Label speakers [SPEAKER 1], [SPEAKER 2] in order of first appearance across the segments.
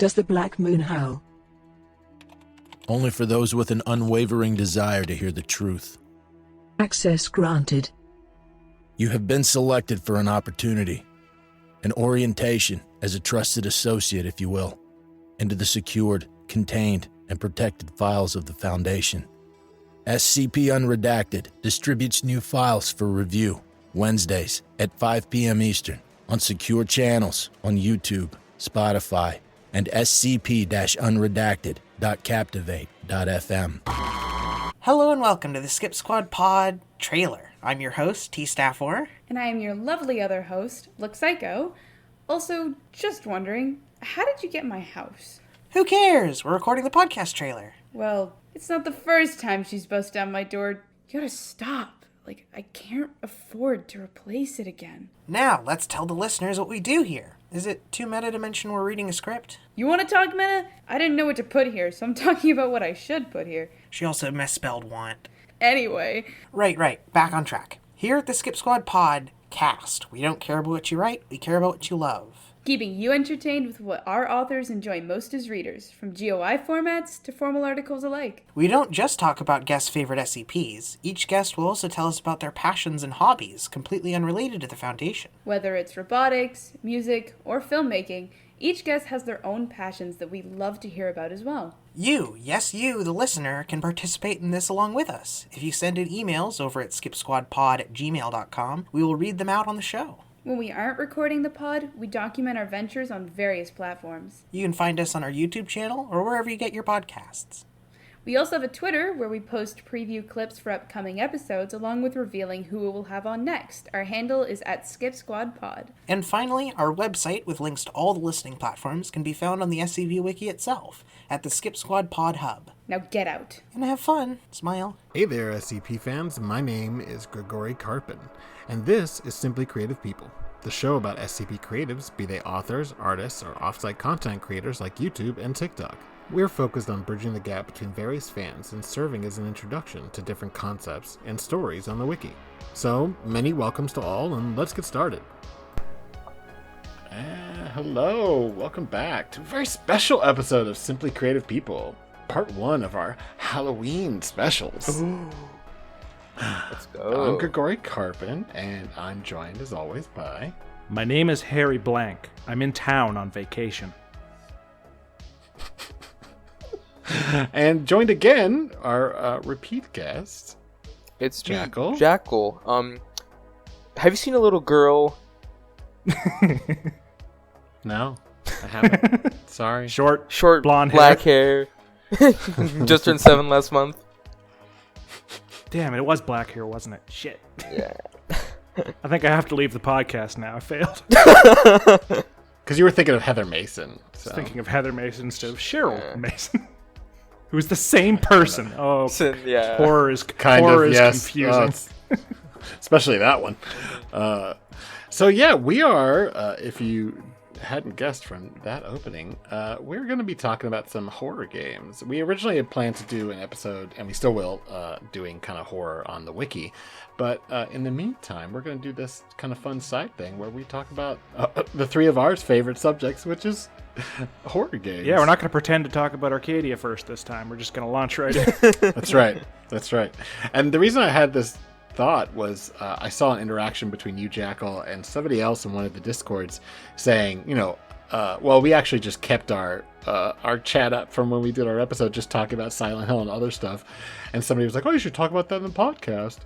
[SPEAKER 1] Does the black moon howl?
[SPEAKER 2] Only for those with an unwavering desire to hear the truth.
[SPEAKER 1] Access granted.
[SPEAKER 2] You have been selected for an opportunity, an orientation as a trusted associate, if you will, into the secured, contained, and protected files of the Foundation. SCP Unredacted distributes new files for review Wednesdays at 5 p.m. Eastern on secure channels on YouTube, Spotify, and scp-unredacted.captivate.fm.
[SPEAKER 3] Hello and welcome to the Skip Squad Pod trailer. I'm your host, T-Staff4.
[SPEAKER 4] And I am your lovely other host, Look Psycho. Also, just wondering, how did you get my house?
[SPEAKER 3] Who cares? We're recording the podcast trailer.
[SPEAKER 4] Well, it's not the first time she's busted down my door. You gotta stop. I can't afford to replace it again.
[SPEAKER 3] Now, let's tell the listeners what we do here. Is it too meta to mention we're reading a script?
[SPEAKER 4] You want to talk meta? I didn't know what to put here, so I'm talking about what I should put here.
[SPEAKER 3] She also misspelled want.
[SPEAKER 4] Anyway.
[SPEAKER 3] Right. Back on track. Here at the Skip Squad Pod cast, we don't care about what you write, we care about what you love.
[SPEAKER 4] Keeping you entertained with what our authors enjoy most as readers, from GOI formats to formal articles alike.
[SPEAKER 3] We don't just talk about guests' favorite SCPs. Each guest will also tell us about their passions and hobbies, completely unrelated to the Foundation.
[SPEAKER 4] Whether it's robotics, music, or filmmaking, each guest has their own passions that we love to hear about as well.
[SPEAKER 3] You, yes you, the listener, can participate in this along with us. If you send in emails over at skipsquadpod@gmail.com, we will read them out on the show.
[SPEAKER 4] When we aren't recording the pod, we document our ventures on various platforms.
[SPEAKER 3] You can find us on our YouTube channel or wherever you get your podcasts.
[SPEAKER 4] We also have a Twitter where we post preview clips for upcoming episodes along with revealing who we will have on next. Our handle is @SkipSquadPod.
[SPEAKER 3] And finally, our website with links to all the listening platforms can be found on the SCP Wiki itself at the Skip Squad Pod Hub.
[SPEAKER 4] Now get out.
[SPEAKER 3] And have fun. Smile.
[SPEAKER 5] Hey there, SCP fans. My name is Grigori Karpin, and this is Simply Creative People, the show about SCP creatives, be they authors, artists, or offsite content creators like YouTube and TikTok. We're focused on bridging the gap between various fans and serving as an introduction to different concepts and stories on the wiki. So, many welcomes to all, and let's get started. Hello, welcome back to a very special episode of Simply Creative People, part 1 of our Halloween specials.
[SPEAKER 6] Ooh. Let's go.
[SPEAKER 5] I'm Grigori Karpin, and I'm joined as always by...
[SPEAKER 7] My name is Harry Blank. I'm in town on vacation.
[SPEAKER 5] And joined again, our repeat guest.
[SPEAKER 6] It's
[SPEAKER 5] Jackal.
[SPEAKER 6] Jackal. Have you seen a little girl?
[SPEAKER 5] No, I haven't. Sorry.
[SPEAKER 7] Short,
[SPEAKER 6] Blonde,
[SPEAKER 7] blonde
[SPEAKER 6] black hair. Just turned 7 last month.
[SPEAKER 7] Damn, it was black hair, wasn't it? Shit.
[SPEAKER 6] Yeah.
[SPEAKER 7] I think I have to leave the podcast now. I failed.
[SPEAKER 5] Because you were thinking of Heather Mason.
[SPEAKER 7] I was thinking of Heather Mason instead of Cheryl Mason. Who is the same person. Oh,
[SPEAKER 6] yeah.
[SPEAKER 7] Horror is
[SPEAKER 5] yes.
[SPEAKER 7] confusing.
[SPEAKER 5] Especially that one. So yeah, we are, if you hadn't guessed from that opening, we're going to be talking about some horror games. We originally had planned to do an episode, and we still will, doing kind of horror on the wiki. But in the meantime, we're going to do this kind of fun side thing where we talk about the three of ours favorite subjects, which is horror games.
[SPEAKER 7] Yeah, we're not going to pretend to talk about Arcadia first this time. We're just going to launch right in.
[SPEAKER 5] That's right. And the reason I had this thought was I saw an interaction between you, Jackal, and somebody else in one of the Discords saying, well, we actually just kept our chat up from when we did our episode just talking about Silent Hill and other stuff. And somebody was like, oh, you should talk about that in the podcast.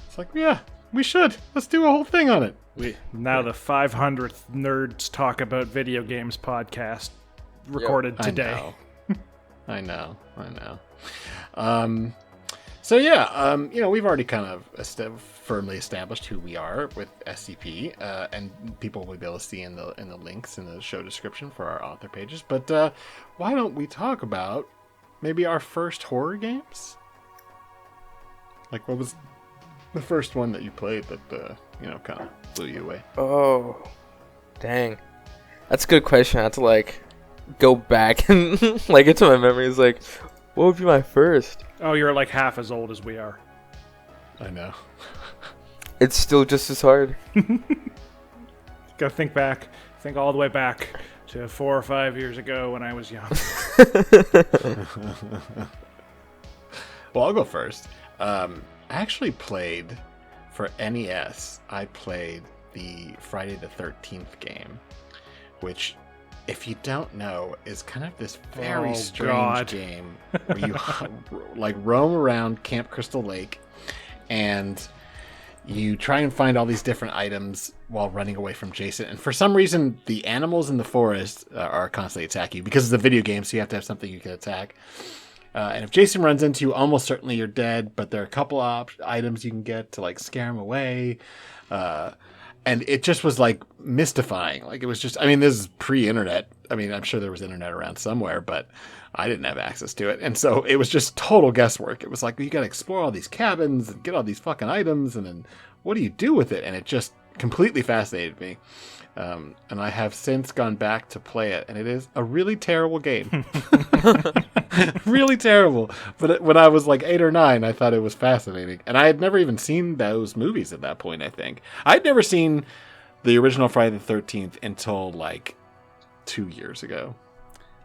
[SPEAKER 5] It's like, yeah, we should. Let's do a whole thing on it.
[SPEAKER 7] Now the 500th Nerds Talk About Video Games podcast recorded today.
[SPEAKER 5] I know. So yeah, we've already kind of firmly established who we are with SCP, and people will be able to see in the links in the show description for our author pages. But why don't we talk about maybe our first horror games? Like, what was the first one that you played that kind of blew you away?
[SPEAKER 6] Oh, dang, that's a good question. I have to go back and into my memories. What would be my first?
[SPEAKER 7] Oh, you're like half as old as we are.
[SPEAKER 5] I know.
[SPEAKER 6] It's still just as hard.
[SPEAKER 7] Gotta think back. Think all the way back to 4 or 5 years ago when I was young.
[SPEAKER 5] Well, I'll go first. I actually played for NES. I played the Friday the 13th game, which, if you don't know, is kind of this very strange game where you like roam around Camp Crystal Lake and you try and find all these different items while running away from Jason. And for some reason, the animals in the forest are constantly attacking you because it's a video game, so you have to have something you can attack. And if Jason runs into you, almost certainly you're dead, but there are a couple items you can get to like scare him away. And it just was like mystifying. Like it was just, I mean, this is pre-internet. I mean, I'm sure there was internet around somewhere, but I didn't have access to it. And so it was just total guesswork. It was like, you got to explore all these cabins and get all these fucking items. And then what do you do with it? And it just completely fascinated me. And I have since gone back to play it, and it is a really terrible game. Really terrible. But when I was like 8 or 9, I thought it was fascinating. And I had never even seen those movies at that point, I think. I'd never seen the original Friday the 13th until like 2 years ago.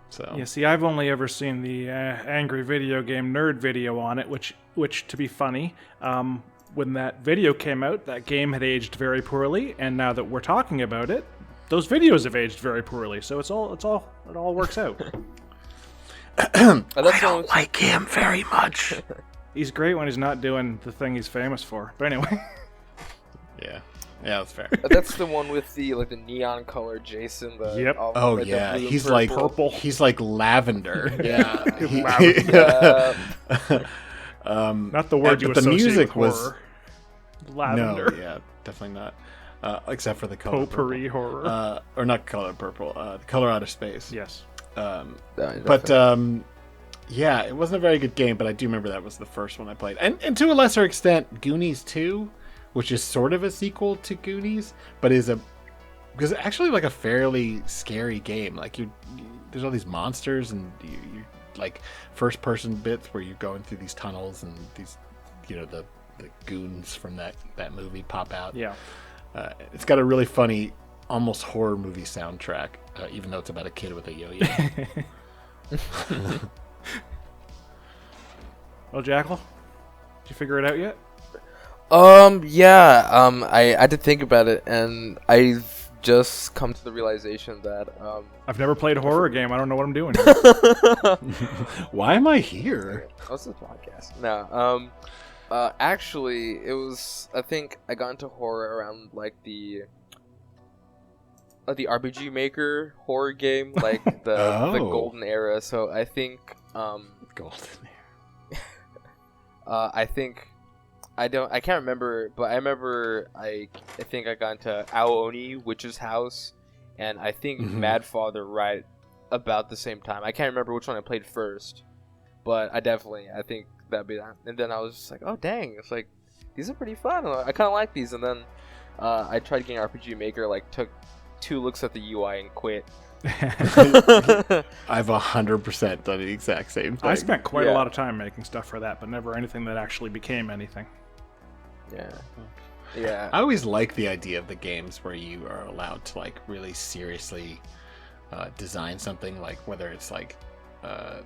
[SPEAKER 5] So
[SPEAKER 7] Yeah, see, I've only ever seen the Angry Video Game Nerd video on it, which to be funny, when that video came out, that game had aged very poorly, and now that we're talking about it, those videos have aged very poorly. So it all works out.
[SPEAKER 6] I don't
[SPEAKER 2] like him very much.
[SPEAKER 7] He's great when he's not doing the thing he's famous for. But anyway.
[SPEAKER 5] yeah, that's fair.
[SPEAKER 6] That's the one with the neon color Jason.
[SPEAKER 7] Yep.
[SPEAKER 5] Oh yeah, he's like
[SPEAKER 7] purple.
[SPEAKER 5] He's like lavender. Yeah.
[SPEAKER 7] Not the word you
[SPEAKER 5] but the
[SPEAKER 7] associate
[SPEAKER 5] music
[SPEAKER 7] with
[SPEAKER 5] was
[SPEAKER 7] horror. Lavender.
[SPEAKER 5] No, yeah, definitely not. Except for the color
[SPEAKER 7] potpourri
[SPEAKER 5] purple.
[SPEAKER 7] horror.
[SPEAKER 5] Or not color purple. The color outer space.
[SPEAKER 7] Yes.
[SPEAKER 5] Yeah, it wasn't a very good game, but I do remember that was the first one I played. And to a lesser extent, Goonies 2, which is sort of a sequel to Goonies, but because it's actually like a fairly scary game. Like there's all these monsters and you like first person bits where you're going through these tunnels and these, the goons from that movie pop out.
[SPEAKER 7] Yeah.
[SPEAKER 5] It's got a really funny, almost horror movie soundtrack, even though it's about a kid with a yo-yo.
[SPEAKER 7] Well, Jackal, did you figure it out yet?
[SPEAKER 6] Yeah. I did think about it, and I've just come to the realization that
[SPEAKER 7] I've never played a horror game. I don't know what I'm doing here.
[SPEAKER 5] Why am I here?
[SPEAKER 6] What's this podcast? No. Actually, it was. I think I got into horror around like the RPG Maker horror game, like the golden era. So I think
[SPEAKER 5] golden era.
[SPEAKER 6] I think I can't remember, but I remember I think I got into Aoni Witch's House, and I think Mad Father right about the same time. I can't remember which one I played first, but I think that'd be that. And then I was just like, oh dang, it's like these are pretty fun. I kind of like these. And then I tried getting RPG Maker, like took 2 looks at the UI and quit.
[SPEAKER 5] I've 100% done the exact same thing.
[SPEAKER 7] I spent quite a lot of time making stuff for that, but never anything that actually became anything.
[SPEAKER 6] Yeah.
[SPEAKER 5] I always like the idea of the games where you are allowed to like really seriously design something, like whether it's like that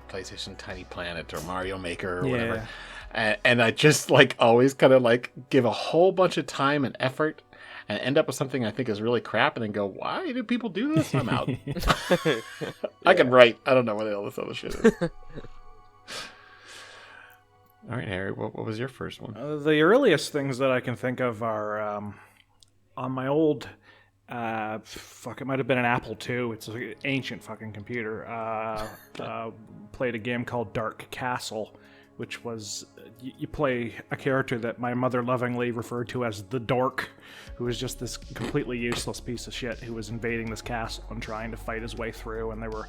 [SPEAKER 5] PlayStation Tiny Planet or Mario Maker or whatever. And I just like always kind of like give a whole bunch of time and effort and end up with something I think is really crap and then go, why do people do this? I'm out. I can write. I don't know what all this other shit is. All right, Harry, what was your first one?
[SPEAKER 7] The earliest things that I can think of are on my old, it might have been an Apple II. It's an ancient fucking computer. Played a game called Dark Castle, which was, you play a character that my mother lovingly referred to as the Dork, who was just this completely useless piece of shit who was invading this castle and trying to fight his way through, and there were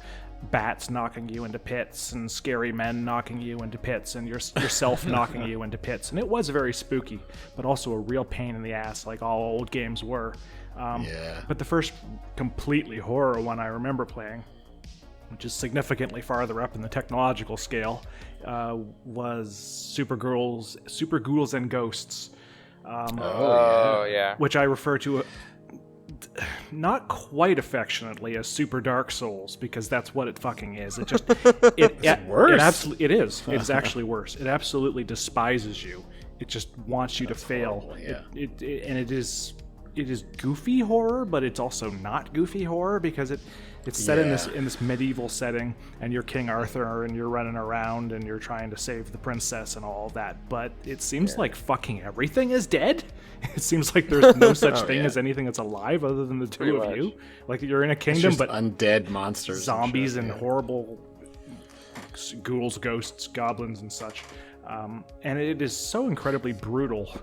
[SPEAKER 7] bats knocking you into pits and scary men knocking you into pits and yourself knocking you into pits. And it was very spooky, but also a real pain in the ass, like all old games were. But the first completely horror one I remember playing, which is significantly farther up in the technological scale, was Super Ghouls and Ghosts.
[SPEAKER 6] Yeah.
[SPEAKER 7] Which I refer to not quite affectionately as Super Dark Souls, because that's what it fucking is. It just it's
[SPEAKER 5] worse.
[SPEAKER 7] It is. It's actually worse. It absolutely despises you. It just wants you to fail.
[SPEAKER 5] Horrible, yeah.
[SPEAKER 7] And it is goofy horror, but it's also not goofy horror because it's set in this medieval setting, and you're King Arthur and you're running around and you're trying to save the princess and all that. But it seems like fucking everything is dead. It seems like there's no such thing as anything that's alive other than the two of you. Like you're in a kingdom, but
[SPEAKER 5] undead monsters,
[SPEAKER 7] zombies and horrible ghouls, ghosts, goblins, and such. And it is so incredibly brutal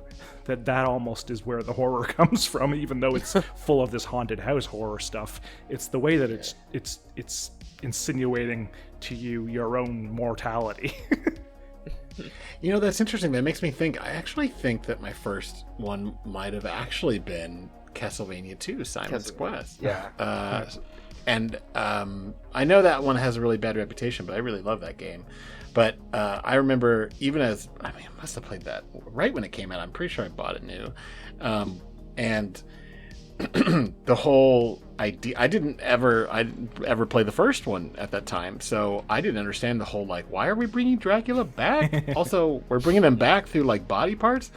[SPEAKER 7] that almost is where the horror comes from, even though it's full of this haunted house horror stuff. It's the way that it's insinuating to you your own mortality.
[SPEAKER 5] You know, that's interesting. That makes me think. I actually think that my first one might have actually been Castlevania 2, Simon's Quest.
[SPEAKER 6] Yeah.
[SPEAKER 5] And I know that one has a really bad reputation, but I really love that game. But I remember I must have played that right when it came out. I'm pretty sure I bought it new. And the whole idea, I didn't ever play the first one at that time. So I didn't understand the whole, like, why are we bringing Dracula back? Also, we're bringing him back through, like, body parts.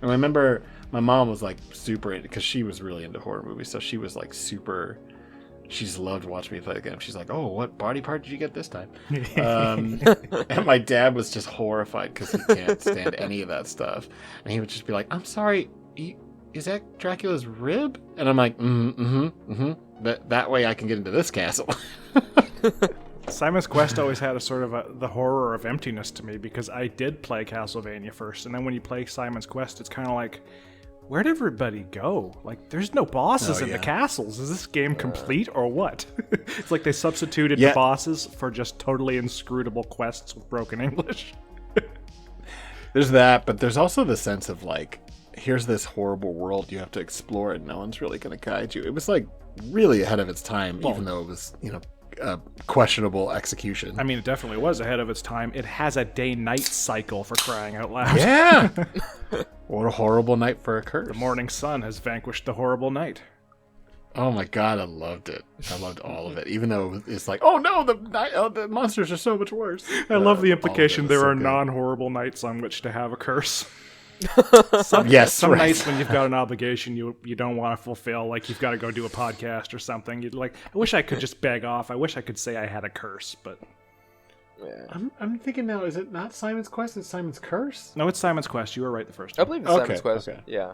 [SPEAKER 5] And I remember my mom was, like, super into, because she was really into horror movies. So she was, like, super... She just loved watching me play the game. She's like, "Oh, what body part did you get this time?" And my dad was just horrified because he can't stand any of that stuff. And he would just be like, "I'm sorry, is that Dracula's rib?" And I'm like, That way I can get into this castle.
[SPEAKER 7] Simon's Quest always had a sort of the horror of emptiness to me, because I did play Castlevania first, and then when you play Simon's Quest, it's kind of like, where'd everybody go? Like, there's no bosses in the castles. Is this game complete or what? It's like they substituted the bosses for just totally inscrutable quests with broken English.
[SPEAKER 5] There's that, but there's also the sense of, like, here's this horrible world, you have to explore it, no one's really going to guide you. It was, like, really ahead of its time, even though it was, questionable execution.
[SPEAKER 7] I mean, it definitely was ahead of its time. It has a day-night cycle, for crying out loud.
[SPEAKER 5] Yeah! What a horrible night for a curse.
[SPEAKER 7] The morning sun has vanquished the horrible night.
[SPEAKER 5] Oh my god, I loved it. I loved all of it. Even though it's like, oh no, the monsters are so much worse.
[SPEAKER 7] I love the implication there are non-horrible nights on which to have a curse. Some nights when you've got an obligation you don't want to fulfill, like you've got to go do a podcast or something, you'd like, I wish I could just beg off. I wish I could say I had a curse, but...
[SPEAKER 6] Yeah.
[SPEAKER 5] I'm thinking now, is it not Simon's Quest? It's Simon's Curse?
[SPEAKER 7] No, it's Simon's Quest. You were right the first time.
[SPEAKER 6] I believe it's Simon's Quest. Okay. Yeah.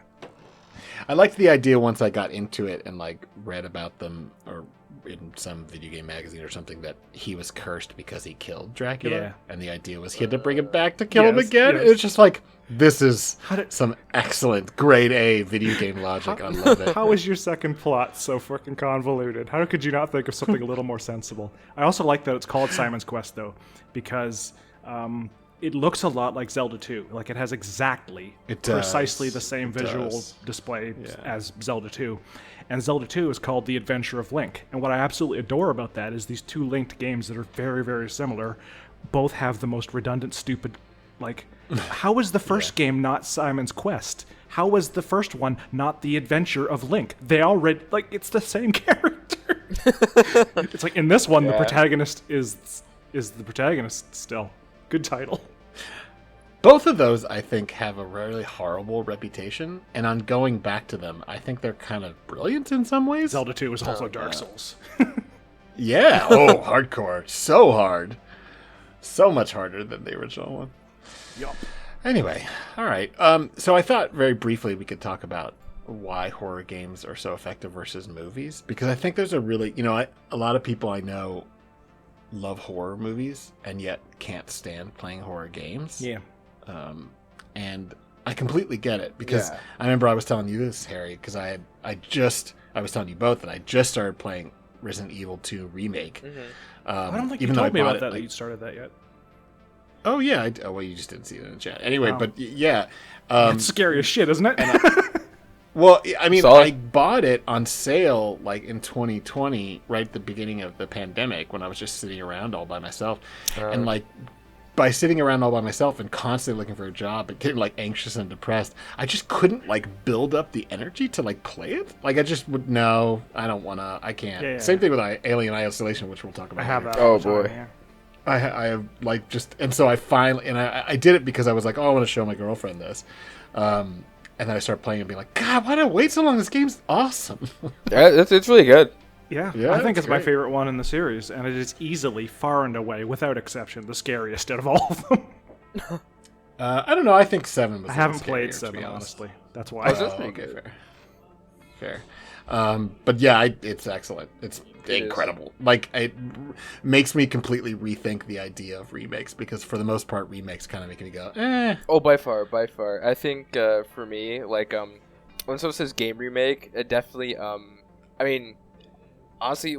[SPEAKER 5] I liked the idea once I got into it and, like, read about them, or in some video game magazine or something, that he was cursed because he killed Dracula. Yeah. And the idea was he had to bring him back to kill him again. Yes. It's just like, this is some excellent grade A video game logic. I love it.
[SPEAKER 7] How is your second plot so freaking convoluted? How could you not think of something a little more sensible? I also like that it's called Simon's Quest, though, because it looks a lot like Zelda 2. Like, it has precisely the same visual display as Zelda 2. And Zelda 2 is called The Adventure of Link. And what I absolutely adore about that is these two linked games that are very, very similar both have the most redundant, stupid, like... How was the first game not Simon's Quest? How was the first one not The Adventure of Link? They all read, like, it's the same character. It's like, in this one, the protagonist is the protagonist still. Good title.
[SPEAKER 5] Both of those, I think, have a really horrible reputation, and on going back to them, I think they're kind of brilliant in some ways.
[SPEAKER 7] Zelda 2 is also Dark Souls.
[SPEAKER 5] Yeah, hardcore. So hard. So much harder than the original one.
[SPEAKER 7] Yup.
[SPEAKER 5] Anyway, all right. So I thought very briefly we could talk about why horror games are so effective versus movies, because I think there's a really, a lot of people I know love horror movies and yet can't stand playing horror games.
[SPEAKER 7] Yeah.
[SPEAKER 5] And I completely get it, because I remember I was telling you this, Harry, because I was telling you both that I just started playing Resident Evil 2 Remake.
[SPEAKER 6] Mm-hmm.
[SPEAKER 7] I don't think you told me about that you started that yet.
[SPEAKER 5] Oh, yeah. Well, you just didn't see it in the chat. Anyway, but yeah.
[SPEAKER 7] It's scary as shit, isn't it?
[SPEAKER 5] Well, I mean, I bought it on sale, like, in 2020, right at the beginning of the pandemic, when I was just sitting around all by myself. And, like, by sitting around all by myself and constantly looking for a job and getting like anxious and depressed, I just couldn't like build up the energy to like play it. Like I just would no, I don't wanna, I can't.
[SPEAKER 7] Yeah.
[SPEAKER 5] Same thing with Alien Isolation, which we'll talk about.
[SPEAKER 7] I have
[SPEAKER 5] later.
[SPEAKER 7] that. all the time,
[SPEAKER 6] boy.
[SPEAKER 7] yeah.
[SPEAKER 5] I have like just, and so I finally, and I did it because I was like, oh, I want to show my girlfriend this. And then I started playing and being like, God, why did I wait so long? This game's awesome.
[SPEAKER 6] Yeah, it's really good.
[SPEAKER 7] Yeah,
[SPEAKER 5] Yeah,
[SPEAKER 7] I think it's my
[SPEAKER 5] great.
[SPEAKER 7] favorite one in the series, and it is easily, far and away, without exception, the scariest out of all of them.
[SPEAKER 5] I don't know. I think 7 was.
[SPEAKER 7] I
[SPEAKER 5] a
[SPEAKER 7] haven't
[SPEAKER 5] little
[SPEAKER 7] played
[SPEAKER 5] scarier, to be
[SPEAKER 7] 7,
[SPEAKER 5] honest.
[SPEAKER 7] honestly. That's why.
[SPEAKER 6] that's pretty good.
[SPEAKER 5] Fair. But yeah, it's excellent. It's
[SPEAKER 6] It
[SPEAKER 5] incredible. Like it makes me completely rethink the idea of remakes because for the most part, remakes kind of make me go, eh.
[SPEAKER 6] Oh, by far. I think for me, like when someone says game remake, it definitely I mean, honestly,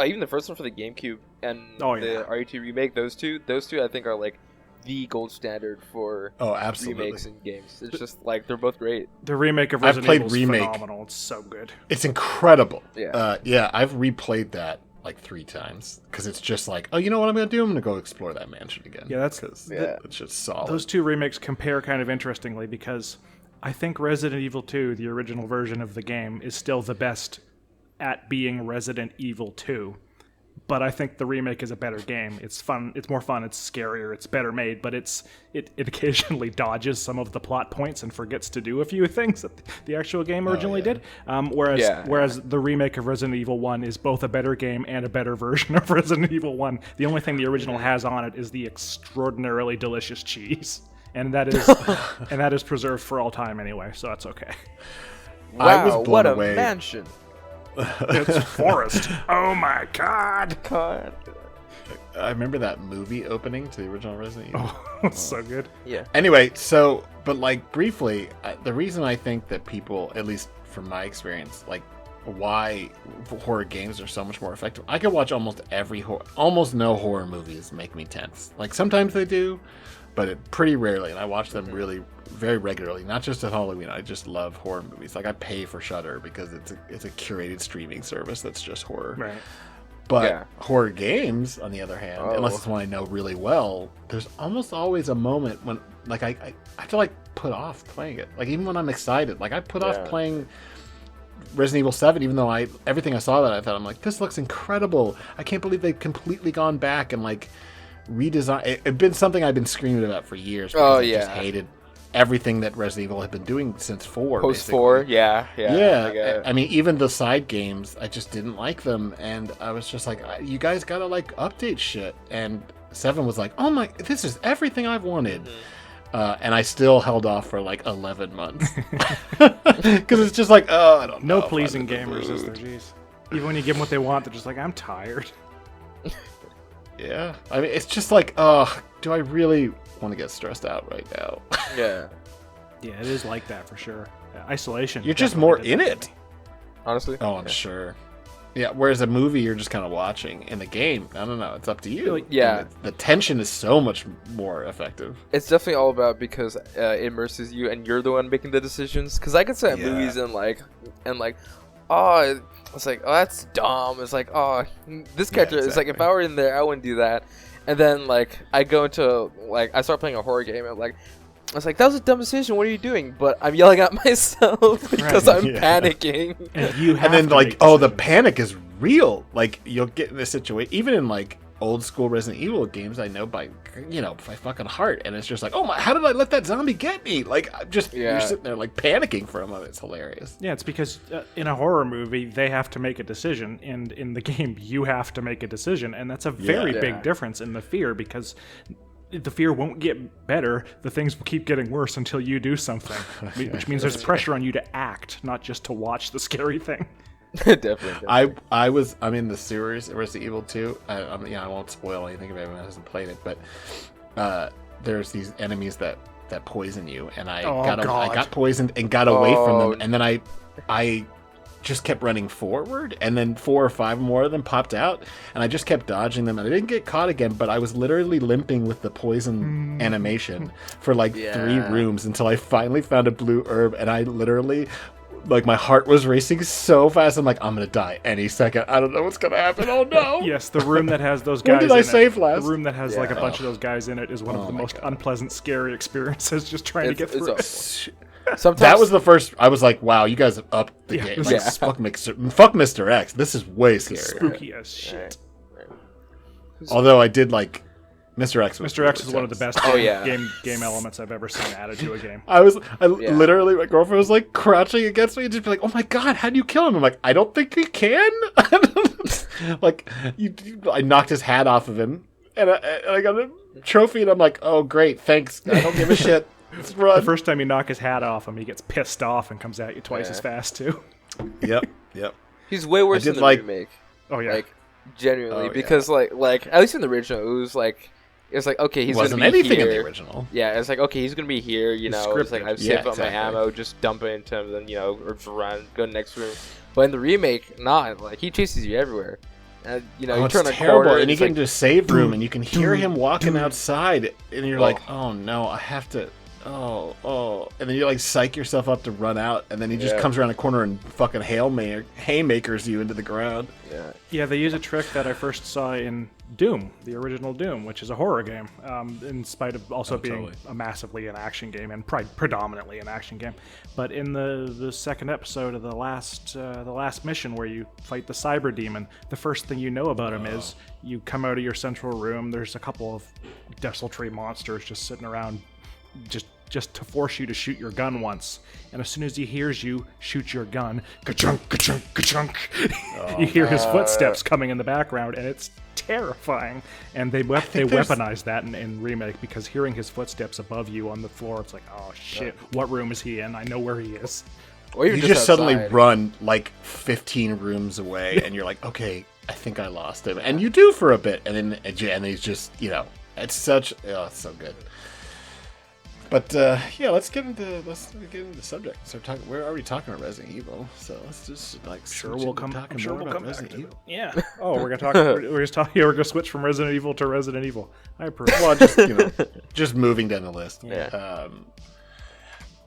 [SPEAKER 6] even the first one for the GameCube and the RE2 remake, those two I think are like the gold standard for
[SPEAKER 5] Absolutely.
[SPEAKER 6] remakes in games. It's just like they're both great.
[SPEAKER 7] The remake of
[SPEAKER 5] I've
[SPEAKER 7] Resident
[SPEAKER 5] played
[SPEAKER 7] Evil is
[SPEAKER 5] remake.
[SPEAKER 7] phenomenal. It's so good.
[SPEAKER 5] It's incredible.
[SPEAKER 6] Yeah.
[SPEAKER 5] Yeah, I've replayed that like 3 times because it's just like, oh, you know what I'm gonna do? I'm gonna go explore that mansion again.
[SPEAKER 7] Yeah, that's
[SPEAKER 5] because
[SPEAKER 6] yeah.
[SPEAKER 5] it's just solid.
[SPEAKER 7] Those two remakes compare kind of interestingly because I think Resident Evil 2, the original version of the game, is still the best at being Resident Evil 2. But I think the remake is a better game. It's fun. It's more fun. It's scarier. It's better made. But it occasionally dodges some of the plot points and forgets to do a few things that the actual game originally did. Whereas the remake of Resident Evil 1 is both a better game and a better version of Resident Evil 1. The only thing the original has on it is the extraordinarily delicious cheese, and that is preserved for all time anyway. So that's okay.
[SPEAKER 5] I was
[SPEAKER 6] Wow,
[SPEAKER 5] blown
[SPEAKER 6] what a
[SPEAKER 5] away.
[SPEAKER 6] mansion!
[SPEAKER 7] It's Forest. Oh my God.
[SPEAKER 6] God.
[SPEAKER 5] I remember that movie opening to the original Resident Evil.
[SPEAKER 7] Oh, it's so good.
[SPEAKER 6] Yeah.
[SPEAKER 5] Anyway, so, but like briefly, the reason I think that people, at least from my experience, like why horror games are so much more effective. I could watch almost no horror movies make me tense. Like sometimes they do, but pretty rarely. And I watch them really very regularly, not just at Halloween. I just love horror movies. Like I pay for Shudder because it's a curated streaming service that's just horror.
[SPEAKER 7] Right.
[SPEAKER 5] But horror games, on the other hand, unless it's one I know really well, there's almost always a moment when, like, I have to, like, put off playing it. Like, even when I'm excited. Like, I put off playing Resident Evil 7, even though everything I saw that I thought, I'm like, this looks incredible. I can't believe they've completely gone back and, like, redesigned. It's been something I've been screaming about for years. Because I just hated everything that Resident Evil had been doing since 4.
[SPEAKER 6] Post 4, yeah.
[SPEAKER 5] I mean, even the side games, I just didn't like them, and I was just like, you guys gotta like update shit. And 7 was like, oh my, this is everything I've wanted. And I still held off for like 11 months because it's just like, oh, I don't know.
[SPEAKER 7] No pleasing gamers, is there? Jeez. Even when you give them what they want, they're just like, I'm tired.
[SPEAKER 5] Yeah, I mean, it's just like, do I really want to get stressed out right now?
[SPEAKER 6] Yeah.
[SPEAKER 7] Yeah, it is like that for sure. Isolation.
[SPEAKER 5] You're just
[SPEAKER 7] definitely
[SPEAKER 5] more
[SPEAKER 7] did
[SPEAKER 5] in
[SPEAKER 7] that
[SPEAKER 5] it.
[SPEAKER 7] to me.
[SPEAKER 6] Honestly.
[SPEAKER 5] Oh, I'm sure. Yeah, whereas a movie, you're just kind of watching. In the game, I don't know. It's up to you.
[SPEAKER 6] Yeah.
[SPEAKER 5] And the tension is so much more effective.
[SPEAKER 6] It's definitely all about because it immerses you and you're the one making the decisions. Because I could say movies and like, oh, it's like, oh, that's dumb. It's like, oh, this character. It's like, if I were in there, I wouldn't do that. And then like, I go into like, I start playing a horror game. And like, I was like, that was a dumb decision. What are you doing? But I'm yelling at myself because I'm panicking.
[SPEAKER 7] And
[SPEAKER 5] then like, oh, the panic is real. Like you'll get in this situation, even in like old school Resident Evil games, I know by fucking heart, and it's just like, oh my, how did I let that zombie get me? Like, you're sitting there like panicking for a moment. It's hilarious.
[SPEAKER 7] Yeah, it's because in a horror movie they have to make a decision, and in the game you have to make a decision, and that's a very big difference in the fear because the fear won't get better. The things will keep getting worse until you do something, which means there's pressure on you to act, not just to watch the scary thing.
[SPEAKER 6] Definitely.
[SPEAKER 5] I'm in the series Resident Evil 2. I won't spoil anything if anyone hasn't played it, but there's these enemies that poison you, and I got poisoned and got away from them, and then I just kept running forward, and then 4 or 5 more of them popped out, and I just kept dodging them, and I didn't get caught again, but I was literally limping with the poison animation for like 3 rooms until I finally found a blue herb, and I literally like my heart was racing so fast. I'm like, I'm gonna die any second. I don't know what's gonna happen. Oh no!
[SPEAKER 7] Yes, the room that has those guys.
[SPEAKER 5] When did I
[SPEAKER 7] in
[SPEAKER 5] save
[SPEAKER 7] it,
[SPEAKER 5] last?
[SPEAKER 7] The room that has like a bunch of those guys in it is one of the most unpleasant, scary experiences. Just trying to get through it.
[SPEAKER 6] Sometimes
[SPEAKER 5] That was the first. I was like, wow, you guys have upped the game. Like, fuck Mr. X. This is way scarier.
[SPEAKER 7] Spooky as shit.
[SPEAKER 5] Although I did like Mr. X.
[SPEAKER 7] Mr. X is one of the best game elements I've ever seen added to a game.
[SPEAKER 5] Literally, my girlfriend was like crouching against me and just be like, "Oh my god, how do you kill him?" I'm like, "I don't think you can." Like, I knocked his hat off of him, and I got a trophy, and I'm like, "Oh great, thanks. I don't give a shit." Let's run.
[SPEAKER 7] The first time you knock his hat off him, he gets pissed off and comes at you twice as fast too.
[SPEAKER 5] Yep.
[SPEAKER 6] he's way worse than the remake.
[SPEAKER 7] Oh yeah.
[SPEAKER 6] Like genuinely, because like at least in the original, it was like okay, he's
[SPEAKER 5] wasn't
[SPEAKER 6] gonna be
[SPEAKER 5] anything
[SPEAKER 6] here.
[SPEAKER 5] in the original.
[SPEAKER 6] Yeah, it's like okay, he's gonna be here. You know, it's like I've saved up my ammo, just dump it into him, then or just run, go to the next room. But in the remake, not like he chases you everywhere. And you turn a corner,
[SPEAKER 5] and you get into a save room, and you can hear him walking outside, and you're like, oh no, I have to. Oh, and then you like psych yourself up to run out, and then he just comes around the corner and fucking haymakers you into the ground.
[SPEAKER 7] Yeah, they use a trick that I first saw in Doom, the original Doom, which is a horror game, in spite of also being a massively an action game and predominantly an action game. But in the second episode of the last mission where you fight the cyber demon, the first thing you know about him is you come out of your central room. There's a couple of desultory monsters just sitting around, just to force you to shoot your gun once. And as soon as he hears you shoot your gun, ka-chunk, ka-chunk, ka-chunk, you hear his footsteps coming in the background, and it's terrifying. And they weaponize that in Remake, because hearing his footsteps above you on the floor, it's like, oh shit, what room is he in? I know where he is.
[SPEAKER 6] Or
[SPEAKER 5] you just suddenly run like 15 rooms away, and you're like, okay, I think I lost him. And you do for a bit, and then he's just, it's such, it's so good. But let's get into the subject. So we're already talking about Resident Evil, so let's just
[SPEAKER 7] we'll come back to
[SPEAKER 5] Resident Evil.
[SPEAKER 7] Yeah. Oh, we're gonna talk. We're gonna switch from Resident Evil to Resident Evil. I approve.
[SPEAKER 5] Well, just just moving down the list.
[SPEAKER 6] Yeah.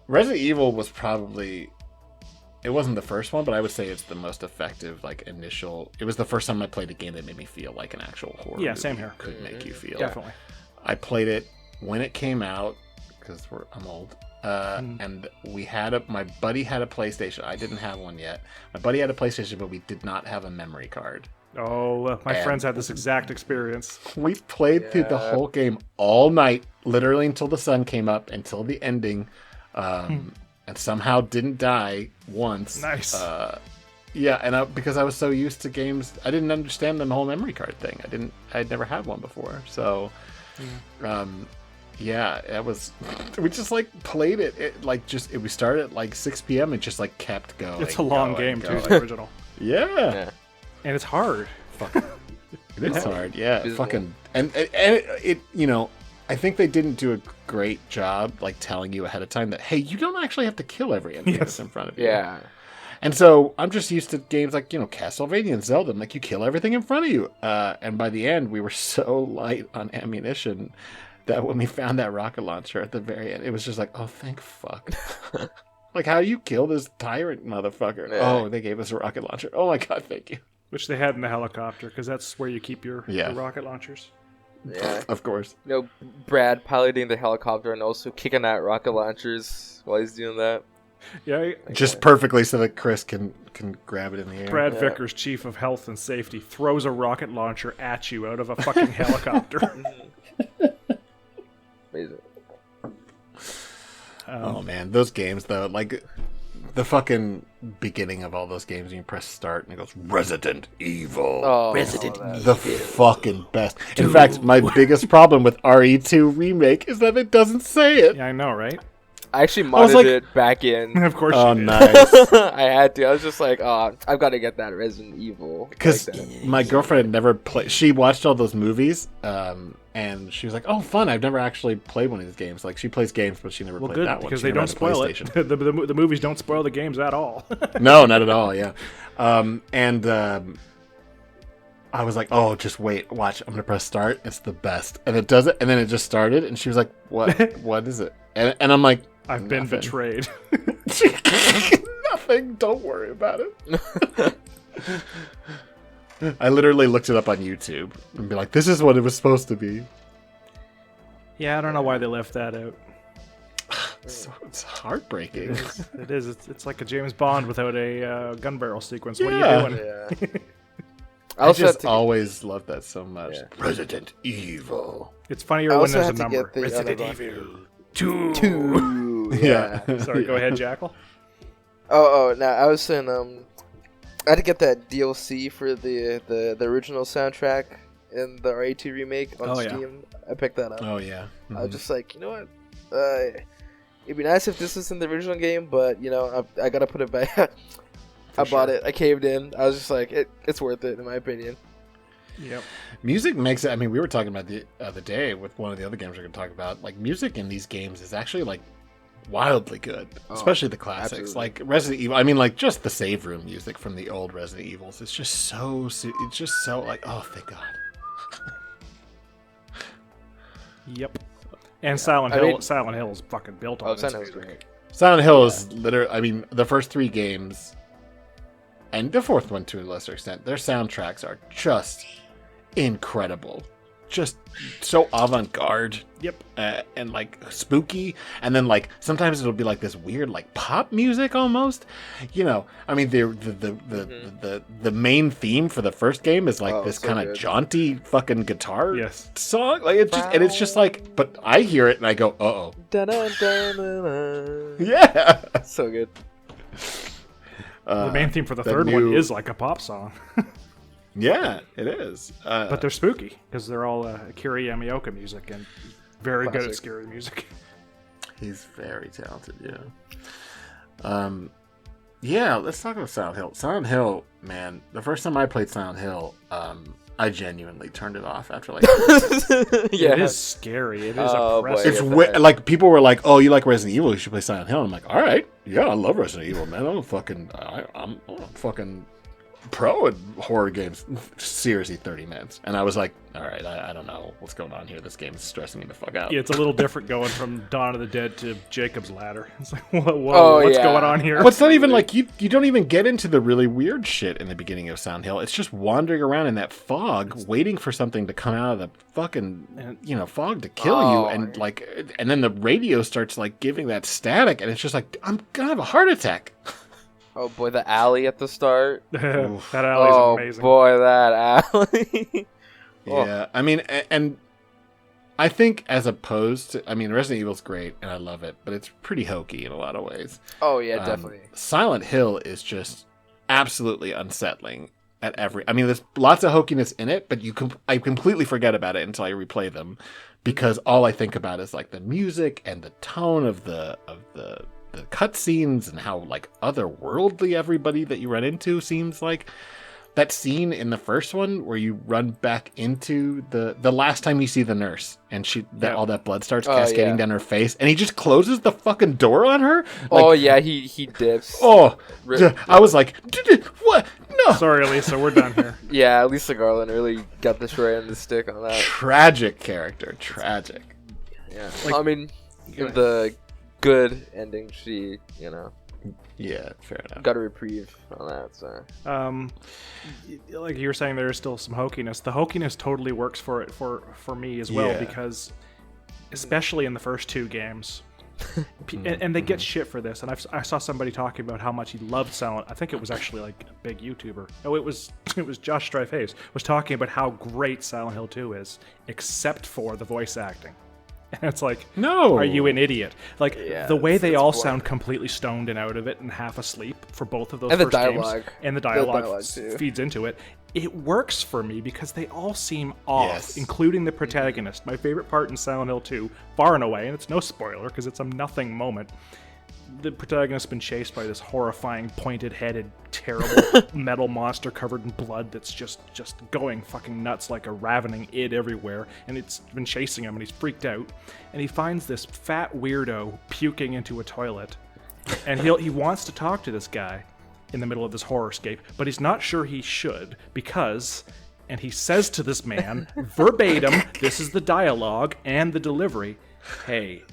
[SPEAKER 5] Resident Evil was probably. It wasn't the first one, but I would say it's the most effective. Initial. It was the first time I played a game that made me feel like an actual horror.
[SPEAKER 7] Yeah, same here.
[SPEAKER 5] Could make you feel.
[SPEAKER 7] Definitely.
[SPEAKER 5] I played it when it came out. Because I'm old, and my buddy had a PlayStation. I didn't have one yet. My buddy had a PlayStation, but we did not have a memory card.
[SPEAKER 7] Oh, my friends had this exact experience.
[SPEAKER 5] We played through the whole game all night, literally until the sun came up, until the ending, and somehow didn't die once.
[SPEAKER 7] Nice.
[SPEAKER 5] Because I was so used to games, I didn't understand the whole memory card thing. I'd never had one before, so. Yeah, it was. We just played it. We started at 6 p.m. and just kept going.
[SPEAKER 7] It's a long game too, the original.
[SPEAKER 5] Yeah,
[SPEAKER 7] and it's hard.
[SPEAKER 5] It is hard. Yeah, fucking and it. I think they didn't do a great job telling you ahead of time that hey, you don't actually have to kill every enemy that's in front of you.
[SPEAKER 6] Yeah.
[SPEAKER 5] And so I'm just used to games like Castlevania and Zelda. You kill everything in front of you. And by the end, we were so light on ammunition that when we found that rocket launcher at the very end, it was just oh, thank fuck. How do you kill this tyrant motherfucker? Yeah. Oh, they gave us a rocket launcher. Oh my god, thank you.
[SPEAKER 7] Which they had in the helicopter, because that's where you keep your rocket launchers.
[SPEAKER 6] Yeah.
[SPEAKER 5] Of course.
[SPEAKER 6] Brad piloting the helicopter and also kicking out rocket launchers while he's doing that.
[SPEAKER 7] Yeah.
[SPEAKER 5] Just perfectly so that Chris can grab it in the air.
[SPEAKER 7] Brad Vickers, Chief of Health and Safety, throws a rocket launcher at you out of a fucking helicopter.
[SPEAKER 6] Amazing.
[SPEAKER 5] Oh man, those games though, the fucking beginning of all those games, you press start and it goes Resident Evil.
[SPEAKER 6] Oh,
[SPEAKER 1] Resident Evil.
[SPEAKER 5] The fucking best. In fact, my biggest problem with RE2 Remake is that it doesn't say it.
[SPEAKER 7] Yeah, I know, right?
[SPEAKER 6] I actually modded it back in.
[SPEAKER 7] Of course
[SPEAKER 5] you
[SPEAKER 7] did.
[SPEAKER 5] Nice.
[SPEAKER 6] I had to. I was just I've got to get that Resident Evil.
[SPEAKER 5] Because my girlfriend had never played. She watched all those movies, and she was like, "Oh, fun! I've never actually played one of these games. She plays games, but she never played that one.
[SPEAKER 7] Because they don't spoil it. The movies don't spoil the games at all.
[SPEAKER 5] No, not at all. Yeah, I was like, "Oh, just wait, watch. I'm gonna press start. It's the best." And it does it, and then it just started, and she was like, "What? What is it?" And I'm like,
[SPEAKER 7] I've been betrayed.
[SPEAKER 5] thing. Don't worry about it. I literally looked it up on YouTube and be like, this is what it was supposed to be.
[SPEAKER 7] Yeah, I don't know why they left that out.
[SPEAKER 5] It's heartbreaking.
[SPEAKER 7] It is. It's like a James Bond without a gun barrel sequence. What
[SPEAKER 5] Yeah.
[SPEAKER 7] are you doing?
[SPEAKER 6] Yeah.
[SPEAKER 5] I just always loved that so much.
[SPEAKER 6] Yeah.
[SPEAKER 5] Resident Evil.
[SPEAKER 7] It's funnier
[SPEAKER 6] I
[SPEAKER 7] when
[SPEAKER 6] also
[SPEAKER 7] there's a
[SPEAKER 6] had to
[SPEAKER 7] number.
[SPEAKER 6] get the
[SPEAKER 5] Resident
[SPEAKER 6] other
[SPEAKER 5] Evil.
[SPEAKER 6] one.
[SPEAKER 5] 2.
[SPEAKER 6] 2.
[SPEAKER 5] Yeah.
[SPEAKER 7] Sorry, go ahead, Jackal.
[SPEAKER 6] Oh, no, I was saying, I had to get that DLC for the original soundtrack in the RE2 remake on Steam. I picked that up.
[SPEAKER 5] Oh, yeah. Mm-hmm.
[SPEAKER 6] I was just like, you know what? It'd be nice if this was in the original game, but, you know, I gotta put it back. I bought it. I caved in. I was just like, it's worth it, in my opinion.
[SPEAKER 7] Yep.
[SPEAKER 5] Music makes it. I mean, we were talking about the other day with one of the other games we're going to talk about. Like, music in these games is actually, like, wildly good, especially the classics.
[SPEAKER 6] Absolutely.
[SPEAKER 5] Like Resident Evil. I mean, like, just the save room music from the old Resident Evils. It's just so. It's just so like. Oh, thank God.
[SPEAKER 7] Yep. And Silent Hill is fucking built on this
[SPEAKER 6] Silent Hill's
[SPEAKER 7] music.
[SPEAKER 6] great.
[SPEAKER 5] Silent Hill is literally. I mean, the first 3 games, and the 4th one to a lesser extent, their soundtracks are just incredible. Just so avant-garde.
[SPEAKER 7] Yep.
[SPEAKER 5] And like spooky, and then like sometimes it'll be like this weird like pop music almost. You know, I mean the main theme for the first game is like this
[SPEAKER 6] so
[SPEAKER 5] kind of
[SPEAKER 6] good.
[SPEAKER 5] jaunty fucking guitar
[SPEAKER 7] Yes.
[SPEAKER 5] song. Like it's just like, but I hear it and I go, uh-oh.
[SPEAKER 6] Da-da-da-da-da.
[SPEAKER 5] Yeah.
[SPEAKER 6] So good.
[SPEAKER 7] The main theme for the
[SPEAKER 5] the
[SPEAKER 7] third
[SPEAKER 5] new-
[SPEAKER 7] one is like a pop song.
[SPEAKER 5] Yeah, it is.
[SPEAKER 7] But they're spooky because they're all Akira Yamaoka music and very good at
[SPEAKER 6] Classic.
[SPEAKER 7] scary music.
[SPEAKER 5] He's very talented, yeah. Yeah, let's talk about Silent Hill. Silent Hill, man, the first time I played Silent Hill, I genuinely turned it off after like
[SPEAKER 6] Yeah.
[SPEAKER 7] It is scary. It is
[SPEAKER 6] Oh, boy.
[SPEAKER 7] oppressive.
[SPEAKER 5] it's like people were like, "Oh, you like Resident Evil? You should play Silent Hill." And I'm like, "All right, yeah, I love Resident Evil, man. I'm fucking pro at horror games." Seriously, 30 minutes, and I was like, "All right, I don't know what's going on here. This game is stressing me the fuck out."
[SPEAKER 7] Yeah, it's a little different going from Dawn of the Dead to Jacob's Ladder. It's like, what's
[SPEAKER 6] yeah.
[SPEAKER 7] going on here?
[SPEAKER 5] But it's not even like you don't even get into the really weird shit in the beginning of Silent Hill. It's just wandering around in that fog, waiting for something to come out of the fucking fog to kill you, and then the radio starts like giving that static, and it's just like, I'm gonna have a heart attack.
[SPEAKER 6] Oh boy, the alley at the start.
[SPEAKER 7] That alley's amazing.
[SPEAKER 6] Boy, that alley.
[SPEAKER 5] Yeah, I mean, and I think as opposed to, I mean, Resident Evil's great and I love it, but it's pretty hokey in a lot of ways.
[SPEAKER 6] Oh yeah, definitely.
[SPEAKER 5] Silent Hill is just absolutely unsettling at every. I mean, there's lots of hokiness in it, but I completely forget about it until I replay them, because all I think about is like the music and the tone of the cutscenes and how like otherworldly everybody that you run into seems like. That scene in the first one where you run back into the last time you see the nurse and all that blood starts cascading down her face, and he just closes the fucking door on her. Like,
[SPEAKER 6] he dips.
[SPEAKER 5] Oh, I was like, what? No.
[SPEAKER 7] Sorry, Elisa, we're done here.
[SPEAKER 6] Yeah, Lisa Garland really got the short end of the stick on that.
[SPEAKER 5] Tragic character, tragic.
[SPEAKER 6] Yeah, I mean, the good ending, she,
[SPEAKER 5] Yeah, fair enough.
[SPEAKER 6] got a reprieve on that. So,
[SPEAKER 7] like you were saying, there is still some hokiness. The hokiness totally works for it for me as well,
[SPEAKER 5] Yeah.
[SPEAKER 7] because especially in the first 2 games, and they get shit for this. And I saw somebody talking about how much he loved Silent. I think it was actually like a big YouTuber. Oh, it was Josh Strife Hayes was talking about how great Silent Hill 2 is, except for the voice acting. And it's like,
[SPEAKER 5] No.
[SPEAKER 7] are you an idiot? Like,
[SPEAKER 6] Yeah,
[SPEAKER 7] the way they
[SPEAKER 6] it's
[SPEAKER 7] all
[SPEAKER 6] boring.
[SPEAKER 7] sound completely stoned and out of it and half asleep for both of those
[SPEAKER 6] And the
[SPEAKER 7] first games.
[SPEAKER 6] dialogue.
[SPEAKER 7] And the
[SPEAKER 6] The
[SPEAKER 7] dialogue
[SPEAKER 6] dialogue, too.
[SPEAKER 7] feeds into it. It works for me because they all seem off,
[SPEAKER 5] Yes.
[SPEAKER 7] including the protagonist. My favorite part in Silent Hill 2, far and away, and it's no spoiler because it's a nothing moment. The protagonist's been chased by this horrifying, pointed-headed, terrible metal monster covered in blood that's just going fucking nuts like a ravening id everywhere, and it's been chasing him, and he's freaked out. And he finds this fat weirdo puking into a toilet, and he wants to talk to this guy in the middle of this horrorscape, but he's not sure he should, because... And he says to this man, verbatim, this is the dialogue and the delivery, hey,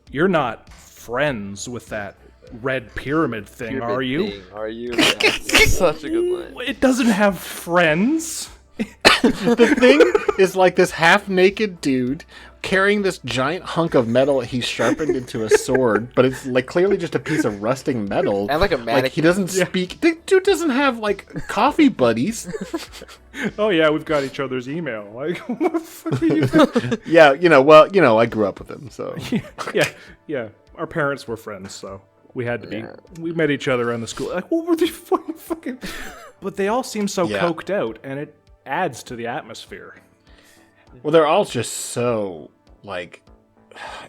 [SPEAKER 7] you're not friends with that red pyramid thing, are you?
[SPEAKER 6] Are you? Yeah, such a good line.
[SPEAKER 7] It doesn't have friends.
[SPEAKER 5] The thing is like this half-naked dude carrying this giant hunk of metal he's sharpened into a sword, but it's like clearly just a piece of rusting metal.
[SPEAKER 6] And like a mannequin.
[SPEAKER 5] Like he doesn't speak. The dude doesn't have like coffee buddies.
[SPEAKER 7] Oh yeah, we've got each other's email. Like, what the fuck are you doing?
[SPEAKER 5] Yeah, I grew up with him, so.
[SPEAKER 7] Yeah. Our parents were friends, so we had to be. We met each other on the school. Like, what were they fucking? But they all seem so coked out, and it adds to the atmosphere.
[SPEAKER 5] Well, they're all just so, like,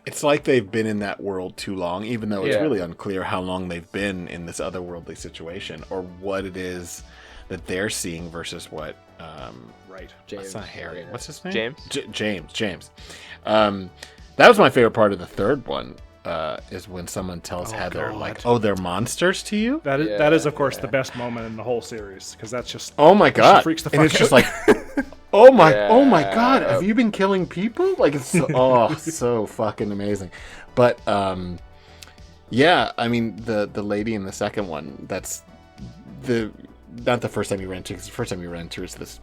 [SPEAKER 5] it's like they've been in that world too long, even though it's really unclear how long they've been in this otherworldly situation, or what it is that they're seeing versus what,
[SPEAKER 7] Right.
[SPEAKER 6] James.
[SPEAKER 5] That's not Harry. What's his name?
[SPEAKER 6] James.
[SPEAKER 5] James. That was my favorite part of the third one, is when someone tells Heather,
[SPEAKER 7] God.
[SPEAKER 5] like, oh, they're monsters to you?
[SPEAKER 7] That is of course, the best moment in the whole series, because that's just...
[SPEAKER 5] Oh my God.
[SPEAKER 7] She freaks the fuck
[SPEAKER 5] and it's
[SPEAKER 7] out.
[SPEAKER 5] just like... Oh my God! Have you been killing people? Like it's so fucking amazing. But yeah, I mean the lady in the second one. That's not the first time you ran into. Because the first time you ran into is this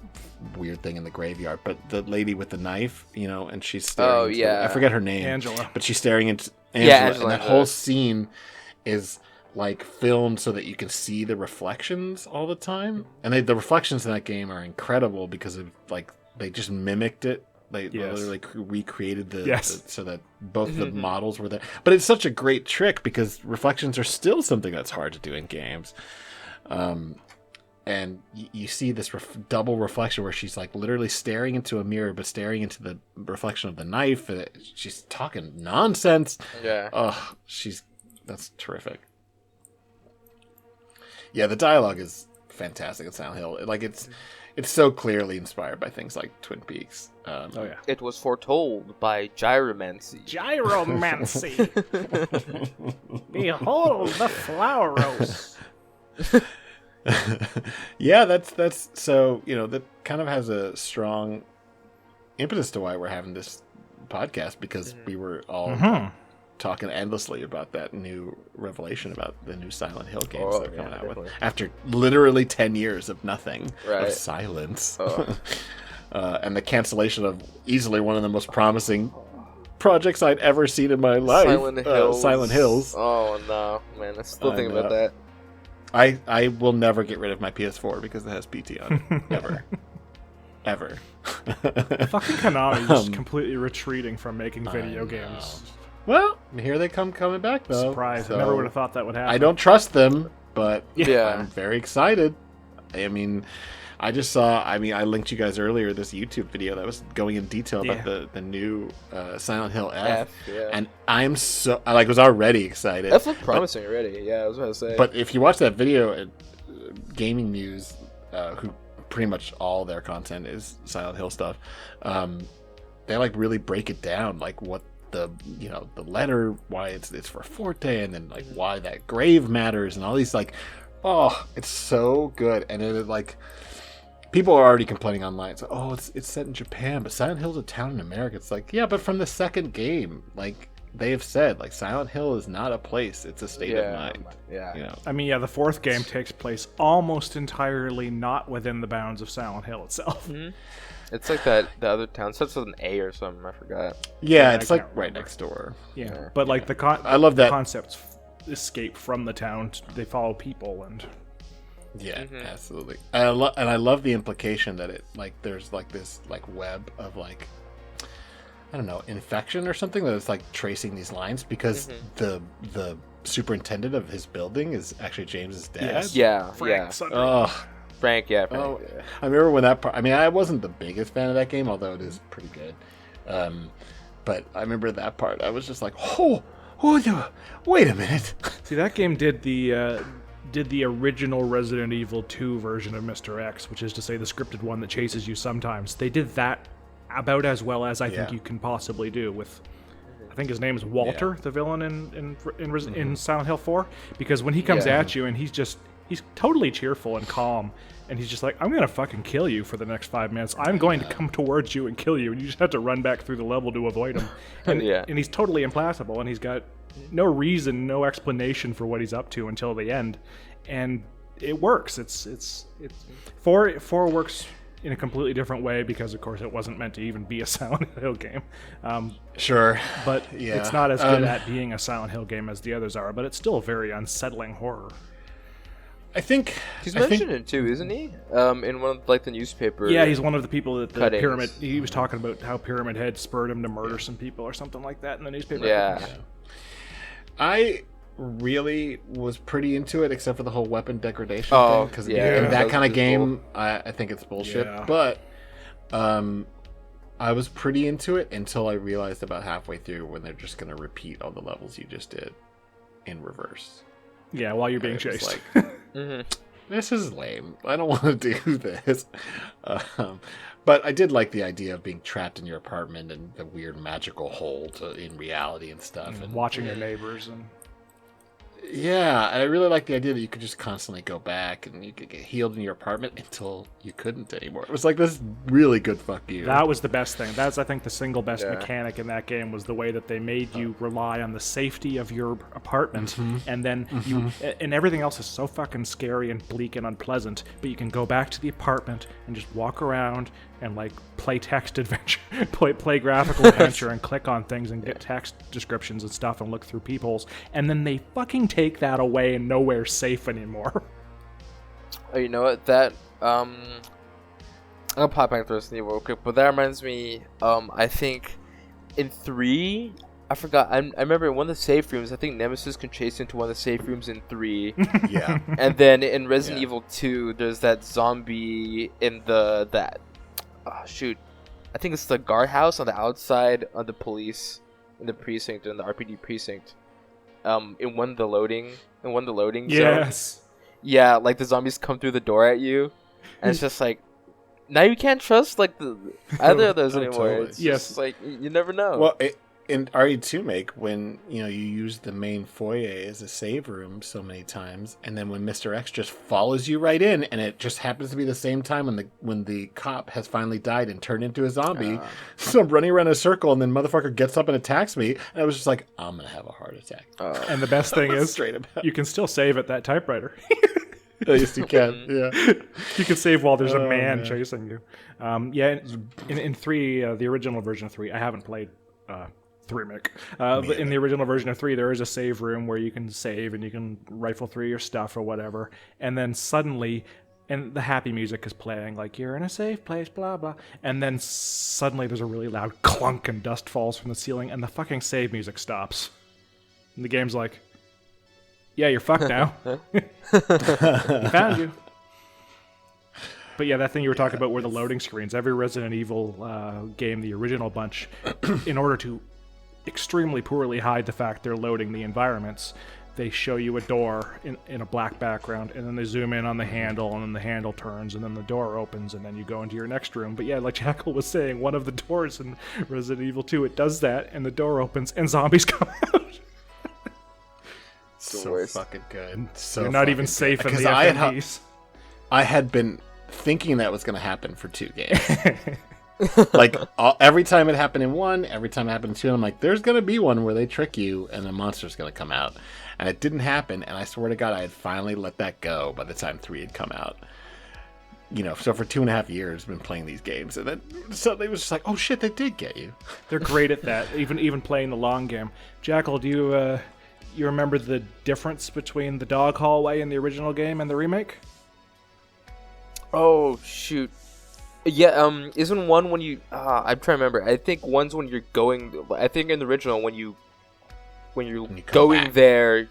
[SPEAKER 5] weird thing in the graveyard. But the lady with the knife, and she's staring. I forget her name,
[SPEAKER 7] Angela.
[SPEAKER 5] But she's staring into Angela,
[SPEAKER 6] Angela,
[SPEAKER 5] and that whole scene is like filmed so that you can see the reflections all the time, and the reflections in that game are incredible because of like they just mimicked it. They literally recreated so that both the models were there. But it's such a great trick because reflections are still something that's hard to do in games. And you see this double reflection where she's like literally staring into a mirror, but staring into the reflection of the knife. She's talking nonsense.
[SPEAKER 6] Yeah.
[SPEAKER 5] Oh, that's terrific. Yeah, the dialogue is fantastic in Silent Hill. Like it's so clearly inspired by things like Twin Peaks.
[SPEAKER 6] It was foretold by gyromancy.
[SPEAKER 7] Gyromancy. Behold the flower rose.
[SPEAKER 5] Yeah, that's so that kind of has a strong impetus to why we're having this podcast, because we were all talking endlessly about that new revelation about the new Silent Hill games they're coming out with after literally 10 years of nothing, of silence. And the cancellation of easily one of the most promising projects I'd ever seen in my life, Silent Hills.
[SPEAKER 6] Oh no, man, I still think about that.
[SPEAKER 5] I will never get rid of my PS4 because it has PT on it. Ever.
[SPEAKER 7] Fucking Konami just completely retreating from making video games.
[SPEAKER 5] Well, here they coming back, though.
[SPEAKER 7] Surprise.
[SPEAKER 5] So
[SPEAKER 7] I never would have thought that would happen.
[SPEAKER 5] I don't trust them, but
[SPEAKER 6] Yeah.
[SPEAKER 5] I'm very excited. I mean, I linked you guys earlier this YouTube video that was going in detail about the new Silent Hill F. And I'm was already excited.
[SPEAKER 6] F looked promising already. Yeah, I was about to say.
[SPEAKER 5] But if you watch that video at Gaming News, who pretty much all their content is Silent Hill stuff, they like really break it down, like what the letter, why it's for Forte, and then like why that grave matters, and all these like, it's so good. And it like, people are already complaining online. It's like, it's set in Japan, but Silent Hill's a town in America. It's like, yeah, but from the second game, like they have said, like Silent Hill is not a place; it's a state of mind.
[SPEAKER 6] Yeah.
[SPEAKER 7] I mean, the fourth game takes place almost entirely not within the bounds of Silent Hill itself.
[SPEAKER 6] Mm-hmm. It's like the other town starts with an A or something. I forgot.
[SPEAKER 5] Yeah, it's like right next door.
[SPEAKER 7] Yeah, but like
[SPEAKER 5] I love that
[SPEAKER 7] concepts escape from the town. They follow people and.
[SPEAKER 5] Yeah, absolutely. And I love the implication that it like there's like this like web of like, I don't know, infection or something that is like tracing these lines, because the superintendent of his building is actually James's dad.
[SPEAKER 6] Yes.
[SPEAKER 7] Frank.
[SPEAKER 6] Frank.
[SPEAKER 5] I remember when that part. I mean, I wasn't the biggest fan of that game, although it is pretty good. But I remember that part. I was just like, wait a minute.
[SPEAKER 7] See, that game did the original Resident Evil 2 version of Mr. X, which is to say the scripted one that chases you sometimes. They did that about as well as I think you can possibly do with, I think his name is Walter, the villain in Silent Hill 4, because when he comes at you and he's totally cheerful and calm, and he's just like, I'm gonna fucking kill you for the next 5 minutes. I'm going to come towards you and kill you, and you just have to run back through the level to avoid him. And he's totally implacable, and he's got no reason, no explanation for what he's up to until the end, and it works. It's four works in a completely different way because, of course, it wasn't meant to even be a Silent Hill game.
[SPEAKER 5] Sure,
[SPEAKER 7] but
[SPEAKER 5] yeah.
[SPEAKER 7] It's not as good at being a Silent Hill game as the others are. But it's still a very unsettling horror.
[SPEAKER 5] I think
[SPEAKER 6] he's mentioned it too, isn't he? In one of the newspaper.
[SPEAKER 7] Yeah, he's one of the people that the
[SPEAKER 6] cuttings.
[SPEAKER 7] Pyramid. He was talking about how Pyramid Head spurred him to murder some people or something like that in the newspaper.
[SPEAKER 6] Yeah.
[SPEAKER 5] I really was pretty into it, except for the whole weapon degradation thing. Because in that kind of game, I think it's bullshit. Yeah. But I was pretty into it until I realized about halfway through when they're just going to repeat all the levels you just did in reverse.
[SPEAKER 7] Yeah, while you're being chased.
[SPEAKER 5] This is lame. I don't want to do this. But I did like the idea of being trapped in your apartment and the weird magical hole in reality and stuff. And
[SPEAKER 7] watching your neighbors.
[SPEAKER 5] Yeah, I really like the idea that you could just constantly go back and you could get healed in your apartment until you couldn't anymore. It was like this really good fuck you.
[SPEAKER 7] That was the best thing. That's, I think, the single best mechanic in that game was the way that they made you rely on the safety of your apartment, and then and everything else is so fucking scary and bleak and unpleasant, but you can go back to the apartment and just walk around and play text adventure, play graphical adventure, and click on things and get text descriptions and stuff and look through peepholes, and then they fucking take that away and nowhere's safe anymore.
[SPEAKER 6] Oh, you know what? That I'll pop back to Resident Evil real quick, but that reminds me. I think in 3, I forgot. I remember in one of the safe rooms. I think Nemesis can chase into one of the safe rooms in 3.
[SPEAKER 5] Yeah.
[SPEAKER 6] And then in Resident Evil 2, there's that zombie in that. Oh, shoot. I think it's the guardhouse on the outside of the police in the precinct, in the RPD precinct. In one of the loading zones. Yeah, the zombies come through the door at you, and it's just now you can't trust either of those anymore.
[SPEAKER 5] Totally.
[SPEAKER 6] It's just you never know.
[SPEAKER 5] Well, in RE2 make, when you use the main foyer as a save room so many times, and then when Mr. X just follows you right in, and it just happens to be the same time when the cop has finally died and turned into a zombie, so I'm running around in a circle, and then motherfucker gets up and attacks me, and I was just like, I'm gonna have a heart attack.
[SPEAKER 7] And the best thing is, you can still save at that typewriter.
[SPEAKER 5] Yes, you can. Yeah,
[SPEAKER 7] you can save while there's a man chasing you. In 3, the original version of 3, I haven't played 3 Mick. But in the original version of 3, there is a save room where you can save and you can rifle through your stuff or whatever. And then suddenly, and the happy music is playing, you're in a safe place, blah, blah. And then suddenly there's a really loud clunk and dust falls from the ceiling and the fucking save music stops. And the game's like, yeah, you're fucked now. Found you. But yeah, that thing you were talking about were the loading screens. Every Resident Evil game, the original bunch, in order to extremely poorly hide the fact they're loading the environments, they show you a door in a black background, and then they zoom in on the handle, and then the handle turns, and then the door opens, and then you go into your next room. But yeah, like Jackal was saying, one of the doors in Resident Evil 2, it does that, and the door opens, and zombies come out.
[SPEAKER 5] So fucking good. So
[SPEAKER 7] you're not even safe in the FMVs.
[SPEAKER 5] I had been thinking that was going to happen for 2 games. Every time it happened in 1, every time it happened in 2, I'm like, there's going to be one where they trick you and a monster's going to come out. And it didn't happen, and I swear to God, I had finally let that go by the time 3 had come out. So for 2.5 years, I've been playing these games, and then suddenly it was just like, oh shit, they did get you.
[SPEAKER 7] They're great at that, even playing the long game. Jackal, do you you remember the difference between the dog hallway in the original game and the remake?
[SPEAKER 6] Oh shoot. Yeah, isn't one when you I'm trying to remember. I think one's when you're going, I think in the original when you're going back there,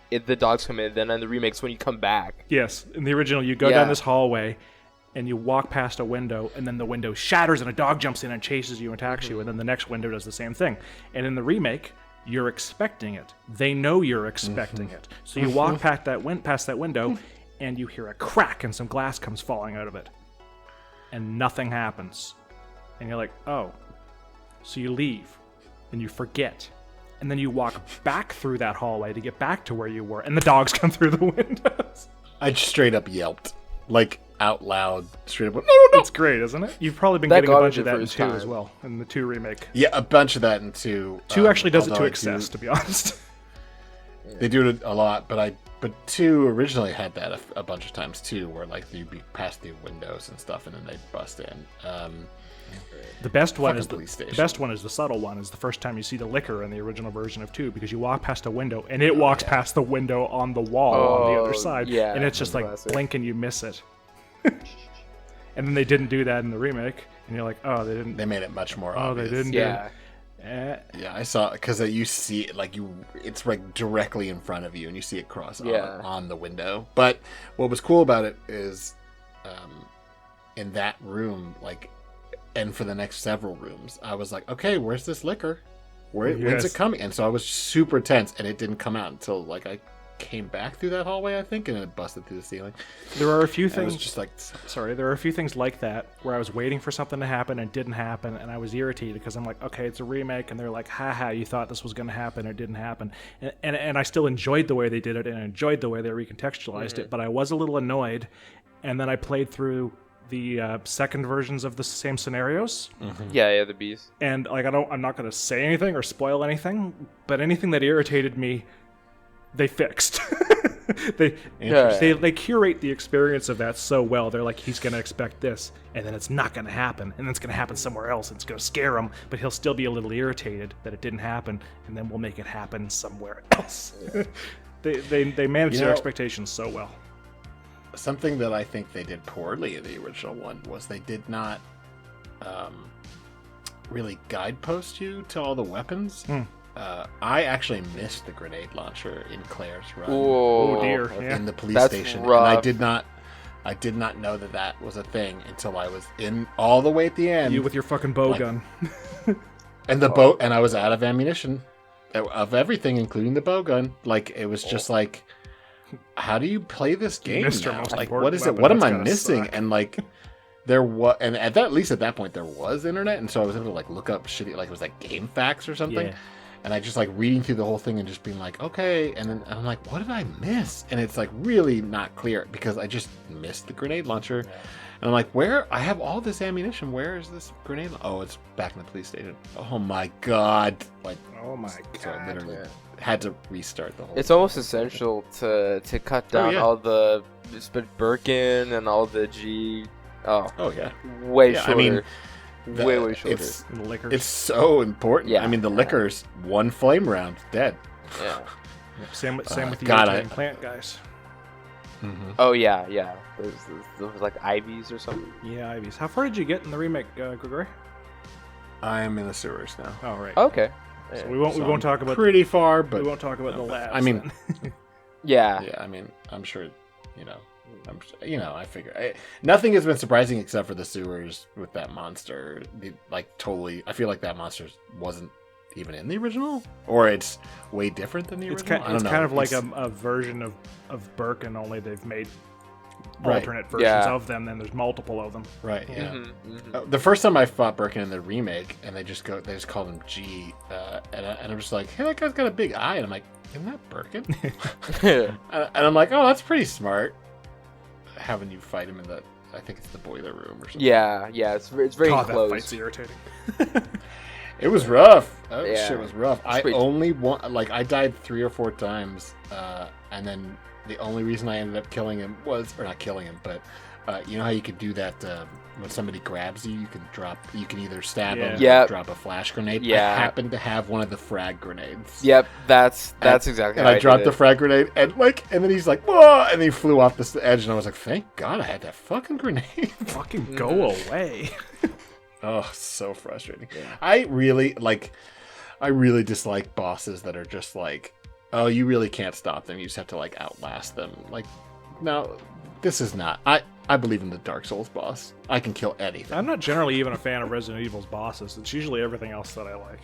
[SPEAKER 6] the dogs come in, then in the remakes when you come back.
[SPEAKER 7] Yes, in the original you go down this hallway and you walk past a window, and then the window shatters and a dog jumps in and chases you and attacks you, and then the next window does the same thing. And in the remake, you're expecting it. They know you're expecting it. So you walk past that window, and you hear a crack, and some glass comes falling out of it. And nothing happens. And you're like, oh. So you leave, and you forget. And then you walk back through that hallway to get back to where you were, and the dogs come through the windows.
[SPEAKER 5] I straight up yelped. out loud, straight up, no.
[SPEAKER 7] It's great, isn't it? You've probably been
[SPEAKER 6] That
[SPEAKER 7] getting a bunch
[SPEAKER 6] garbage
[SPEAKER 7] of that in
[SPEAKER 6] first
[SPEAKER 7] 2
[SPEAKER 6] time.
[SPEAKER 7] as well, in the 2 remake.
[SPEAKER 5] Yeah, a bunch of that in 2.
[SPEAKER 7] 2 actually does it to
[SPEAKER 5] although I
[SPEAKER 7] excess, to be honest.
[SPEAKER 5] They do it a lot, but 2 originally had that a bunch of times too, where like you'd be past the windows and stuff, and then they'd bust in.
[SPEAKER 7] The best one
[SPEAKER 5] Fucking
[SPEAKER 7] is
[SPEAKER 5] police station.
[SPEAKER 7] the best one is the subtle one. Is the first time you see the liquor in the original version of 2, because you walk past a window and it walks past the window on the wall on the other side,
[SPEAKER 6] yeah,
[SPEAKER 7] and it's just like
[SPEAKER 6] classic.
[SPEAKER 7] blink and you miss it. And then they didn't do that in the remake, and you're like, oh, they didn't.
[SPEAKER 5] They made it much more
[SPEAKER 7] Oh,
[SPEAKER 5] obvious.
[SPEAKER 7] they didn't.
[SPEAKER 6] Yeah.
[SPEAKER 7] Do it.
[SPEAKER 5] Yeah, I saw because you see it it's like directly in front of you, and you see it cross on the window. But what was cool about it is, in that room, like, and for the next several rooms, I was like, okay, where's this liquor? When's
[SPEAKER 7] Yes.
[SPEAKER 5] it coming? And so I was super tense, and it didn't come out until like I came back through that hallway, I think, and it busted through the ceiling.
[SPEAKER 7] There are a few
[SPEAKER 5] And it was
[SPEAKER 7] things.
[SPEAKER 5] just like,
[SPEAKER 7] Sorry, there are a few things like that where I was waiting for something to happen and it didn't happen, and I was irritated because I'm like, okay, it's a remake, and they're like, haha, you thought this was going to happen, it didn't happen, and I still enjoyed the way they did it and enjoyed the way they recontextualized it, but I was a little annoyed, and then I played through the second versions of the same scenarios,
[SPEAKER 6] Yeah, the bees.
[SPEAKER 7] and like I'm not going to say anything or spoil anything, but anything that irritated me, they fixed. They curate the experience of that so well. They're like, he's going to expect this, and then it's not going to happen, and then it's going to happen somewhere else, and it's going to scare him, but he'll still be a little irritated that it didn't happen, and then we'll make it happen somewhere else. They manage their expectations so well.
[SPEAKER 5] something that I think they did poorly in the original one was they did not really guidepost you to all the weapons. I actually missed the grenade launcher in Claire's run.
[SPEAKER 7] Oh dear! Yeah.
[SPEAKER 5] In the police
[SPEAKER 6] That's
[SPEAKER 5] station,
[SPEAKER 6] rough.
[SPEAKER 5] and I did not know that was a thing until I was in all the way at the end.
[SPEAKER 7] You with your fucking bow gun.
[SPEAKER 5] And the boat, and I was out of ammunition of everything, including the bow gun. Like, it was just like, how do you play this game
[SPEAKER 7] missed your
[SPEAKER 5] now?
[SPEAKER 7] most
[SPEAKER 5] Like,
[SPEAKER 7] important
[SPEAKER 5] what is it?
[SPEAKER 7] weapon.
[SPEAKER 5] What am
[SPEAKER 7] That's
[SPEAKER 5] I
[SPEAKER 7] gotta
[SPEAKER 5] missing?
[SPEAKER 7] suck.
[SPEAKER 5] And like, there was, and at least at that point there was internet, and so I was able to like look up shitty, like it was like game facts or something.
[SPEAKER 7] Yeah.
[SPEAKER 5] And I just like reading through the whole thing and just being like, okay. And then I'm like, what did I miss? And it's like really not clear because I just missed the grenade launcher. Yeah. And I'm like, where? I have all this ammunition. Where is this grenade? Oh, it's back in the police station. Oh my God. Like,
[SPEAKER 7] Oh my god!
[SPEAKER 5] so I literally had to restart the whole
[SPEAKER 6] It's
[SPEAKER 5] thing.
[SPEAKER 6] almost essential to cut down all the Birkin and all the G.
[SPEAKER 5] Oh yeah.
[SPEAKER 6] Way
[SPEAKER 5] Yeah,
[SPEAKER 6] shorter.
[SPEAKER 5] I mean,
[SPEAKER 6] way shorter.
[SPEAKER 7] And the liquors.
[SPEAKER 5] It's so important.
[SPEAKER 6] Yeah.
[SPEAKER 5] I mean, the liquor's one flame round, dead.
[SPEAKER 6] Yeah.
[SPEAKER 7] Same with the
[SPEAKER 5] God,
[SPEAKER 7] irritating plant guys.
[SPEAKER 5] Mm-hmm.
[SPEAKER 6] Oh yeah. Those like Ivies or something.
[SPEAKER 7] Yeah, Ivies. How far did you get in the remake, Grigori?
[SPEAKER 5] I am in the sewers now.
[SPEAKER 7] Oh right.
[SPEAKER 6] Okay.
[SPEAKER 7] So we won't talk about
[SPEAKER 5] pretty far, but
[SPEAKER 7] we won't talk about the labs.
[SPEAKER 5] I mean,
[SPEAKER 7] then.
[SPEAKER 6] Yeah.
[SPEAKER 5] yeah. I mean, I'm sure. I figure nothing has been surprising except for the sewers with that monster. I feel like that monster wasn't even in the original, or it's way different than the original.
[SPEAKER 7] It's kind of like a version of Birkin, only they've made
[SPEAKER 5] Right.
[SPEAKER 7] alternate versions
[SPEAKER 6] Yeah.
[SPEAKER 7] of them. Then there's multiple of them.
[SPEAKER 5] right. Yeah.
[SPEAKER 6] Mm-hmm.
[SPEAKER 5] The first time I fought Birkin in the remake, and they just called him G, and I'm just like, hey, that guy's got a big eye, and I'm like, isn't that Birkin? And I'm like, oh, that's pretty smart. Having you fight him in I think it's the boiler room or something.
[SPEAKER 6] Yeah. It's very
[SPEAKER 7] God, that
[SPEAKER 6] close.
[SPEAKER 7] fight's irritating.
[SPEAKER 5] It was rough. That
[SPEAKER 6] Yeah.
[SPEAKER 5] shit was rough. I died 3 or 4 times, and then the only reason I ended up killing him or not killing him, but you know how you could do that when somebody grabs you, you can either stab them
[SPEAKER 6] Yeah.
[SPEAKER 5] or drop a flash grenade.
[SPEAKER 6] Yeah.
[SPEAKER 5] I happened to have one of the frag grenades.
[SPEAKER 6] Yep. That's exactly.
[SPEAKER 5] And
[SPEAKER 6] how
[SPEAKER 5] I dropped
[SPEAKER 6] did
[SPEAKER 5] the
[SPEAKER 6] it.
[SPEAKER 5] frag grenade, and then he's like, whoa, and he flew off the edge, and I was like, thank God I had that fucking grenade.
[SPEAKER 7] Fucking go away.
[SPEAKER 5] Oh, so frustrating. I really dislike bosses that are just like, oh, you really can't stop them. You just have to like outlast them. Like, no, this is not. I believe in the Dark Souls boss. I can kill anything.
[SPEAKER 7] I'm not generally even a fan of Resident Evil's bosses. It's usually everything else that I like.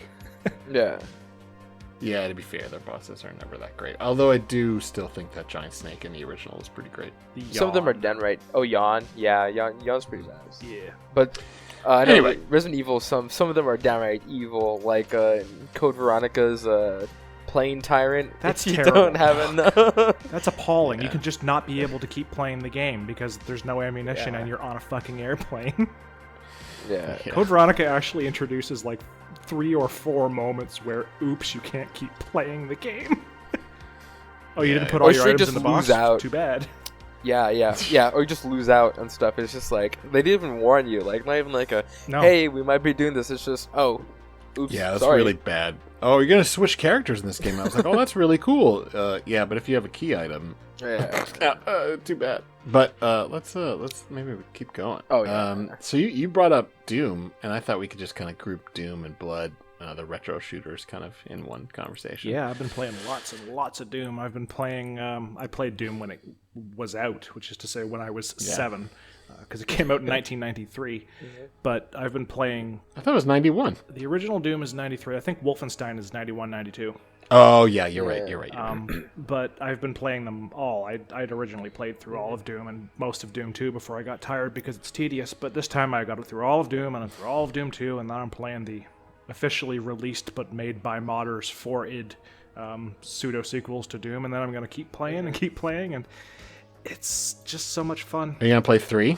[SPEAKER 6] Yeah.
[SPEAKER 5] Yeah, to be fair, their bosses are never that great. Although I do still think that giant snake in the original is pretty great.
[SPEAKER 6] Some of them are done right. Oh, Yawn. Yeah, Yawn's pretty bad.
[SPEAKER 7] Yeah.
[SPEAKER 6] But
[SPEAKER 5] Anyway.
[SPEAKER 6] Resident Evil, some of them are downright evil, like Code Veronica's plane tyrant.
[SPEAKER 7] That's
[SPEAKER 6] if you
[SPEAKER 7] terrible.
[SPEAKER 6] don't have enough.
[SPEAKER 7] That's appalling. You
[SPEAKER 5] Yeah.
[SPEAKER 7] can just not be able to keep playing the game because there's no ammunition
[SPEAKER 6] Yeah.
[SPEAKER 7] and you're on a fucking airplane.
[SPEAKER 6] Yeah.
[SPEAKER 5] Yeah.
[SPEAKER 7] Code Veronica actually introduces like 3 or 4 moments where, oops, you can't keep playing the game. Oh, you didn't put
[SPEAKER 6] Or
[SPEAKER 7] all your
[SPEAKER 6] straight
[SPEAKER 7] items
[SPEAKER 6] just
[SPEAKER 7] in the box?
[SPEAKER 6] lose out.
[SPEAKER 7] Too bad.
[SPEAKER 6] Yeah, or you just lose out on stuff. It's just like, they didn't even warn you. Like, not even like a,
[SPEAKER 7] No.
[SPEAKER 6] hey, we might be doing this. It's just, oh, oops,
[SPEAKER 5] Yeah, that's
[SPEAKER 6] sorry.
[SPEAKER 5] really bad. Oh, you're gonna switch characters in this game. I was like, oh, that's really cool. Yeah, but if you have a key item,
[SPEAKER 6] Yeah.
[SPEAKER 5] too bad. But let's maybe we keep going.
[SPEAKER 6] Oh, yeah.
[SPEAKER 5] So you brought up Doom, and I thought we could just kind of group Doom and Blood, the retro shooters, kind of in one conversation.
[SPEAKER 7] Yeah, I've been playing lots and lots of Doom. I've been playing. I played Doom when it was out, which is to say when I was 7, because it came out in 1993. But I've been playing.
[SPEAKER 5] I thought it was 91.
[SPEAKER 7] The original Doom is 93. I think Wolfenstein is 91, 92.
[SPEAKER 5] Oh yeah, you're right. You're right.
[SPEAKER 7] But I've been playing them all. I'd originally played through all of Doom and most of Doom 2 before I got tired because it's tedious. But this time I got through all of Doom and I'm through all of Doom 2, and now I'm playing the officially released but made by modders for id pseudo sequels to Doom, and then I'm gonna keep playing, and it's just so much fun.
[SPEAKER 5] Are you gonna play 3?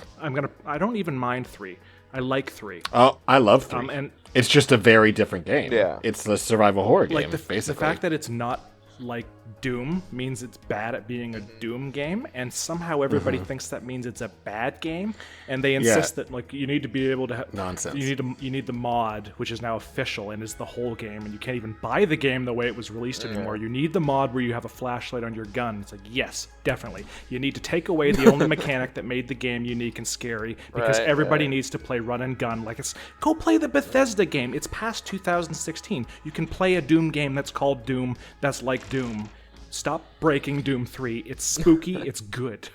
[SPEAKER 7] I don't even mind 3. I like 3.
[SPEAKER 5] Oh, I love 3.
[SPEAKER 7] And
[SPEAKER 5] it's just a very different game.
[SPEAKER 6] Yeah.
[SPEAKER 5] It's the survival horror game,
[SPEAKER 7] like the
[SPEAKER 5] basically.
[SPEAKER 7] fact that it's not like Doom means it's bad at being a Doom game, and somehow everybody thinks that means it's a bad game, and they insist that like you need to be able to
[SPEAKER 5] Nonsense.
[SPEAKER 7] you need the mod, which is now official and is the whole game, and you can't even buy the game the way it was released anymore. You need the mod where you have a flashlight on your gun. It's like, yes, definitely. You need to take away the only mechanic that made the game unique and scary, because
[SPEAKER 6] Right,
[SPEAKER 7] everybody needs to play run and gun. Like, it's go play the Bethesda game. It's past 2016. You can play a Doom game that's called Doom, that's like Doom. Stop breaking Doom 3. It's spooky. It's good.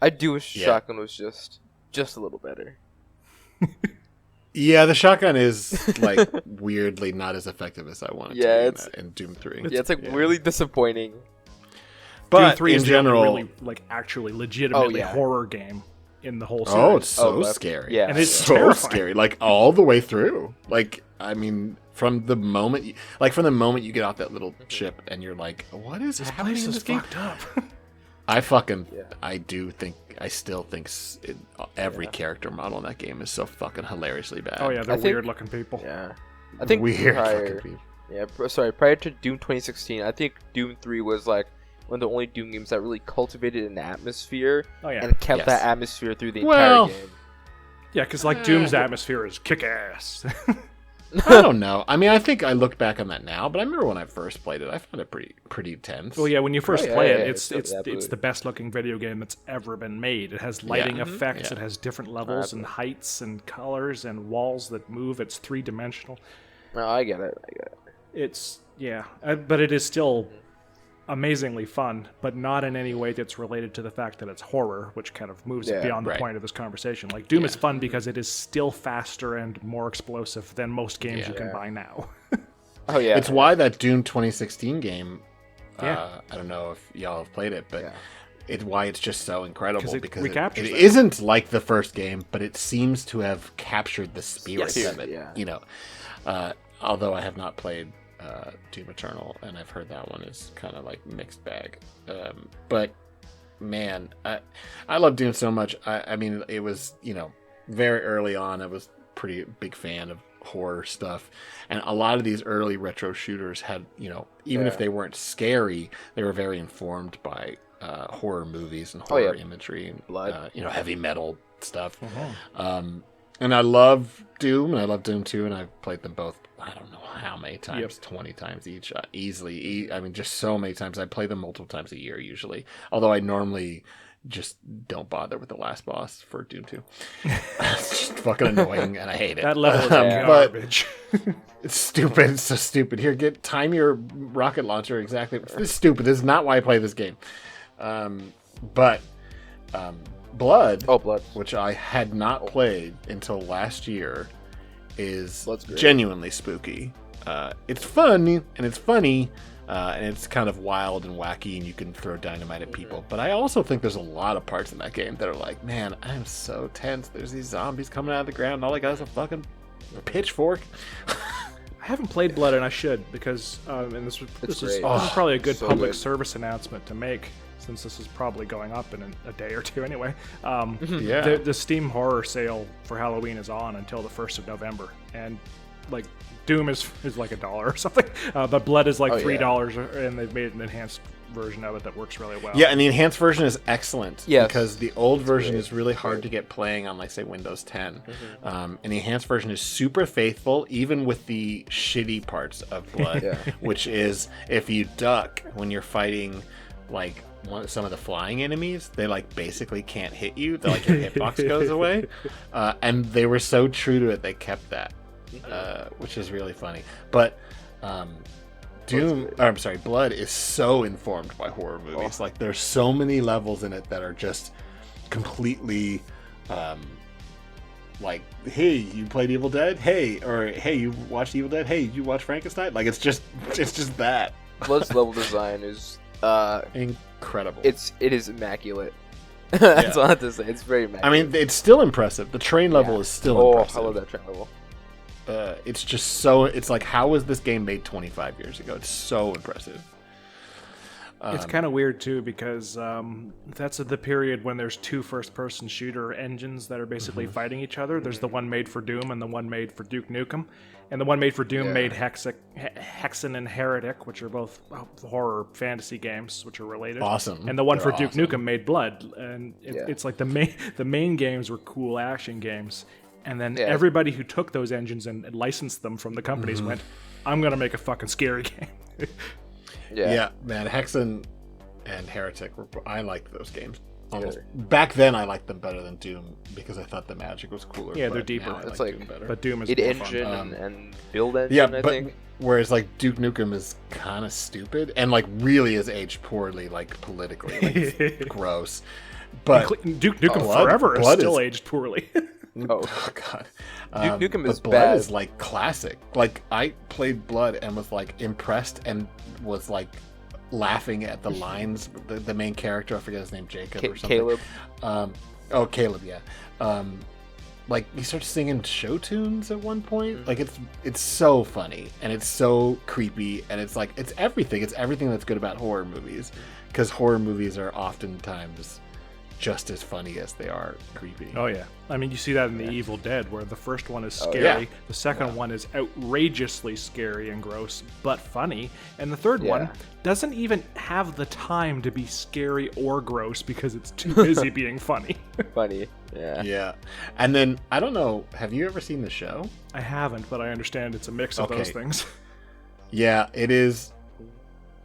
[SPEAKER 6] I do wish Shotgun was just a little better.
[SPEAKER 5] Yeah, the shotgun is like weirdly not as effective as I wanted
[SPEAKER 6] Yeah,
[SPEAKER 5] to be in Doom 3.
[SPEAKER 6] Yeah, it's like really disappointing.
[SPEAKER 5] But
[SPEAKER 7] Doom 3
[SPEAKER 5] in
[SPEAKER 7] is
[SPEAKER 5] general,
[SPEAKER 7] the only really, like, actually legitimately
[SPEAKER 6] yeah.
[SPEAKER 7] horror game in the whole series.
[SPEAKER 5] oh, it's so
[SPEAKER 6] but-
[SPEAKER 5] scary.
[SPEAKER 6] yeah.
[SPEAKER 7] And it's
[SPEAKER 5] so
[SPEAKER 7] terrifying.
[SPEAKER 5] scary, like all the way through. Like, I mean, from the moment you get off that little ship and you're like, what is happening
[SPEAKER 7] This
[SPEAKER 5] in
[SPEAKER 7] is
[SPEAKER 5] this game?
[SPEAKER 7] fucked up.
[SPEAKER 5] I still think every character model in that game is so fucking hilariously bad.
[SPEAKER 7] Oh yeah, they're
[SPEAKER 6] I think-
[SPEAKER 7] weird looking people.
[SPEAKER 6] Yeah. I think
[SPEAKER 5] Weird
[SPEAKER 6] prior,
[SPEAKER 5] fucking people.
[SPEAKER 6] prior to Doom 2016, I think Doom 3 was like one of the only Doom games that really cultivated an atmosphere
[SPEAKER 7] Oh yeah,
[SPEAKER 6] and kept
[SPEAKER 5] Yes.
[SPEAKER 6] that atmosphere through the
[SPEAKER 5] Well-
[SPEAKER 6] entire game.
[SPEAKER 7] yeah, because like Doom's atmosphere is kick ass.
[SPEAKER 5] I don't know. I mean, I think I look back on that now, but I remember when I first played it, I found it pretty tense.
[SPEAKER 7] Well, yeah, when you first
[SPEAKER 6] yeah,
[SPEAKER 7] play
[SPEAKER 6] yeah,
[SPEAKER 7] it,
[SPEAKER 6] yeah,
[SPEAKER 7] it's
[SPEAKER 6] absolutely.
[SPEAKER 7] the best looking video game that's ever been made. It has lighting effects.
[SPEAKER 5] Yeah.
[SPEAKER 7] It has different levels and heights and colors and walls that move. It's 3-dimensional.
[SPEAKER 6] No, I get it.
[SPEAKER 7] It's but it is still amazingly fun, but not in any way that's related to the fact that it's horror, which kind of moves it
[SPEAKER 6] Yeah,
[SPEAKER 7] beyond the
[SPEAKER 5] right.
[SPEAKER 7] point of this conversation. Like Doom is fun because it is still faster and more explosive than most games you can buy now.
[SPEAKER 6] Oh yeah,
[SPEAKER 5] It's why that Doom 2016 game,
[SPEAKER 7] Yeah.
[SPEAKER 5] I don't know if y'all have played it, but it's why it's just so incredible
[SPEAKER 7] 'Cause it
[SPEAKER 5] because
[SPEAKER 7] recaptures
[SPEAKER 5] it
[SPEAKER 7] that.
[SPEAKER 5] isn't like the first game, but it seems to have captured the spirit
[SPEAKER 6] Yes.
[SPEAKER 5] of it.
[SPEAKER 6] Yeah.
[SPEAKER 5] You know, although I have not played Doom Eternal, and I've heard that one is kind of like mixed bag. But man, I love Doom so much. I mean, it was, very early on, I was pretty big fan of horror stuff, and a lot of these early retro shooters had, even if they weren't scary, they were very informed by horror movies and horror imagery and
[SPEAKER 6] Blood.
[SPEAKER 5] heavy metal stuff. And I love Doom, and I love Doom 2, and I've played them both, I don't know how many times, 20 times each, easily. I mean, just so many times. I play them multiple times a year, usually. Although I normally just don't bother with the last boss for Doom 2. It's just fucking annoying, and I hate it.
[SPEAKER 7] That level is
[SPEAKER 5] But
[SPEAKER 7] garbage.
[SPEAKER 5] it's stupid. It's so stupid. Here, time your rocket launcher exactly. This is stupid. This is not why I play this game. But Blood,
[SPEAKER 6] Blood,
[SPEAKER 5] which I had not played until last year, is
[SPEAKER 6] Blood's great.
[SPEAKER 5] genuinely spooky. It's fun and it's funny, and it's kind of wild and wacky, and you can throw dynamite at people. But I also think there's a lot of parts in that game that are like, man, I'm so tense. There's these zombies coming out of the ground, and all I got is a fucking pitchfork.
[SPEAKER 7] I haven't played Blood, and I should, because and this is probably a good
[SPEAKER 6] So
[SPEAKER 7] public
[SPEAKER 6] good.
[SPEAKER 7] service announcement to make, since this is probably going up in a day or two anyway.
[SPEAKER 5] Yeah.
[SPEAKER 7] The Steam horror sale for Halloween is on until the 1st of November, and like Doom is like $1 or something, but Blood is like $3, and they've made an enhanced version of it that works really well.
[SPEAKER 5] Yeah, and the enhanced version is excellent.
[SPEAKER 6] Yes.
[SPEAKER 5] Because the old version is really hard to get playing on, like, say, Windows 10. And the enhanced version is super faithful, even with the shitty parts of Blood, which is if you duck when you're fighting, like, some of the flying enemies, they, like, basically can't hit you. They're, like, your hitbox goes away. And they were so true to it, they kept that, which is really funny. But Blood is so informed by horror movies. Like, there's so many levels in it that are just completely, like, hey, you played Evil Dead? Hey, or hey, you watched Evil Dead? Hey, you watch Frankenstein? Like, it's just that.
[SPEAKER 6] Blood's level design is
[SPEAKER 5] Incredible.
[SPEAKER 6] it is immaculate. That's all I have to say. It's very immaculate.
[SPEAKER 5] I mean, it's still impressive. The train level is still impressive.
[SPEAKER 6] I love that train level.
[SPEAKER 5] It's just so. It's like, how was this game made 25 years ago? It's so impressive.
[SPEAKER 7] It's kind of weird too, because that's the period when there's two first-person shooter engines that are basically fighting each other. There's the one made for Doom and the one made for Duke Nukem, and the one made for Doom made Hexen and Heretic, which are both horror fantasy games, which are related.
[SPEAKER 5] Awesome.
[SPEAKER 7] And the one
[SPEAKER 5] They're
[SPEAKER 7] for Duke
[SPEAKER 5] awesome.
[SPEAKER 7] Nukem made Blood, and it's like the main games were cool action games. And then everybody who took those engines and licensed them from the companies went, I'm going to make a fucking scary game.
[SPEAKER 5] Yeah, man, Hexen and Heretic, I liked those games. Almost. Back then, I liked them better than Doom because I thought the magic was cooler.
[SPEAKER 7] Yeah, they're
[SPEAKER 5] but
[SPEAKER 7] deeper.
[SPEAKER 5] now I
[SPEAKER 6] It's
[SPEAKER 5] like
[SPEAKER 6] like-
[SPEAKER 5] Doom better.
[SPEAKER 7] But Doom is
[SPEAKER 6] Id
[SPEAKER 7] more
[SPEAKER 6] engine
[SPEAKER 7] fun.
[SPEAKER 6] and build engine,
[SPEAKER 5] Yeah,
[SPEAKER 6] I
[SPEAKER 5] but
[SPEAKER 6] think.
[SPEAKER 5] whereas like Duke Nukem is kind of stupid and like really is aged poorly, like politically, like gross. But
[SPEAKER 7] Duke Nukem Forever is still aged poorly.
[SPEAKER 5] oh god,
[SPEAKER 6] Duke Nukem is
[SPEAKER 5] but Blood
[SPEAKER 6] bad.
[SPEAKER 5] is like classic. Like, I played Blood and was like impressed and was like laughing at the lines. The main character, I forget his name, Jacob or something.
[SPEAKER 6] Caleb.
[SPEAKER 5] Caleb, yeah. Like, he starts singing show tunes at one point. Like, it's so funny and it's so creepy and it's like it's everything that's good about horror movies, because horror movies are oftentimes just as funny as they are creepy.
[SPEAKER 7] Oh yeah, I mean, you see that in the Evil Dead, where the first one is scary,
[SPEAKER 5] yeah.
[SPEAKER 7] the second one is outrageously scary and gross but funny, and the third one doesn't even have the time to be scary or gross because it's too busy being funny.
[SPEAKER 6] Funny. Yeah.
[SPEAKER 5] Yeah. And then, I don't know, have you ever seen the show?
[SPEAKER 7] I haven't, but I understand it's a mix of those things.
[SPEAKER 5] Yeah, it is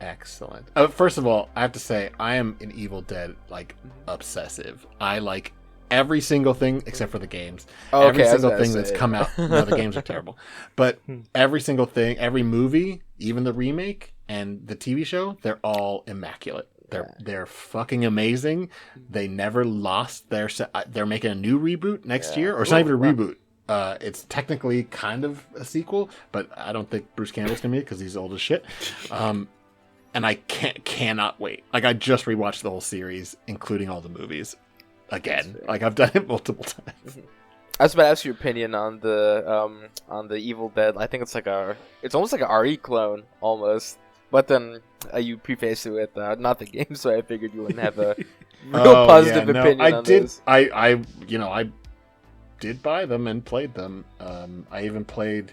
[SPEAKER 5] excellent. First of all, I have to say, I am an Evil Dead, like, obsessive. I like every single thing except for the games.
[SPEAKER 6] Oh,
[SPEAKER 5] every
[SPEAKER 6] okay, I was
[SPEAKER 5] single
[SPEAKER 6] gonna
[SPEAKER 5] thing that's
[SPEAKER 6] say.
[SPEAKER 5] come out. No, the games are terrible. But every single thing, every movie, even the remake and the TV show, they're all immaculate. They're fucking amazing. They never lost their... They're making a new reboot next year, or it's not even a reboot. It's technically kind of a sequel, but I don't think Bruce Campbell's gonna be it because he's old as shit. And I cannot wait. Like, I just rewatched the whole series, including all the movies, again. Like, I've done it multiple times.
[SPEAKER 6] I was about to ask your opinion on the Evil Dead. I think it's almost like a RE clone almost. But then you prefaced it with not the game, so I figured you wouldn't have a real positive opinion on this.
[SPEAKER 5] I did buy them and played them. I even played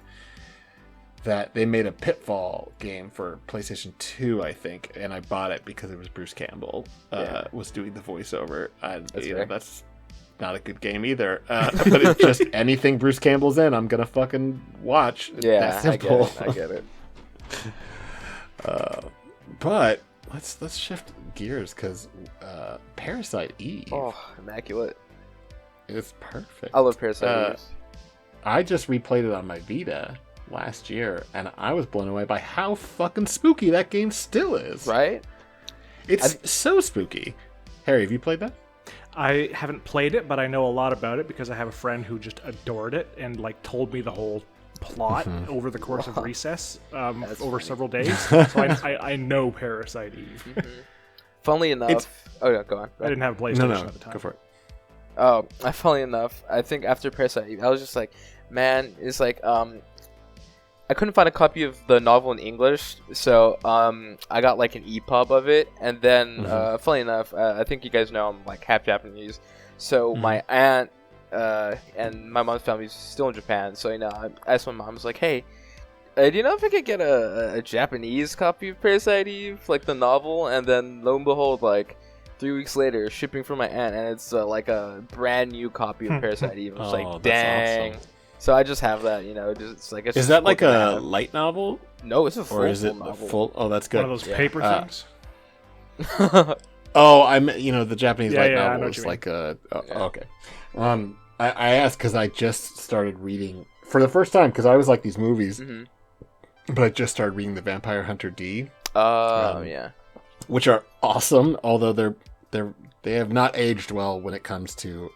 [SPEAKER 5] that they made a Pitfall game for PlayStation 2, I think, and I bought it because it was Bruce Campbell was doing the voiceover. That's not a good game either. But it's just anything Bruce Campbell's in, I'm gonna fucking watch.
[SPEAKER 6] Yeah,
[SPEAKER 5] That's simple.
[SPEAKER 6] I get it.
[SPEAKER 5] But let's shift gears because Parasite Eve.
[SPEAKER 6] Oh, immaculate!
[SPEAKER 5] It's perfect.
[SPEAKER 6] I love Parasite Eve.
[SPEAKER 5] I just replayed it on my Vita last year, and I was blown away by how fucking spooky that game still is.
[SPEAKER 6] Right?
[SPEAKER 5] It's so spooky. Harry, have you played that?
[SPEAKER 7] I haven't played it, but I know a lot about it because I have a friend who just adored it and like told me the whole plot over the course of recess over seseveral days. So I know Parasite Eve.
[SPEAKER 6] Funnily enough, go on.
[SPEAKER 7] I didn't have a PlayStation at the time.
[SPEAKER 5] Go for it.
[SPEAKER 6] Oh, funnily enough, I think after Parasite Eve, I was just like, man, it's like I couldn't find a copy of the novel in English, so I got like an EPUB of it, and then funny enough, I think you guys know I'm like half Japanese, so my aunt and my mom's family's still in Japan, so I asked my mom, I was like, hey, do you know if I could get a Japanese copy of Parasite Eve, like the novel? And then lo and behold, like 3 weeks later, shipping from my aunt, and it's like a brand new copy of Parasite Eve. I was like, dang. Awesome. So I just have that, it's like it's
[SPEAKER 5] is that like a light novel?
[SPEAKER 6] No, it's a full,
[SPEAKER 5] or is it
[SPEAKER 6] full novel.
[SPEAKER 5] Full? Oh, that's good.
[SPEAKER 7] One of those paper things.
[SPEAKER 5] Oh, the Japanese light
[SPEAKER 7] I
[SPEAKER 5] novel is like a. Okay. I asked because I just started reading for the first time because I always like these movies, but I just started reading the Vampire Hunter D.
[SPEAKER 6] Yeah.
[SPEAKER 5] Which are awesome, although they have not aged well when it comes to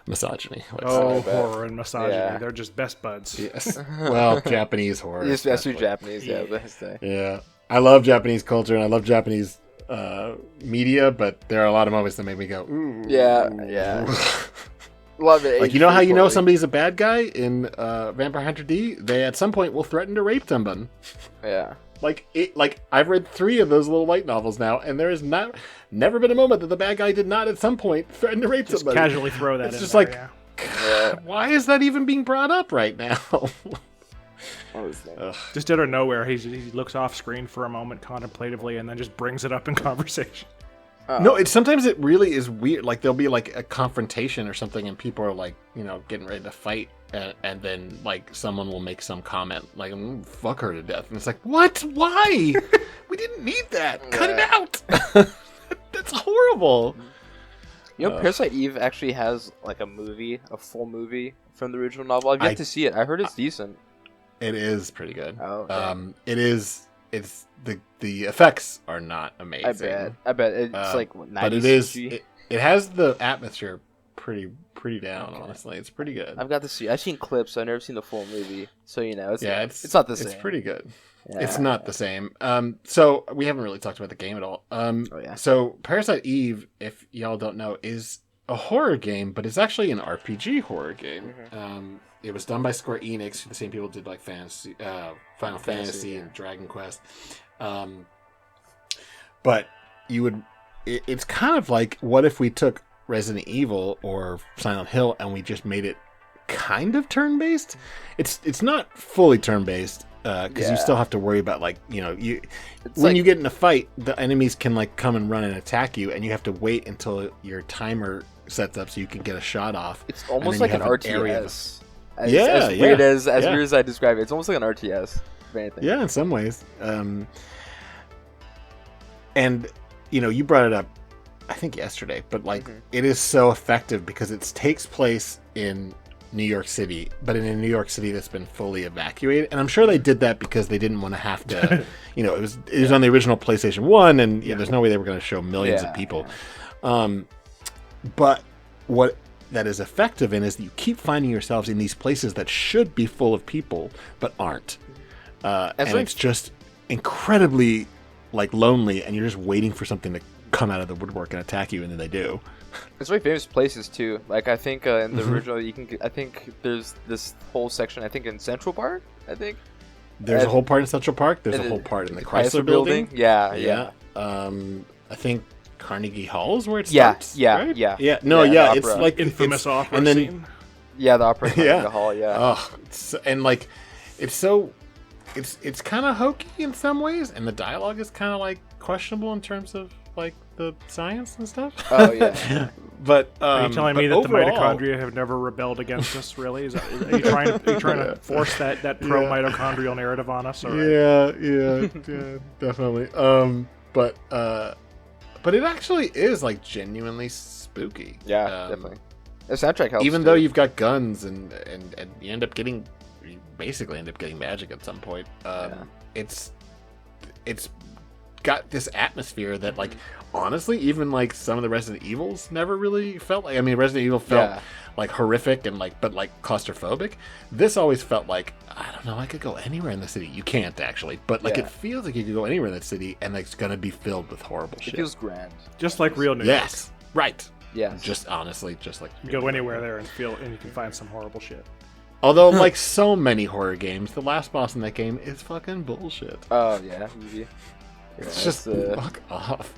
[SPEAKER 5] misogyny.
[SPEAKER 7] Horror and misogyny.
[SPEAKER 6] Yeah.
[SPEAKER 7] They're just best buds.
[SPEAKER 5] Yes. Well, Japanese horror.
[SPEAKER 6] Especially Japanese, best day.
[SPEAKER 5] Yeah. I love Japanese culture and I love Japanese media, but there are a lot of moments that make me go, ooh.
[SPEAKER 6] Yeah. Love it.
[SPEAKER 5] Like, how you know somebody's a bad guy in Vampire Hunter D? They at some point will threaten to rape someone.
[SPEAKER 6] Yeah.
[SPEAKER 5] Like I've read 3 of those little light novels now, and there has never been a moment that the bad guy did not at some point threaten to rape
[SPEAKER 7] just
[SPEAKER 5] somebody.
[SPEAKER 7] Casually throw that.
[SPEAKER 5] It's
[SPEAKER 7] in
[SPEAKER 5] just
[SPEAKER 7] there,
[SPEAKER 5] like, why is that even being brought up right now?
[SPEAKER 7] Just out of nowhere, he looks off screen for a moment contemplatively, and then just brings it up in conversation.
[SPEAKER 5] No, sometimes it really is weird. Like there'll be like a confrontation or something, and people are like, getting ready to fight, and then like someone will make some comment like, "Fuck her to death," and it's like, what? Why? We didn't need that. Cut it out. That's horrible.
[SPEAKER 6] Parasite Eve actually has like a full movie from the original novel. I've yet to see it. I heard it's decent.
[SPEAKER 5] It is pretty good.
[SPEAKER 6] Oh, okay.
[SPEAKER 5] It is. It's the effects are not amazing.
[SPEAKER 6] I bet it's like 90s
[SPEAKER 5] but it is. It has the atmosphere pretty down. Okay. Honestly, it's pretty good.
[SPEAKER 6] I've seen clips. I've never seen the full movie, so it's not the same.
[SPEAKER 5] It's pretty good.
[SPEAKER 6] Yeah.
[SPEAKER 5] It's not the same. So we haven't really talked about the game at all. So Parasite Eve, if y'all don't know, is a horror game, but it's actually an RPG horror game. It was done by Square Enix, the same people who did like Final Fantasy and Dragon Quest. But it's kind of like, what if we took Resident Evil or Silent Hill and we just made it kind of turn-based? It's not fully turn-based because you still have to worry about you get in a fight, the enemies can like come and run and attack you, and you have to wait until your timer sets up so you can get a shot off.
[SPEAKER 6] It's almost like an RTS. As weird as I describe it, it's almost like an RTS.
[SPEAKER 5] Yeah, in some ways. And you brought it up, I think yesterday, but it is so effective because it takes place in New York City, but in a New York City that's been fully evacuated. And I'm sure they did that because they didn't want to have to, it was on the original PlayStation 1, and there's no way they were going to show millions of people. But what that is effective in is that you keep finding yourselves in these places that should be full of people but aren't, and it's just incredibly lonely, and you're just waiting for something to come out of the woodwork and attack you, and then they do.
[SPEAKER 6] It's very famous places too. Like I think in the original, I think there's this whole section. I think in Central Park. I think
[SPEAKER 5] there's a whole part in Central Park. There's a whole part in the Chrysler Building.
[SPEAKER 6] Yeah.
[SPEAKER 5] I think Carnegie Hall is where it starts. Right?
[SPEAKER 6] Yeah.
[SPEAKER 5] It's like
[SPEAKER 7] infamous opera
[SPEAKER 5] and then,
[SPEAKER 7] scene.
[SPEAKER 6] Yeah, the opera Carnegie Hall. Yeah.
[SPEAKER 5] Oh, it's kind of hokey in some ways, and the dialogue is kind of questionable in terms of the science and stuff.
[SPEAKER 6] Oh yeah.
[SPEAKER 5] But
[SPEAKER 7] are you telling me that
[SPEAKER 5] overall,
[SPEAKER 7] the mitochondria have never rebelled against us? Really? Are you trying to force that pro mitochondrial narrative on us?
[SPEAKER 5] Yeah, definitely. But it actually is genuinely spooky.
[SPEAKER 6] Yeah, definitely. The soundtrack helps.
[SPEAKER 5] Even though you've got guns and you basically end up getting magic at some point. It's got this atmosphere that honestly, even some of the Resident Evils never really felt like. I mean, Resident Evil felt horrific and but claustrophobic. This always felt I don't know, I could go anywhere in the city. You can't actually, but it feels like you could go anywhere in the city and it's gonna be filled with horrible shit.
[SPEAKER 6] It feels grand,
[SPEAKER 7] just like real New York.
[SPEAKER 5] Yes, right.
[SPEAKER 6] Yeah,
[SPEAKER 5] just honestly, just like
[SPEAKER 7] you go anywhere there and you can find some horrible shit.
[SPEAKER 5] Although, like so many horror games, the last boss in that game is fucking bullshit.
[SPEAKER 6] Oh yeah, maybe.
[SPEAKER 5] It's just fuck off.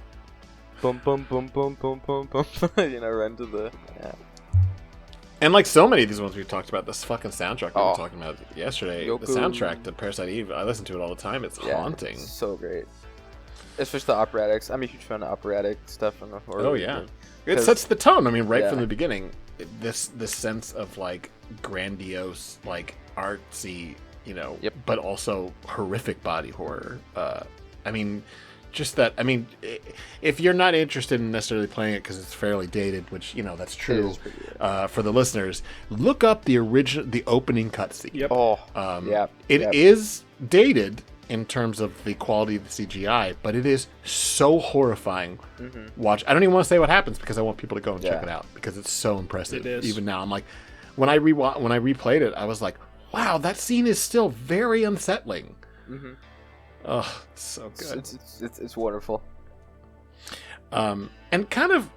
[SPEAKER 6] Boom, boom, boom, boom, boom, boom, boom. Run to the. Yeah.
[SPEAKER 5] And like so many of these ones we've talked about, this fucking soundtrack we were talking about yesterday,
[SPEAKER 6] Yoku.
[SPEAKER 5] the soundtrack to Parasite Eve, I listen to it all the time. It's haunting.
[SPEAKER 6] It's so great. Especially the operatics. I'm a huge fan of operatic stuff in the horror.
[SPEAKER 5] Oh yeah, it sets the tone. I mean, from the beginning, this sense of like grandiose, like artsy, but also horrific body horror. I mean, just that. I mean, if you're not interested in necessarily playing it because it's fairly dated, which that's true. For the listeners, look up the opening cutscene.
[SPEAKER 7] Yep.
[SPEAKER 6] Oh,
[SPEAKER 5] It is dated in terms of the quality of the CGI, but it is so horrifying. Watch. I don't even want to say what happens because I want people to go and check it out because it's so impressive.
[SPEAKER 7] It is.
[SPEAKER 5] Even now, I'm like, when I replayed it, I was like, wow, that scene is still very unsettling. Oh, so good.
[SPEAKER 6] It's wonderful.
[SPEAKER 5] And kind of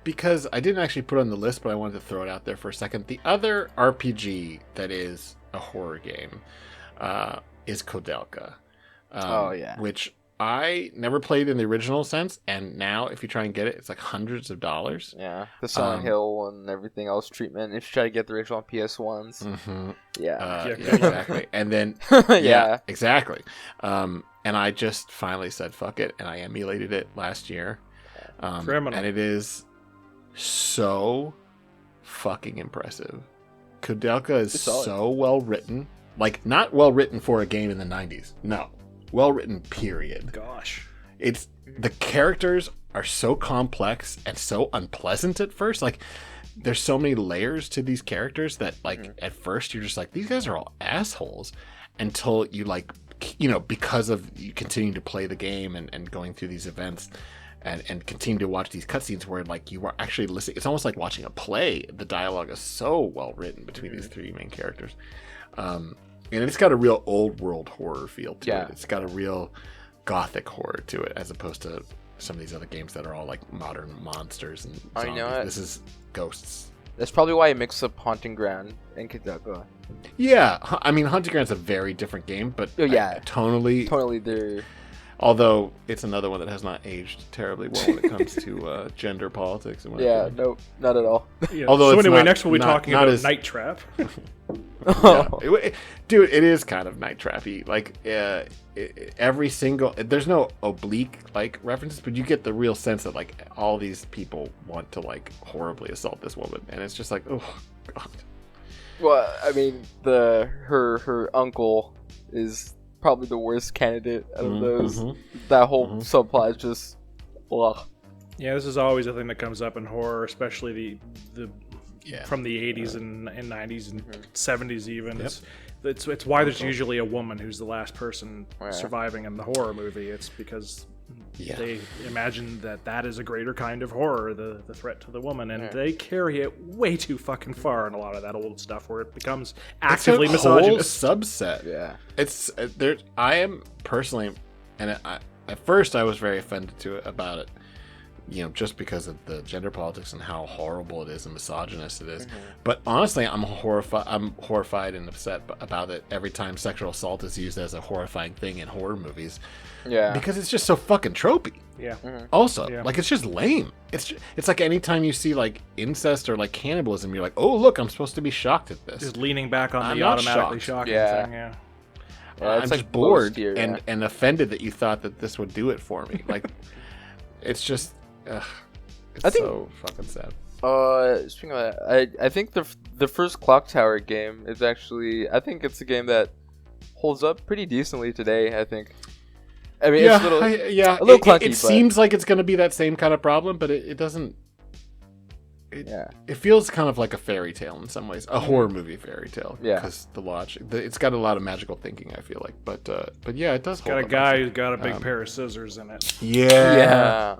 [SPEAKER 5] because I didn't actually put it on the list, but I wanted to throw it out there for a second. The other RPG that is a horror game is Kodelka. Which I never played in the original sense, and now if you try and get it, it's like hundreds of dollars.
[SPEAKER 6] Yeah, the Silent Hill and everything else treatment. If you try to get the original on PS1s,
[SPEAKER 5] exactly. And then exactly. And I just finally said fuck it, and I emulated it last year.
[SPEAKER 7] Criminal.
[SPEAKER 5] And it is so fucking impressive. Kodelka is so well written. Like, not well written for a game in the 90s. No. Well written, period.
[SPEAKER 7] Gosh.
[SPEAKER 5] It's the characters are so complex and so unpleasant at first. Like, there's so many layers to these characters that, like, at first you're just like, these guys are all assholes. Until you, like, because of you continue to play the game and going through these events and continue to watch these cutscenes where, like, you are actually listening. It's almost like watching a play. The dialogue is so well written between these three main characters. And it's got a real old world horror feel to it. It's got a real gothic horror to it, as opposed to some of these other games that are all like modern monsters and zombies.
[SPEAKER 6] I know it.
[SPEAKER 5] This is ghosts.
[SPEAKER 6] That's probably why I mix up Haunting Ground and Kodelka.
[SPEAKER 5] Yeah, I mean, Haunting Ground's a very different game, but tonally
[SPEAKER 6] they're...
[SPEAKER 5] Although it's another one that has not aged terribly well when it comes to gender politics and whatnot.
[SPEAKER 6] No, not at all.
[SPEAKER 7] Yeah.
[SPEAKER 5] Although
[SPEAKER 7] so anyway,
[SPEAKER 5] not,
[SPEAKER 7] next we'll be
[SPEAKER 5] not,
[SPEAKER 7] talking
[SPEAKER 5] not
[SPEAKER 7] about
[SPEAKER 5] as,
[SPEAKER 7] Night Trap.
[SPEAKER 5] Dude, it is kind of Night Trappy. Like every single, there's no oblique like references, but you get the real sense that like all these people want to like horribly assault this woman, and it's just like, oh god.
[SPEAKER 6] Well, I mean, her uncle is probably the worst candidate out of those. That whole subplot is just, ugh.
[SPEAKER 7] Yeah, this is always a thing that comes up in horror, especially the from the 80s and 90s and 70s even.
[SPEAKER 5] Yep.
[SPEAKER 7] It's why there's usually a woman who's the last person surviving in the horror movie. It's because they imagine that is a greater kind of horror, the threat to the woman, and they carry it way too fucking far in a lot of that old stuff where it becomes actively misogynist.
[SPEAKER 5] Whole subset. Yeah, it's there. I am personally, and at first I was very offended about it. Just because of the gender politics and how horrible it is and misogynist it is. But honestly, I'm horrified and upset about it every time sexual assault is used as a horrifying thing in horror movies. Yeah. Because it's just so fucking tropey.
[SPEAKER 7] Yeah.
[SPEAKER 5] Also, like, it's just lame. It's like anytime you see like incest or like cannibalism, you're like, oh look, I'm supposed to be shocked at this.
[SPEAKER 7] Just leaning back on the automatically shocking thing. Yeah.
[SPEAKER 5] I'm just bored and offended that you thought that this would do it for me. Like, it's just. It's so fucking sad.
[SPEAKER 6] Speaking of that, I think the first Clock Tower game is actually, I think it's a game that holds up pretty decently today. I think. I mean, it's a little clunky.
[SPEAKER 5] It seems like it's going to be that same kind of problem, but it doesn't. It feels kind of like a fairy tale in some ways, a horror movie fairy tale. Yeah, because the logic, it's got a lot of magical thinking. I feel like, but yeah, it does.
[SPEAKER 7] Got a guy who's got a big pair of scissors in it.
[SPEAKER 5] Yeah.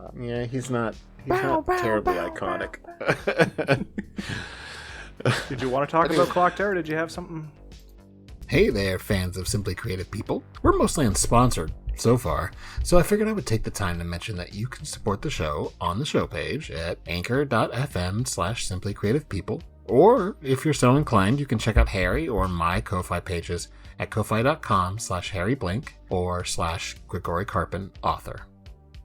[SPEAKER 5] He's not terribly iconic.
[SPEAKER 7] Did you want to talk about Clock Tower? Did you have something?
[SPEAKER 2] Hey there, fans of Simply Creative People. We're mostly unsponsored so far, so I figured I would take the time to mention that you can support the show on the show page at anchor.fm/simplycreativepeople,
[SPEAKER 5] Or, if you're so inclined, you can check out Harry or my Ko-Fi pages at ko-fi.com/harryblink or /Grigori Karpin author.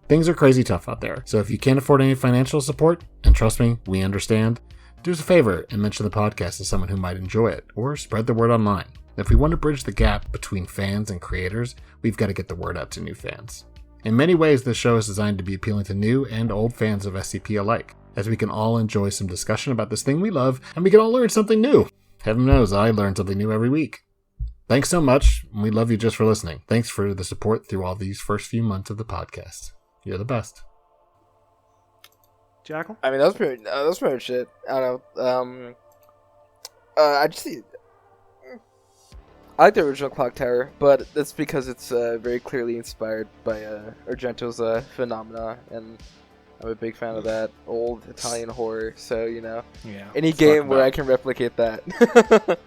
[SPEAKER 5] Things are crazy tough out there, so if you can't afford any financial support, and trust me, we understand, do us a favor and mention the podcast to someone who might enjoy it, or spread the word online. If we want to bridge the gap between fans and creators, we've got to get the word out to new fans. In many ways, this show is designed to be appealing to new and old fans of SCP alike, as we can all enjoy some discussion about this thing we love, and we can all learn something new. Heaven knows I learn something new every week. Thanks so much, and we love you just for listening. Thanks for the support through all these first few months of the podcast. You're the best.
[SPEAKER 7] Jackal?
[SPEAKER 6] I mean, that was pretty much it. I don't know. I like the original Clock Tower, but that's because it's very clearly inspired by Argento's Phenomena, and I'm a big fan of that old Italian horror. So any game where I can replicate that.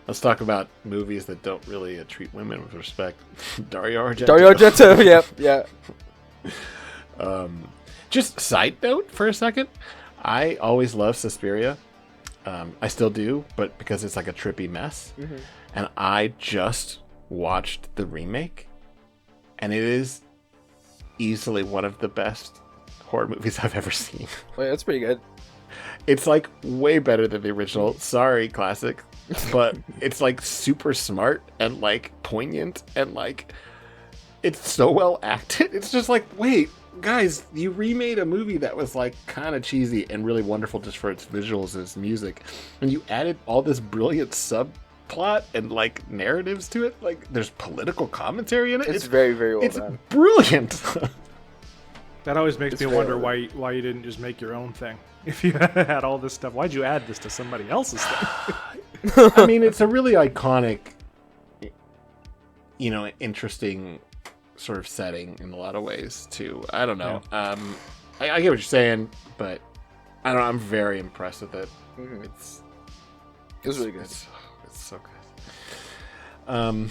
[SPEAKER 5] Let's talk about movies that don't really treat women with respect. Dario Argento.
[SPEAKER 6] Dario Argento, yeah.
[SPEAKER 5] Just side note for a second, I always loved Suspiria. I still do, but because it's like a trippy mess. Mm-hmm. And I just watched the remake, and it is easily one of the best horror movies I've ever seen.
[SPEAKER 6] Wait, that's pretty good.
[SPEAKER 5] It's like way better than the original. Sorry, classic. But it's like super smart and like poignant and like it's so well acted. It's just like, wait, guys, you remade a movie that was like kind of cheesy and really wonderful just for its visuals and its music, and you added all this brilliant subplot and like narratives to it. Like there's political commentary in it.
[SPEAKER 6] It's very, very well done.
[SPEAKER 5] It's brilliant.
[SPEAKER 7] That always makes me wonder why you didn't just make your own thing. If you had all this stuff, why'd you add this to somebody else's thing?
[SPEAKER 5] I mean, it's a really iconic, interesting sort of setting in a lot of ways too. I don't know. Yeah. I get what you're saying, but I don't know. I'm very impressed with it. Mm-hmm. It's
[SPEAKER 6] really good.
[SPEAKER 5] It's so good.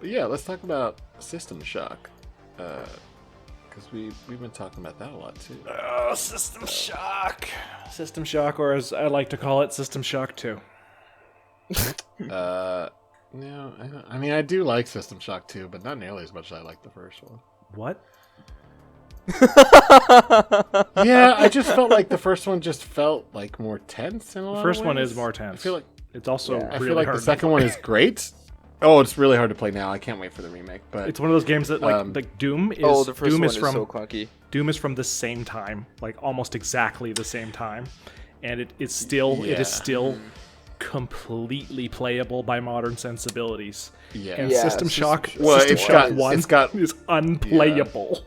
[SPEAKER 5] But yeah, let's talk about System Shock. Because we've been talking about that a lot too.
[SPEAKER 7] Oh, System Shock. System Shock, or as I like to call it, System Shock 2.
[SPEAKER 5] No, I mean, I do like System Shock 2, but not nearly as much as I like the first one.
[SPEAKER 7] What?
[SPEAKER 5] Yeah, I just felt like the first one just felt like more tense in a lot of ways.
[SPEAKER 7] The first one is more tense.
[SPEAKER 5] I feel like
[SPEAKER 7] it's also really
[SPEAKER 5] I feel like
[SPEAKER 7] hard
[SPEAKER 5] the second one is great. Oh, it's really hard to play now. I can't wait for the remake. But
[SPEAKER 7] it's one of those games that like Doom is.
[SPEAKER 6] Oh, the first
[SPEAKER 7] Doom
[SPEAKER 6] one
[SPEAKER 7] is
[SPEAKER 6] is
[SPEAKER 7] from
[SPEAKER 6] so clunky.
[SPEAKER 7] Doom is from the same time, like almost exactly the same time, and it is still completely playable by modern sensibilities.
[SPEAKER 5] Yeah.
[SPEAKER 7] And System Shock,
[SPEAKER 5] well,
[SPEAKER 7] System Shock 1
[SPEAKER 5] is
[SPEAKER 7] unplayable.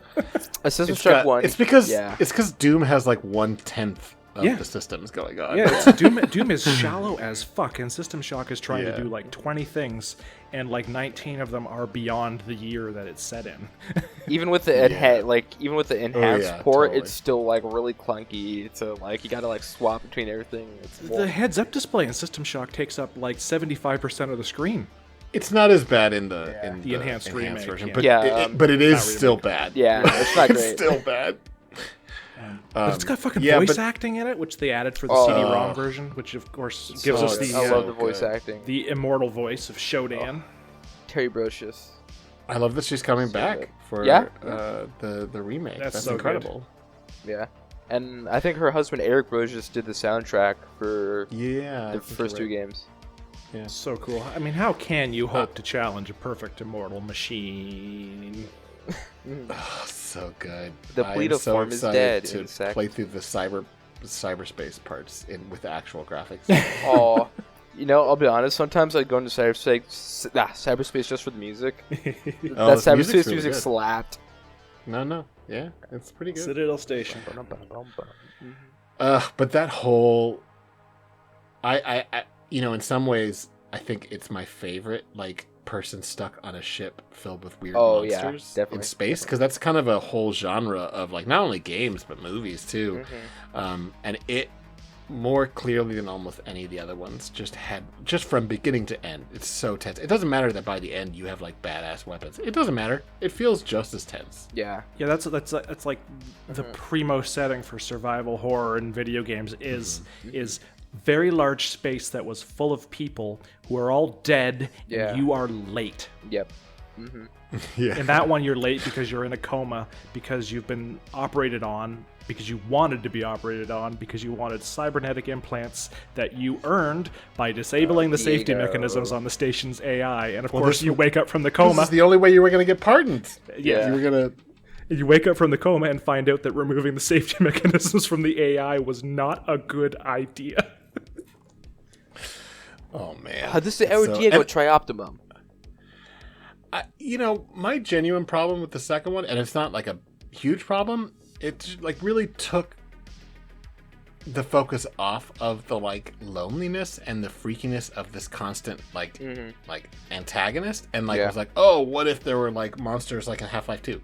[SPEAKER 6] A System Shock 1.
[SPEAKER 5] It's because Doom has like 1/10 of the systems going on.
[SPEAKER 7] Yeah, Doom is shallow as fuck, and System Shock is trying to do like 20 things, and like 19 of them are beyond the year that it's set in.
[SPEAKER 6] Even with the enhanced port, totally. It's still like really clunky. So like you gotta like swap between everything.
[SPEAKER 7] The heads-up display in System Shock takes up like 75% of the screen.
[SPEAKER 5] It's not as bad in the
[SPEAKER 7] enhanced remake
[SPEAKER 5] version,
[SPEAKER 7] but
[SPEAKER 5] but it is still bad.
[SPEAKER 6] Yeah, it's not great.
[SPEAKER 5] It's still bad.
[SPEAKER 7] But it's got fucking voice acting in it, which they added for the CD-ROM version, which of course gives us the
[SPEAKER 6] I love the voice acting.
[SPEAKER 7] The immortal voice of Shodan.
[SPEAKER 6] Terry Brocious.
[SPEAKER 5] I love that she's coming back for the remake. That's so incredible.
[SPEAKER 6] Good. Yeah. And I think her husband Eric Brocious did the soundtrack for the first two games.
[SPEAKER 5] Yeah.
[SPEAKER 7] So cool. I mean, how can you hope to challenge a perfect immortal machine?
[SPEAKER 5] Oh, so good.
[SPEAKER 6] The bleed of form is dead.
[SPEAKER 5] To play through the cyberspace parts with actual graphics.
[SPEAKER 6] Oh, I'll be honest. Sometimes I go into cyberspace just for the music. That cyberspace music slapped.
[SPEAKER 5] No, yeah, it's pretty good.
[SPEAKER 7] Citadel Station.
[SPEAKER 5] But that whole, I in some ways, I think it's my favorite, like, person stuck on a ship filled with weird monsters in space, because that's kind of a whole genre of like not only games but movies too. Mm-hmm. And it more clearly than almost any of the other ones just from beginning to end, it's so tense. It doesn't matter that by the end you have like badass weapons. It doesn't matter. It feels just as tense.
[SPEAKER 6] Yeah,
[SPEAKER 7] that's like the primo setting for survival horror in video games is very large space that was full of people who are all dead,
[SPEAKER 6] Yeah.
[SPEAKER 7] and you are late.
[SPEAKER 6] Yep.
[SPEAKER 5] Yeah.
[SPEAKER 7] In that one, you're late because you're in a coma, because you've been operated on, because you wanted to be operated on, because you wanted cybernetic implants that you earned by disabling the safety
[SPEAKER 6] Diego.
[SPEAKER 7] mechanisms on the station's AI. And of
[SPEAKER 5] Well,
[SPEAKER 7] course,
[SPEAKER 5] this-
[SPEAKER 7] you wake up from the
[SPEAKER 5] This
[SPEAKER 7] coma.
[SPEAKER 5] is the only way you were going to get pardoned.
[SPEAKER 7] Yeah.
[SPEAKER 5] You were going to...
[SPEAKER 7] You wake up from the coma and find out that removing the safety mechanisms from the AI was not a good idea.
[SPEAKER 5] Oh, man.
[SPEAKER 6] How does the Diego
[SPEAKER 5] and-
[SPEAKER 6] try Optimum?
[SPEAKER 5] My genuine problem with the second one, and it's not like a huge problem, it like really took the focus off of the like loneliness and the freakiness of this constant like antagonist, and like
[SPEAKER 6] Yeah.
[SPEAKER 5] was like, oh, what if there were like monsters like in Half-Life 2?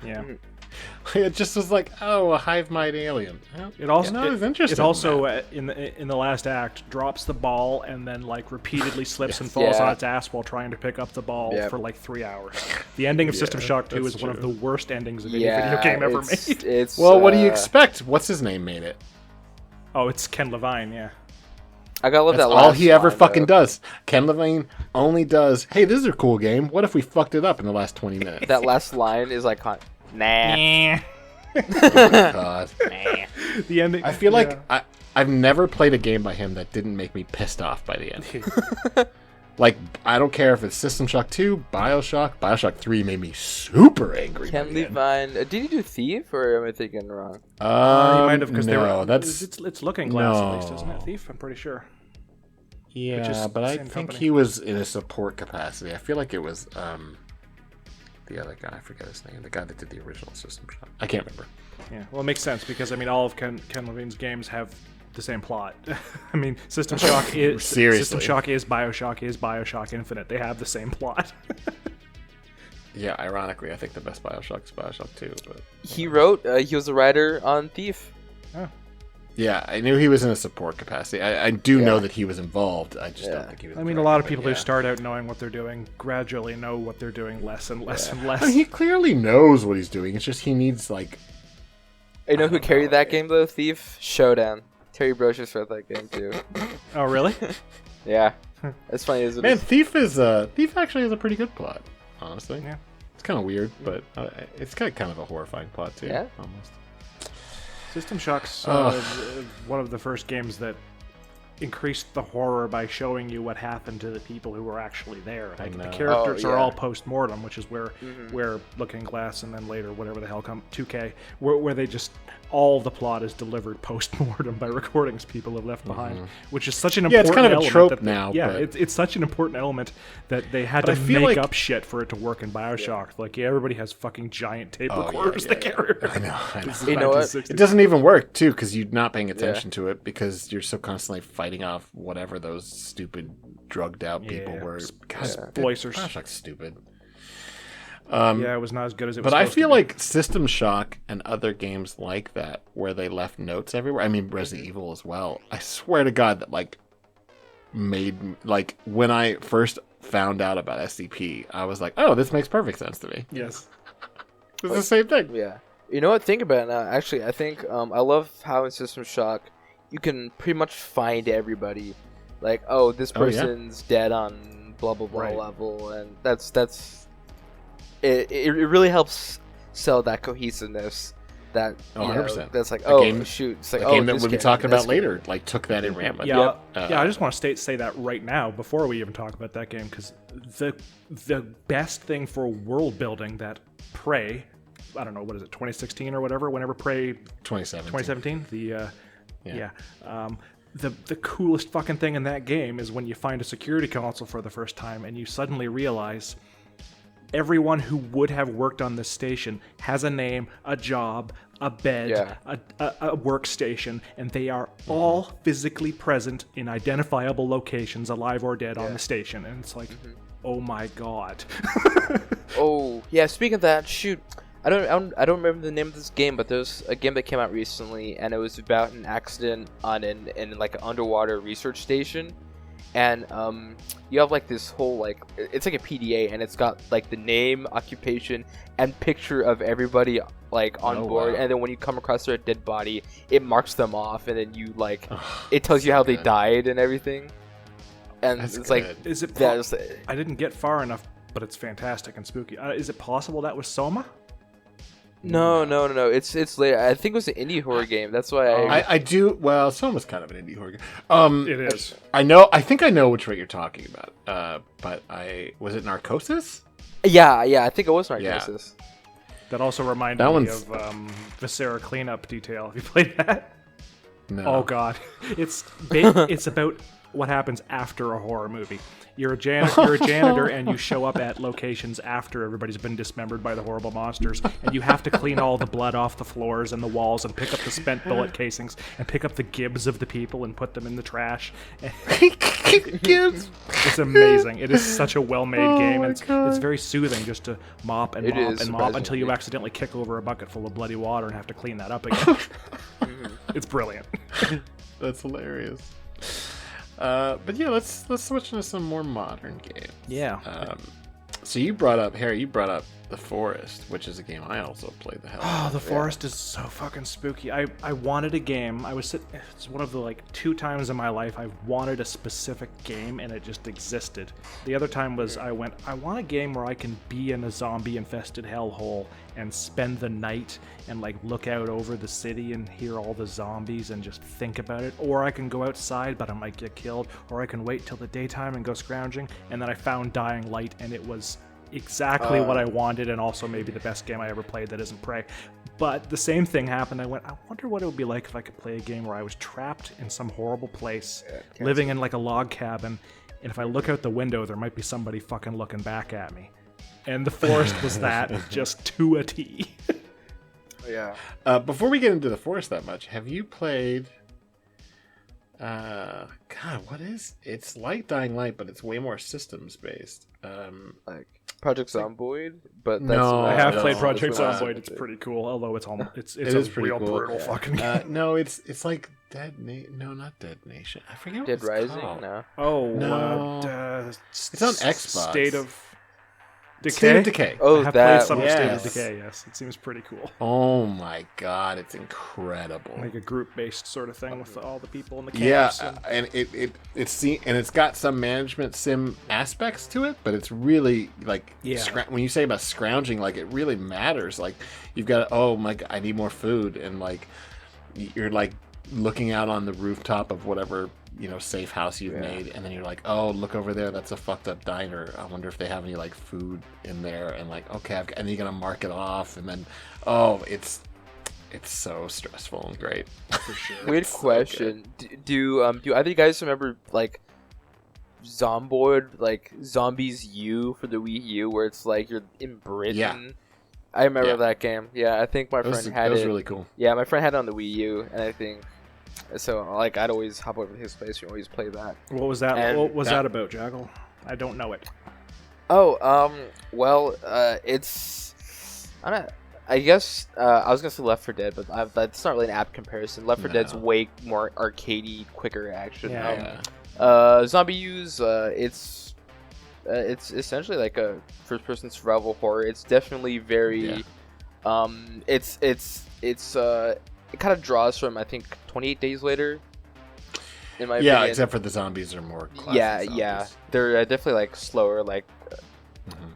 [SPEAKER 7] Yeah.
[SPEAKER 5] It just was like, oh, a hive mind alien.
[SPEAKER 7] It also
[SPEAKER 5] not as interesting.
[SPEAKER 7] It also in the last act drops the ball and then like repeatedly slips and falls
[SPEAKER 6] Yeah.
[SPEAKER 7] on its ass while trying to pick up the ball
[SPEAKER 6] Yep.
[SPEAKER 7] for like 3 hours. The ending of System Shock 2 is
[SPEAKER 5] that's
[SPEAKER 7] one of
[SPEAKER 5] true.
[SPEAKER 7] the worst endings of any
[SPEAKER 6] Yeah,
[SPEAKER 7] video game ever
[SPEAKER 6] it's,
[SPEAKER 7] made.
[SPEAKER 6] It's,
[SPEAKER 5] well, what do you expect? What's his name made it?
[SPEAKER 7] Oh, it's Ken Levine, yeah.
[SPEAKER 6] I gotta love
[SPEAKER 5] That's
[SPEAKER 6] that.
[SPEAKER 5] all
[SPEAKER 6] last
[SPEAKER 5] he ever
[SPEAKER 6] line,
[SPEAKER 5] fucking
[SPEAKER 6] though.
[SPEAKER 5] does. Ken Levine only does, hey, this is a cool game. What if we fucked it up in the last 20 minutes?
[SPEAKER 6] That last line is like, nah.
[SPEAKER 5] God.
[SPEAKER 7] The ending.
[SPEAKER 5] I feel like I've never played a game by him that didn't make me pissed off by the end. Like, I don't care if it's System Shock 2, Bioshock. Bioshock 3 made me super angry. by
[SPEAKER 6] Ken
[SPEAKER 5] the end.
[SPEAKER 6] Levine. Did he do Thief, or am I thinking wrong?
[SPEAKER 7] you might have because
[SPEAKER 5] no,
[SPEAKER 7] they were.
[SPEAKER 5] that's
[SPEAKER 7] It's Looking Glass at
[SPEAKER 5] no.
[SPEAKER 7] least, isn't it? Thief, I'm pretty sure.
[SPEAKER 5] yeah,
[SPEAKER 7] is
[SPEAKER 5] but
[SPEAKER 7] the
[SPEAKER 5] I
[SPEAKER 7] same
[SPEAKER 5] think
[SPEAKER 7] company.
[SPEAKER 5] he was in a support capacity. I feel like it was the other guy. I forget his name. The guy that did the original System Shock. I can't remember.
[SPEAKER 7] Yeah, well, it makes sense because I mean, all of Ken Levine's games have the same plot. I mean, System Shock is
[SPEAKER 5] Seriously.
[SPEAKER 7] System Shock is Bioshock Infinite. They have the same plot.
[SPEAKER 5] Yeah, ironically, I think the best Bioshock is Bioshock 2. But
[SPEAKER 6] He wrote. He was a writer on Thief.
[SPEAKER 5] yeah, I knew he was in a support capacity. I do know that he was involved. I just don't think he was.
[SPEAKER 7] I mean, a lot of people who start out knowing what they're doing gradually know what they're doing less and less and less.
[SPEAKER 5] I mean, he clearly knows what he's doing. It's just he needs like.
[SPEAKER 6] You know who carried that game though? Thief. Showdown. Terry Brocious wrote that game too.
[SPEAKER 7] Oh, really?
[SPEAKER 6] Yeah. As funny as it
[SPEAKER 5] Man,
[SPEAKER 6] is.
[SPEAKER 5] Thief actually has a pretty good plot. Honestly,
[SPEAKER 7] Yeah.
[SPEAKER 5] it's kind of weird, but it's got kind of a horrifying plot too.
[SPEAKER 6] Yeah.
[SPEAKER 5] Almost.
[SPEAKER 7] System Shock's one of the first games that increased the horror by showing you what happened to the people who were actually there. Like, the
[SPEAKER 5] know.
[SPEAKER 7] characters
[SPEAKER 6] Oh,
[SPEAKER 7] are
[SPEAKER 6] yeah.
[SPEAKER 7] all post-mortem, which is where Looking Glass and then later whatever the hell come 2K, where they just all the plot is delivered post-mortem by recordings people have left behind, which is such an
[SPEAKER 5] Yeah,
[SPEAKER 7] important
[SPEAKER 5] it's kind of a
[SPEAKER 7] element
[SPEAKER 5] trope
[SPEAKER 7] that
[SPEAKER 5] now,
[SPEAKER 7] Yeah,
[SPEAKER 5] but-
[SPEAKER 7] it's such an important element that they had
[SPEAKER 5] But
[SPEAKER 7] to
[SPEAKER 5] I feel
[SPEAKER 7] make
[SPEAKER 5] like-
[SPEAKER 7] up shit for it to work in Bioshock. Like, yeah, everybody has fucking giant tape
[SPEAKER 5] Oh, yeah,
[SPEAKER 7] recorders
[SPEAKER 5] yeah,
[SPEAKER 7] they carry around.
[SPEAKER 5] I know.
[SPEAKER 7] This is
[SPEAKER 6] You know what?
[SPEAKER 7] 1960s.
[SPEAKER 5] It doesn't even work too because you're not paying attention to it because you're so constantly fighting off whatever those stupid drugged out people
[SPEAKER 7] Yeah.
[SPEAKER 5] were. God,
[SPEAKER 7] Splicers.
[SPEAKER 5] Bioshock's stupid.
[SPEAKER 7] Yeah, it was not as good as it was
[SPEAKER 5] But I
[SPEAKER 7] supposed to
[SPEAKER 5] feel
[SPEAKER 7] be.
[SPEAKER 5] like System Shock and other games like that where they left notes everywhere. I mean, Resident Evil as well. I swear to God that like when I first found out about SCP, I was like, oh, this makes perfect sense to me.
[SPEAKER 7] Yes.
[SPEAKER 5] It's the same thing.
[SPEAKER 6] Yeah. You know what? Think about it now. Actually, I think I love how in System Shock you can pretty much find everybody. Like, oh, this
[SPEAKER 5] Oh, yeah.
[SPEAKER 6] person's dead on blah blah blah
[SPEAKER 7] Right.
[SPEAKER 6] level, and that's it really helps sell that cohesiveness. That
[SPEAKER 5] Oh,
[SPEAKER 6] you know,
[SPEAKER 5] 100%.
[SPEAKER 6] that's like,
[SPEAKER 5] The
[SPEAKER 6] oh
[SPEAKER 5] game-
[SPEAKER 6] shoot, it's like,
[SPEAKER 5] The
[SPEAKER 6] oh,
[SPEAKER 5] game that
[SPEAKER 6] this
[SPEAKER 5] we'll be
[SPEAKER 6] game,
[SPEAKER 5] talking
[SPEAKER 6] this
[SPEAKER 5] about
[SPEAKER 6] game.
[SPEAKER 5] later, like took that in Rampant.
[SPEAKER 7] Yeah,
[SPEAKER 6] Yep.
[SPEAKER 7] yeah. I just want to say that right now before we even talk about that game because the best thing for world building that Prey, I don't know what is it, 2016 or whatever, whenever Prey
[SPEAKER 5] 2017.
[SPEAKER 7] 2017, the coolest fucking thing in that game is when you find a security console for the first time and you suddenly realize everyone who would have worked on this station has a name, a job, a bed,
[SPEAKER 6] Yeah.
[SPEAKER 7] a workstation, and they are all physically present in identifiable locations, alive or dead, on the station. And it's like, oh my god.
[SPEAKER 6] Oh yeah, speaking of that, shoot, I don't remember the name of this game, but there's a game that came out recently, and it was about an accident on in like an underwater research station, and you have like this whole like it's like a PDA, and it's got like the name, occupation, and picture of everybody like on
[SPEAKER 5] Oh,
[SPEAKER 6] board,
[SPEAKER 5] wow.
[SPEAKER 6] and then when you come across their dead body, it marks them off, and then you like it tells you how they died and everything. And
[SPEAKER 5] That's
[SPEAKER 6] it's
[SPEAKER 5] good.
[SPEAKER 6] like
[SPEAKER 7] Is it?
[SPEAKER 6] that's
[SPEAKER 7] I didn't get far enough, but it's fantastic and spooky. Is it possible that was Soma?
[SPEAKER 6] no. It's later. I think it was an indie horror game. That's why
[SPEAKER 5] I do. Well, Soma's kind of an indie horror game.
[SPEAKER 7] It is.
[SPEAKER 5] I think I know which one you're talking about. But was it Narcosis?
[SPEAKER 6] yeah, I think it was Narcosis.
[SPEAKER 7] That also reminded
[SPEAKER 5] That
[SPEAKER 7] me
[SPEAKER 5] one's-
[SPEAKER 7] of Viscera Cleanup Detail. Have you played that?
[SPEAKER 5] No.
[SPEAKER 7] Oh god, it's about what happens after a horror movie. You're a janitor, and you show up at locations after everybody's been dismembered by the horrible monsters, and you have to clean all the blood off the floors and the walls, and pick up the spent bullet casings, and pick up the gibs of the people and put them in the trash. It's amazing. It is such a well-made game, and it's very soothing just to mop and
[SPEAKER 6] It
[SPEAKER 7] mop
[SPEAKER 6] is,
[SPEAKER 7] and mop until you
[SPEAKER 6] surprisingly.
[SPEAKER 7] accidentally kick over a bucket full of bloody water and have to clean that up again. It's brilliant.
[SPEAKER 5] That's hilarious. But yeah, let's switch into some more modern games.
[SPEAKER 7] Yeah.
[SPEAKER 5] So you brought up Harry. You brought up The Forest, which is a game I also played the hell. out
[SPEAKER 7] Oh,
[SPEAKER 5] of.
[SPEAKER 7] the forest is so fucking spooky. I wanted a game. It's one of the like 2 times in my life I've wanted a specific game and it just existed. The other time was I want a game where I can be in a zombie infested hellhole and spend the night and like look out over the city and hear all the zombies and just think about it. Or I can go outside but I might get killed. Or I can wait till the daytime and go scrounging. And then I found Dying Light and it was exactly what I wanted, and also maybe the best game I ever played that isn't Prey. But the same thing happened. I wonder what it would be like if I could play a game where I was trapped in some horrible place, living in like a log cabin, and if I look out the window, there might be somebody fucking looking back at me. And The Forest was that, just to a T.
[SPEAKER 6] Yeah.
[SPEAKER 5] Before we get into The Forest that much, have you played? God, what is? It's like Dying Light, but it's way more systems based.
[SPEAKER 6] Like Project Zomboid, but that's
[SPEAKER 5] No,
[SPEAKER 7] I have
[SPEAKER 5] no,
[SPEAKER 7] played
[SPEAKER 5] it's
[SPEAKER 7] Project
[SPEAKER 5] not.
[SPEAKER 7] Zomboid. It's pretty cool, although it's almost it's
[SPEAKER 5] It
[SPEAKER 7] a
[SPEAKER 5] is pretty
[SPEAKER 7] real
[SPEAKER 5] cool.
[SPEAKER 7] brutal fucking game.
[SPEAKER 5] No, it's like No, not Dead Nation. I forget what
[SPEAKER 6] Dead
[SPEAKER 5] it's
[SPEAKER 6] Rising.
[SPEAKER 5] called.
[SPEAKER 6] No.
[SPEAKER 7] Oh,
[SPEAKER 5] No. It's on Xbox.
[SPEAKER 7] State of Decay.
[SPEAKER 5] State of Decay.
[SPEAKER 6] Oh,
[SPEAKER 7] I have
[SPEAKER 6] that
[SPEAKER 7] played some of State of
[SPEAKER 5] yes.
[SPEAKER 7] Decay. Yes, it seems pretty cool.
[SPEAKER 5] Oh my god, it's incredible.
[SPEAKER 7] Like a group-based sort of thing with all the people in the
[SPEAKER 5] Yeah,
[SPEAKER 7] camps.
[SPEAKER 5] and it's got some management sim aspects to it, but it's really like when you say about scrounging, like it really matters. Like you've got oh my god, I need more food, and like you're like looking out on the rooftop of whatever safe house you've made, and then you're like, oh, look over there, that's a fucked up diner. I wonder if they have any like food in there, and like okay, and then you're gonna mark it off, and then it's so stressful and great. For sure.
[SPEAKER 6] Weird question. Do either of you guys remember like Zomboid, like Zombies U for the Wii U, where it's like you're in Britain?
[SPEAKER 5] Yeah.
[SPEAKER 6] I remember
[SPEAKER 5] Yeah.
[SPEAKER 6] that game. Yeah, I think my friend had
[SPEAKER 5] that was
[SPEAKER 6] it.
[SPEAKER 5] really cool.
[SPEAKER 6] Yeah, my friend had it on the Wii U, and I think so. Like I'd always hop over to his place and always play that.
[SPEAKER 7] What was that?
[SPEAKER 6] And
[SPEAKER 7] What was that about, Jackal? I don't know it.
[SPEAKER 6] Oh, well, it's I guess I was gonna say Left 4 Dead, but that's not really an apt comparison. Left 4 Dead's way more arcadey, quicker action. Zombie U's it's essentially like a first-person survival horror. It's definitely very it kind of draws from I think 28 Days Later. In my opinion.
[SPEAKER 5] Except for the zombies are more classic zombies.
[SPEAKER 6] They're definitely like slower, like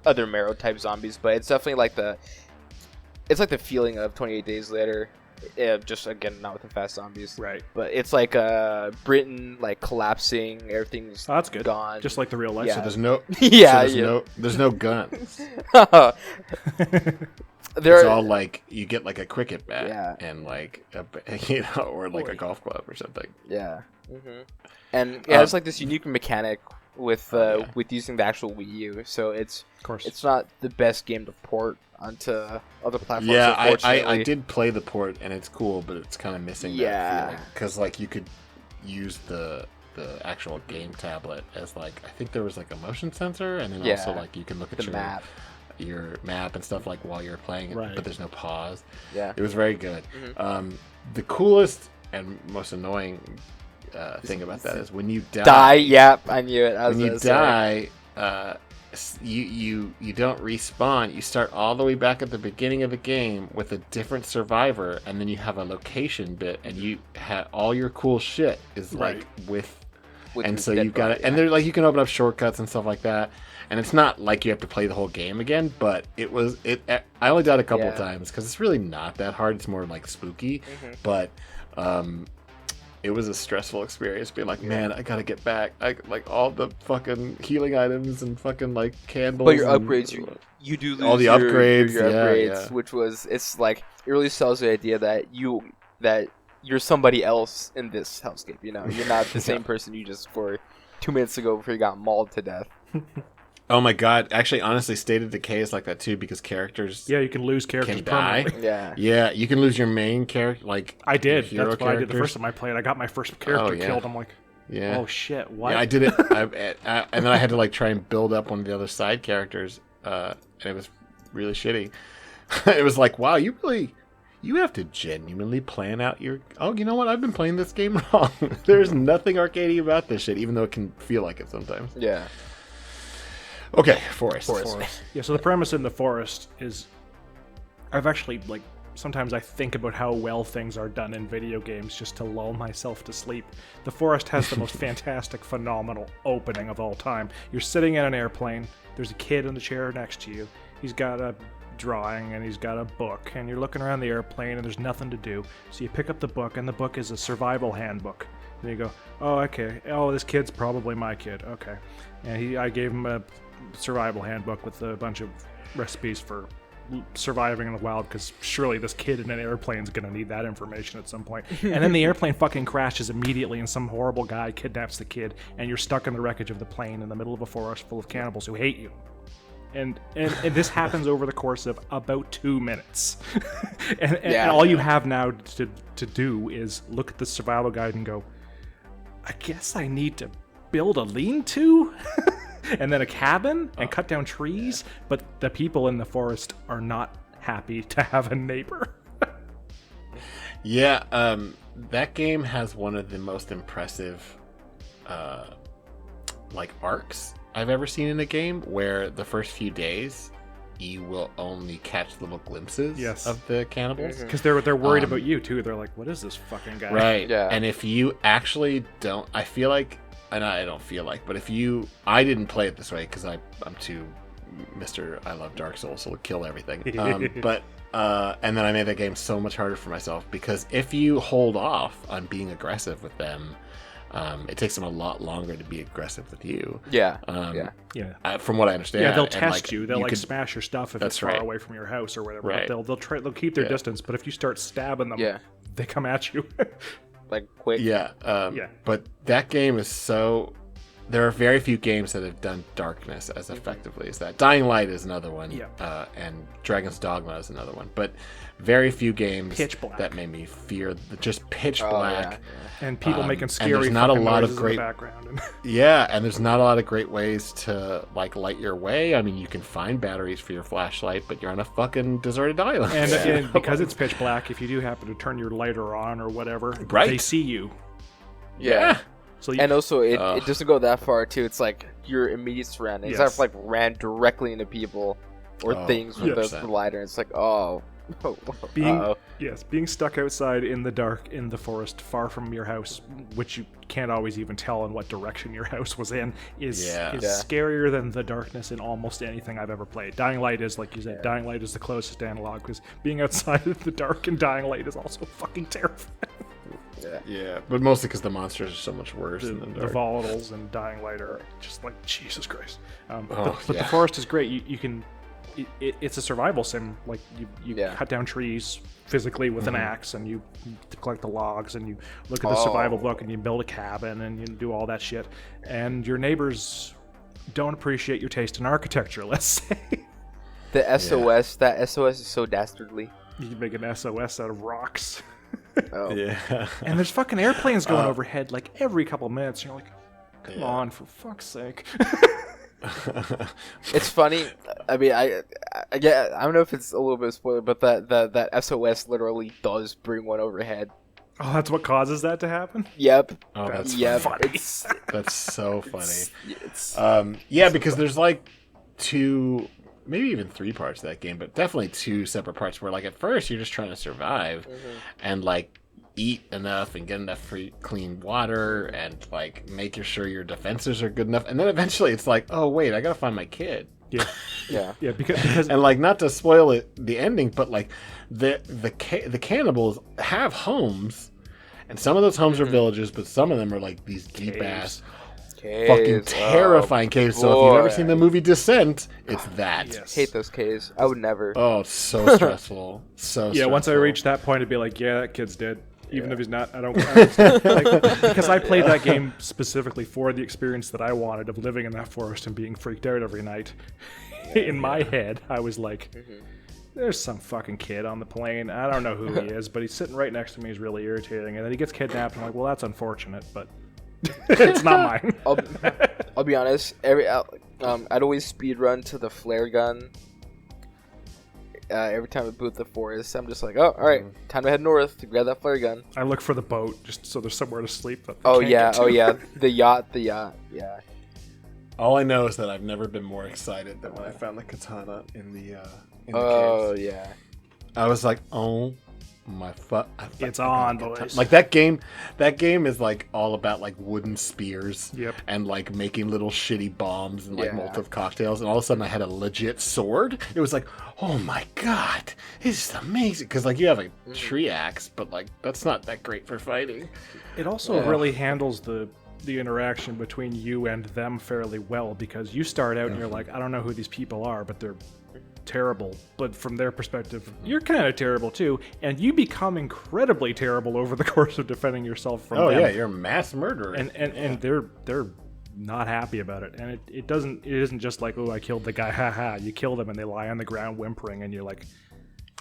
[SPEAKER 6] other Marrow type zombies, but it's definitely like the feeling of 28 Days Later. Just again, not with the fast zombies,
[SPEAKER 7] Right.
[SPEAKER 6] But it's like Britain like collapsing, everything's
[SPEAKER 7] Oh, that's good.
[SPEAKER 6] gone.
[SPEAKER 7] Just like the real life.
[SPEAKER 6] Yeah.
[SPEAKER 5] So there's no there's no guns. It's all like you get like a cricket bat and like or like a golf club or something.
[SPEAKER 6] Yeah. And it's like this unique mechanic with using the actual Wii U. So it's not the best game to port onto other platforms.
[SPEAKER 5] Yeah,
[SPEAKER 6] unfortunately.
[SPEAKER 5] I did play the port and it's cool, but it's kind of missing that feeling because like you could use the actual game tablet as like I think there was like a motion sensor, and then also like you can look at your map and stuff like while you're playing it, but there's no pause.
[SPEAKER 6] Yeah,
[SPEAKER 5] it was very good. The coolest and most annoying thing about that is when you die.
[SPEAKER 6] Yep, I knew it.
[SPEAKER 5] When you die, you don't respawn. You start all the way back at the beginning of the game with a different survivor, and then you have a location bit, and you have all your cool shit is like with and so you've got it, and there's like you can open up shortcuts and stuff like that. And it's not like you have to play the whole game again, but I only died a couple of times because it's really not that hard. It's more like spooky, but it was a stressful experience. Being like, man, I gotta get back. I like all the fucking healing items and fucking like candles.
[SPEAKER 6] But your upgrades, you do lose
[SPEAKER 5] all the upgrades,
[SPEAKER 6] your upgrades, which was it's like it really sells the idea that you're somebody else in this hellscape. You know, you're not the same person you just for 2 minutes ago before you got mauled to death.
[SPEAKER 5] Oh my god! Actually, honestly, State of Decay is like that too because characters.
[SPEAKER 7] Yeah, you can lose characters
[SPEAKER 5] can die.
[SPEAKER 7] permanently.
[SPEAKER 5] Yeah, you can lose your main character. Like
[SPEAKER 7] I did.
[SPEAKER 5] Hero
[SPEAKER 7] That's what I did the first time I played. I got my first character killed. I'm like, oh shit, what?
[SPEAKER 5] Yeah, I did it, and then I had to like try and build up one of the other side characters, and it was really shitty. It was like, wow, you have to genuinely plan out your. Oh, you know what? I've been playing this game wrong. There's nothing arcadey about this shit, even though it can feel like it sometimes.
[SPEAKER 6] Yeah.
[SPEAKER 5] Okay, forest.
[SPEAKER 7] Yeah, so the premise in the forest is I've actually, like, sometimes I think about how well things are done in video games just to lull myself to sleep. The forest has the most fantastic, phenomenal opening of all time. You're sitting in an airplane, there's a kid in the chair next to you, he's got a drawing and he's got a book, and you're looking around the airplane and there's nothing to do. So you pick up the book, and the book is a survival handbook. And you go, oh, okay, oh, this kid's probably my kid, okay. And I gave him a survival handbook with a bunch of recipes for surviving in the wild, because surely this kid in an airplane is going to need that information at some point. And then the airplane fucking crashes immediately, and some horrible guy kidnaps the kid, and you're stuck in the wreckage of the plane in the middle of a forest full of cannibals who hate you. And this happens over the course of about 2 minutes. and all you have now to do is look at the survival guide and go, I guess I need to build a lean-to? And then a cabin and cut down trees, but the people in the forest are not happy to have a neighbor.
[SPEAKER 5] Yeah, that game has one of the most impressive like arcs I've ever seen in a game, where the first few days you will only catch little glimpses of the cannibals.
[SPEAKER 7] Because they're worried about you too. They're like, what is this fucking guy?
[SPEAKER 5] Right. Yeah. And if you actually don't, I feel like, and I don't feel like, but I didn't play it this way because I'm too Mr. I love Dark Souls, so it'll kill everything. But and then I made that game so much harder for myself, because if you hold off on being aggressive with them, it takes them a lot longer to be aggressive with you.
[SPEAKER 6] Yeah.
[SPEAKER 5] From what I understand.
[SPEAKER 7] Yeah, they'll test you. They'll smash your stuff if it's far away from your house or whatever.
[SPEAKER 5] Right.
[SPEAKER 7] They'll keep their distance, but if you start stabbing them, they come at you.
[SPEAKER 6] Like quick.
[SPEAKER 5] But that game is so. There are very few games that have done darkness as effectively as that. Dying Light is another one, and Dragon's Dogma is another one. But very few games that made me fear just pitch black.
[SPEAKER 7] And people making scary
[SPEAKER 5] not a lot
[SPEAKER 7] noises
[SPEAKER 5] of great
[SPEAKER 7] in the background.
[SPEAKER 5] and there's not a lot of great ways to like light your way. I mean, you can find batteries for your flashlight, but you're on a fucking deserted island.
[SPEAKER 7] And because it's pitch black, if you do happen to turn your lighter on or whatever, they see you.
[SPEAKER 6] Yeah. So and also, it doesn't go that far, too. It's like your immediate surroundings. I've like ran directly into people or things with the lighter. And it's like,
[SPEAKER 7] being stuck outside in the dark in the forest, far from your house, which you can't always even tell in what direction your house was in, is scarier than the darkness in almost anything I've ever played. Dying Light is, like you said, Dying Light is the closest analog, because being outside in the dark in Dying Light is also fucking terrifying.
[SPEAKER 5] Yeah, but mostly because the monsters are so much worse than
[SPEAKER 7] the volatiles and Dying Light are just like Jesus Christ. But the forest is great. You can. It's a survival sim. Like you cut down trees physically with an axe, and you collect the logs, and you look at the survival book, and you build a cabin, and you do all that shit. And your neighbors don't appreciate your taste in architecture. Let's say
[SPEAKER 6] the SOS. That SOS is so dastardly.
[SPEAKER 7] You can make an SOS out of rocks.
[SPEAKER 5] Yeah.
[SPEAKER 7] And there's fucking airplanes going overhead like every couple minutes. And you're like, come on, for fuck's sake.
[SPEAKER 6] It's funny. I mean, I don't know if it's a little bit of a spoiler, but that SOS literally does bring one overhead.
[SPEAKER 7] Oh, that's what causes that to happen?
[SPEAKER 6] Yep.
[SPEAKER 5] Oh, that's
[SPEAKER 7] funny.
[SPEAKER 5] That's so funny. Because there's like two, maybe even 3 parts of that game, but definitely 2 separate parts where, like, at first you're just trying to survive and, like, eat enough and get enough free clean water and, like, make sure your defenses are good enough. And then eventually it's like, oh, wait, I gotta find my kid.
[SPEAKER 7] Yeah, because
[SPEAKER 5] And, like, not to spoil the ending, but, like, the cannibals have homes, and some of those homes are villages, but some of them are, like, these deep-ass fucking terrifying caves. So if you've ever seen the movie Descent, it's that.
[SPEAKER 7] Yes.
[SPEAKER 6] Hate those caves. I would never.
[SPEAKER 5] Oh, it's so stressful.
[SPEAKER 7] Yeah, once I reached that point, it'd be like, yeah, that kid's dead. Even if he's not, I don't understand. Like, because I played that game specifically for the experience that I wanted of living in that forest and being freaked out every night. In my head, I was like, there's some fucking kid on the plane. I don't know who he is, but he's sitting right next to me. He's really irritating. And then he gets kidnapped. And I'm like, well, that's unfortunate, but it's not mine.
[SPEAKER 6] I'll be honest. I'd always speed run to the flare gun. Every time I boot the forest, I'm just like, oh, all right, time to head north to grab that flare gun.
[SPEAKER 7] I look for the boat just so there's somewhere to sleep. That
[SPEAKER 6] Oh yeah, the yacht, yeah.
[SPEAKER 5] All I know is that I've never been more excited than when I found the katana in the
[SPEAKER 6] Oh
[SPEAKER 5] caves.
[SPEAKER 6] yeah.
[SPEAKER 5] I was like, oh my fuck.
[SPEAKER 7] It's on, boys.
[SPEAKER 5] Like that game is like all about like wooden spears and like making little shitty bombs and like Molotov cocktails, and all of a sudden I had a legit sword. It was like, oh my god, this is amazing. Because like you have a tree axe, but like that's not that great for fighting.
[SPEAKER 7] It also really handles the interaction between you and them fairly well, because you start out and you're like, I don't know who these people are, but they're terrible. But from their perspective, you're kind of terrible too, and you become incredibly terrible over the course of defending yourself from them.
[SPEAKER 5] Oh yeah, you're a mass murderer.
[SPEAKER 7] And they're not happy about it. And it isn't just like, oh, I killed the guy, haha. You kill them and they lie on the ground whimpering, and you're like,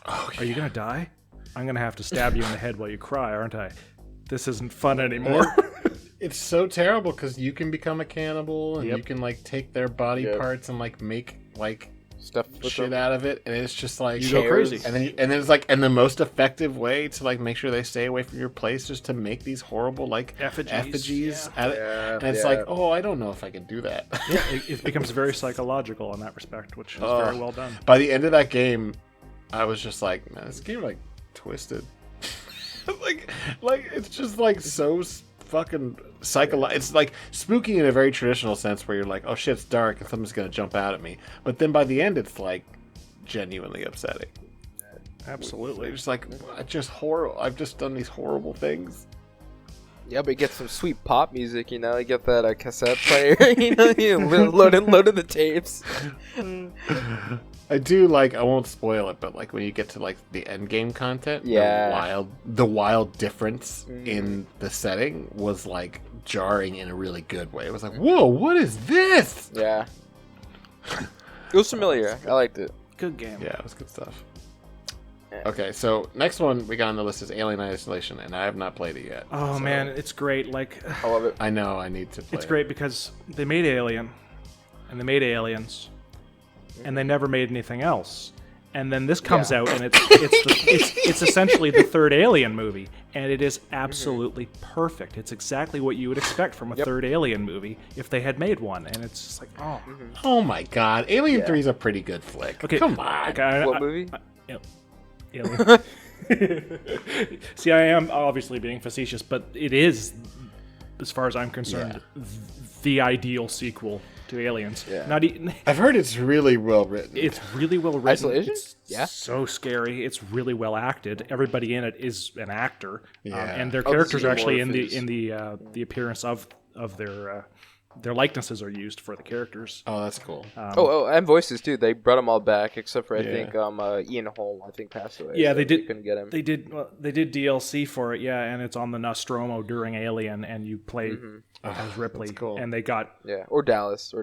[SPEAKER 7] are you gonna die? I'm gonna have to stab you in the head while you cry, aren't I? This isn't fun anymore.
[SPEAKER 5] It's so terrible because you can become a cannibal and you can like take their body parts and like make like
[SPEAKER 6] stuff
[SPEAKER 5] shit out of it, and it's just like
[SPEAKER 7] you go crazy.
[SPEAKER 5] And then it's like, and the most effective way to like make sure they stay away from your place is to make these horrible like effigies at it. And it's like, oh, I don't know if I can do that.
[SPEAKER 7] Yeah, it becomes very psychological in that respect, which is very well done.
[SPEAKER 5] By the end of that game, I was just like, man, this game like twisted. like it's just like so fucking it's like spooky in a very traditional sense where you're like, oh shit, it's dark and something's gonna jump out at me, but then by the end it's like genuinely upsetting.
[SPEAKER 7] Absolutely.
[SPEAKER 5] It's like, I've just done these horrible things.
[SPEAKER 6] Yeah, but you get some sweet pop music, you know. You get that cassette player, you know, you loading the tapes.
[SPEAKER 5] I do like, I won't spoil it, but like when you get to like the end game content, the wild difference in the setting was like jarring in a really good way. It was like, whoa, what is this?
[SPEAKER 6] Yeah. It was familiar. I liked it.
[SPEAKER 7] Good game.
[SPEAKER 5] Yeah, it was good stuff. Okay, so next one we got on the list is Alien Isolation, and I have not played it yet.
[SPEAKER 7] Oh man, it's great. Like,
[SPEAKER 6] I love it.
[SPEAKER 5] I know, I need to play
[SPEAKER 7] It's great because they made Alien, and they made Aliens, and they never made anything else. And then this comes out, and it's essentially the third Alien movie, and it is absolutely perfect. It's exactly what you would expect from a third Alien movie if they had made one, and it's just like,
[SPEAKER 5] Oh my god, Alien 3 is a pretty good flick.
[SPEAKER 7] Okay,
[SPEAKER 5] come on.
[SPEAKER 6] Okay, what movie?
[SPEAKER 7] Alien. See, I am obviously being facetious, but it is, as far as I'm concerned, the ideal sequel to Aliens.
[SPEAKER 6] Yeah.
[SPEAKER 5] I've heard it's really well written.
[SPEAKER 7] It's really well written.
[SPEAKER 6] Isolation?
[SPEAKER 7] It's so scary. It's really well acted. Everybody in it is an actor, and their
[SPEAKER 6] the
[SPEAKER 7] characters are actually in
[SPEAKER 6] xenomorphs.
[SPEAKER 7] the appearance of their likenesses are used for the characters.
[SPEAKER 5] Oh, that's cool.
[SPEAKER 6] And voices too. They brought them all back except for I think Ian Holm. I think passed away.
[SPEAKER 7] Yeah,
[SPEAKER 6] so
[SPEAKER 7] they did.
[SPEAKER 6] Couldn't get him.
[SPEAKER 7] They did DLC for it. Yeah, and it's on the Nostromo during Alien, and you play as Ripley.
[SPEAKER 5] That's cool.
[SPEAKER 7] And they got
[SPEAKER 6] or Dallas, I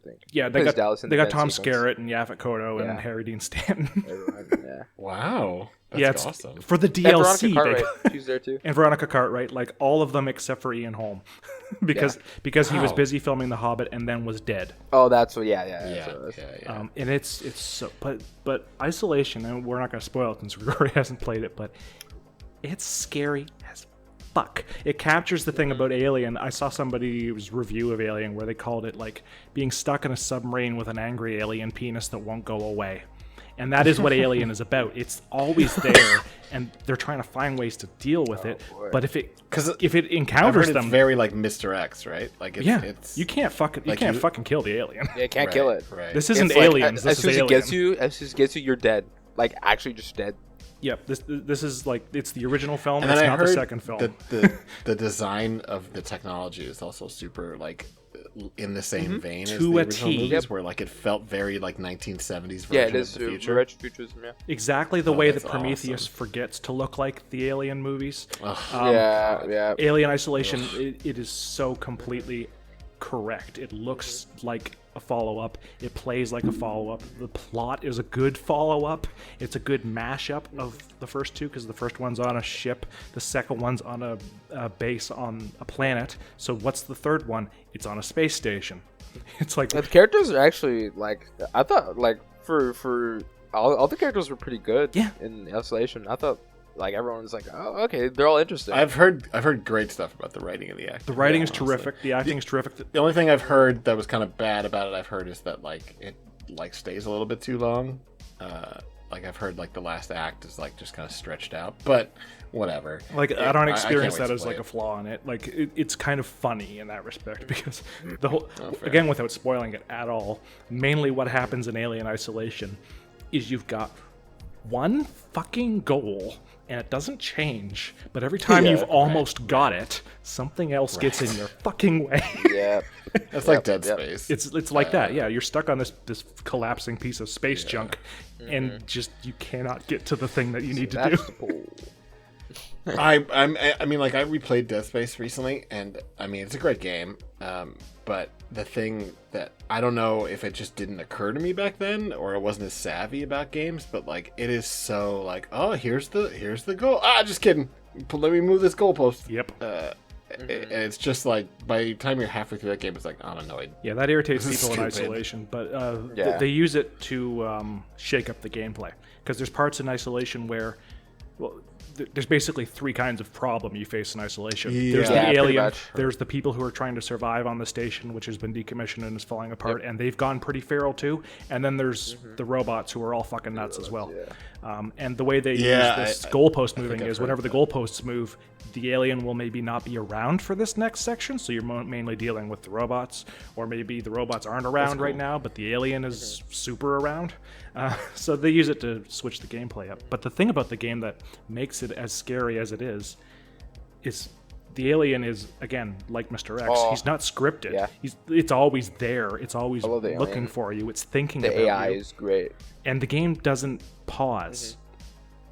[SPEAKER 6] think.
[SPEAKER 7] they
[SPEAKER 6] Plays
[SPEAKER 7] got
[SPEAKER 6] Dallas in
[SPEAKER 7] they
[SPEAKER 6] the
[SPEAKER 7] got Tom
[SPEAKER 6] end sequence.
[SPEAKER 7] Skerritt and Yaphet Kotto and Harry Dean Stanton.
[SPEAKER 6] Yeah.
[SPEAKER 5] Wow. That's
[SPEAKER 7] Yeah, it's
[SPEAKER 5] awesome.
[SPEAKER 7] for the
[SPEAKER 6] And
[SPEAKER 7] DLC.
[SPEAKER 6] Veronica Cartwright, she's there too.
[SPEAKER 7] And Veronica Cartwright, like all of them except for Ian Holm, because he was busy filming The Hobbit and then was dead.
[SPEAKER 6] Oh, that's what. Yeah. That's what it was.
[SPEAKER 7] And it's so, but Isolation, and we're not going to spoil it since Grigori hasn't played it, but it's scary as fuck. It captures the thing about Alien. I saw somebody's review of Alien where they called it like being stuck in a submarine with an angry alien penis that won't go away. And that is what Alien is about. It's always there, and they're trying to find ways to deal with it. But if it encounters them,
[SPEAKER 5] it's very like Mr. X, right? Like it's
[SPEAKER 7] you can't fucking kill the alien.
[SPEAKER 6] Yeah, you can't kill it.
[SPEAKER 5] Right.
[SPEAKER 7] This isn't
[SPEAKER 6] It's like,
[SPEAKER 7] Aliens.
[SPEAKER 6] as
[SPEAKER 7] This
[SPEAKER 6] soon
[SPEAKER 7] is
[SPEAKER 6] as
[SPEAKER 7] Alien.
[SPEAKER 6] as soon as it gets you, you're dead. Like actually just dead.
[SPEAKER 7] Yep. This is like it's the original film.
[SPEAKER 5] And
[SPEAKER 7] It's
[SPEAKER 5] then I
[SPEAKER 7] not
[SPEAKER 5] heard
[SPEAKER 7] the second film.
[SPEAKER 5] the design of the technology is also super like in the same vein as
[SPEAKER 7] To
[SPEAKER 5] the
[SPEAKER 7] a
[SPEAKER 5] original
[SPEAKER 7] T.
[SPEAKER 5] movies, where like it felt very like 1970s version
[SPEAKER 6] Yeah, it is
[SPEAKER 5] of the future.
[SPEAKER 6] retrofuturism. Yeah.
[SPEAKER 7] Exactly the way that
[SPEAKER 5] that's
[SPEAKER 7] Prometheus
[SPEAKER 5] awesome.
[SPEAKER 7] forgets to look like the Alien movies.
[SPEAKER 6] Yeah.
[SPEAKER 7] Alien Isolation, it is so completely correct. It looks like a follow-up. It plays like a follow-up. The plot is a good follow-up. It's a good mashup of the first two, because the first one's on a ship, the second one's on a base on a planet. So what's the third one? It's on a space station. It's like
[SPEAKER 6] The characters are actually like I thought like for all the characters were pretty good.
[SPEAKER 7] Yeah.
[SPEAKER 6] In Isolation, I thought like everyone was like, oh, okay, they're all interesting.
[SPEAKER 5] I've heard great stuff about the writing of the acting.
[SPEAKER 7] the writing is
[SPEAKER 5] honestly.
[SPEAKER 7] terrific. The acting is terrific.
[SPEAKER 5] The only thing I've heard that was kind of bad about it, I've heard, is that like it like stays a little bit too long. Like I've heard like the last act is like just kind of stretched out, but whatever.
[SPEAKER 7] Like I don't
[SPEAKER 5] can't
[SPEAKER 7] experience
[SPEAKER 5] wait
[SPEAKER 7] that
[SPEAKER 5] to
[SPEAKER 7] as
[SPEAKER 5] play
[SPEAKER 7] like
[SPEAKER 5] it.
[SPEAKER 7] a flaw in it. Like it's kind of funny in that respect because the whole
[SPEAKER 5] fair.
[SPEAKER 7] again, without spoiling it at all, mainly what happens in Alien Isolation is you've got one fucking goal and it doesn't change, but every time
[SPEAKER 5] Yeah,
[SPEAKER 7] you've almost got it, something else gets in your fucking way.
[SPEAKER 6] yeah.
[SPEAKER 5] That's like Dead Space.
[SPEAKER 7] It's like that, yeah. You're stuck on this collapsing piece of space junk, and just you cannot get to the thing that you need to do.
[SPEAKER 6] That's the pool.
[SPEAKER 5] I mean, like I replayed Dead Space recently, and I mean it's a great game. But the thing that I don't know if it just didn't occur to me back then, or I wasn't as savvy about games, but like it is so like, oh, here's the goal. Ah, just kidding. Let me move this goalpost.
[SPEAKER 7] Yep.
[SPEAKER 5] And it's just like by the time you're halfway through that game, it's like I'm annoyed.
[SPEAKER 7] Yeah, that irritates
[SPEAKER 5] This is
[SPEAKER 7] people in
[SPEAKER 5] stupid.
[SPEAKER 7] Isolation, but
[SPEAKER 6] Yeah.
[SPEAKER 7] they use it to shake up the gameplay. Because there's parts in Isolation where, well, there's basically three kinds of problem you face in Isolation. There's
[SPEAKER 5] Yeah,
[SPEAKER 7] the
[SPEAKER 6] pretty
[SPEAKER 7] alien,
[SPEAKER 6] much.
[SPEAKER 7] there's the people who are trying to survive on the station, which has been decommissioned and is falling apart, and they've gone pretty feral too. And then there's the robots who are all fucking nuts as well. And the way they use this goalpost moving is whenever the goalposts move, the alien will maybe not be around for this next section, so you're mainly dealing with the robots, or maybe the robots aren't around right now, but the alien is super around. So they use it to switch the gameplay up. But the thing about the game that makes it as scary as it is the alien is, again, like Mr. X.
[SPEAKER 6] Oh,
[SPEAKER 7] He's not scripted.
[SPEAKER 6] yeah.
[SPEAKER 7] It's always there. It's always
[SPEAKER 6] love the
[SPEAKER 7] looking
[SPEAKER 6] alien.
[SPEAKER 7] for you. It's thinking
[SPEAKER 6] The
[SPEAKER 7] about
[SPEAKER 6] AI
[SPEAKER 7] you.
[SPEAKER 6] is great.
[SPEAKER 7] And the game doesn't pause.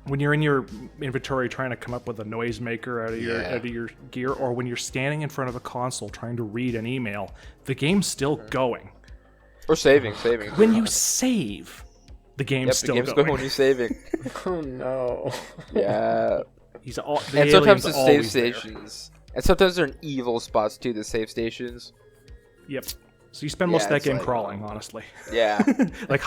[SPEAKER 7] When you're in your inventory trying to come up with a noisemaker out of your gear, or when you're standing in front of a console trying to read an email, the game's still going.
[SPEAKER 6] Or saving.
[SPEAKER 7] When you save, the game's
[SPEAKER 6] Yep,
[SPEAKER 7] still
[SPEAKER 6] the game's
[SPEAKER 7] going.
[SPEAKER 6] going when you're saving.
[SPEAKER 5] Oh no.
[SPEAKER 6] Yeah.
[SPEAKER 7] The
[SPEAKER 6] And sometimes
[SPEAKER 7] alien's
[SPEAKER 6] the save
[SPEAKER 7] always there.
[SPEAKER 6] stations. And sometimes they're in evil spots too, the save stations.
[SPEAKER 7] Yep. So you spend most of that
[SPEAKER 6] it's
[SPEAKER 7] game
[SPEAKER 6] like-
[SPEAKER 7] crawling, honestly.
[SPEAKER 6] Yeah.
[SPEAKER 7] Like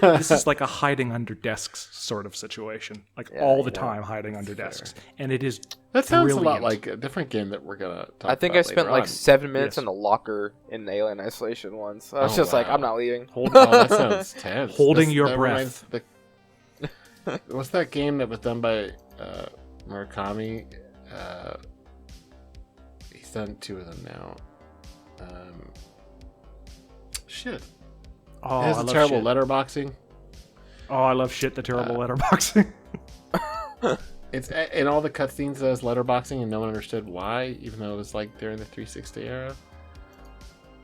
[SPEAKER 7] this is like a hiding under desks sort of situation, like all the time hiding under desks, and it is
[SPEAKER 5] That sounds
[SPEAKER 7] brilliant.
[SPEAKER 5] a lot like a different game that we're gonna talk
[SPEAKER 6] I think
[SPEAKER 5] about
[SPEAKER 6] I spent
[SPEAKER 5] later
[SPEAKER 6] like
[SPEAKER 5] on.
[SPEAKER 6] 7 minutes
[SPEAKER 7] Yes.
[SPEAKER 6] in a locker in Alien Isolation once. I was
[SPEAKER 5] Oh,
[SPEAKER 6] just like,
[SPEAKER 5] wow.
[SPEAKER 6] I'm not leaving.
[SPEAKER 5] Oh, that sounds tense.
[SPEAKER 7] Holding your
[SPEAKER 5] that
[SPEAKER 7] breath.
[SPEAKER 5] reminds- what's that game that was done by Murakami? He's done 2 of them now. Shit.
[SPEAKER 7] Oh,
[SPEAKER 5] It has
[SPEAKER 7] I
[SPEAKER 5] a
[SPEAKER 7] love
[SPEAKER 5] terrible
[SPEAKER 7] shit.
[SPEAKER 5] letterboxing.
[SPEAKER 7] Oh, I love shit. The terrible letterboxing.
[SPEAKER 5] It's in all the cutscenes that has letterboxing, and no one understood why, even though it was like during the 360 era.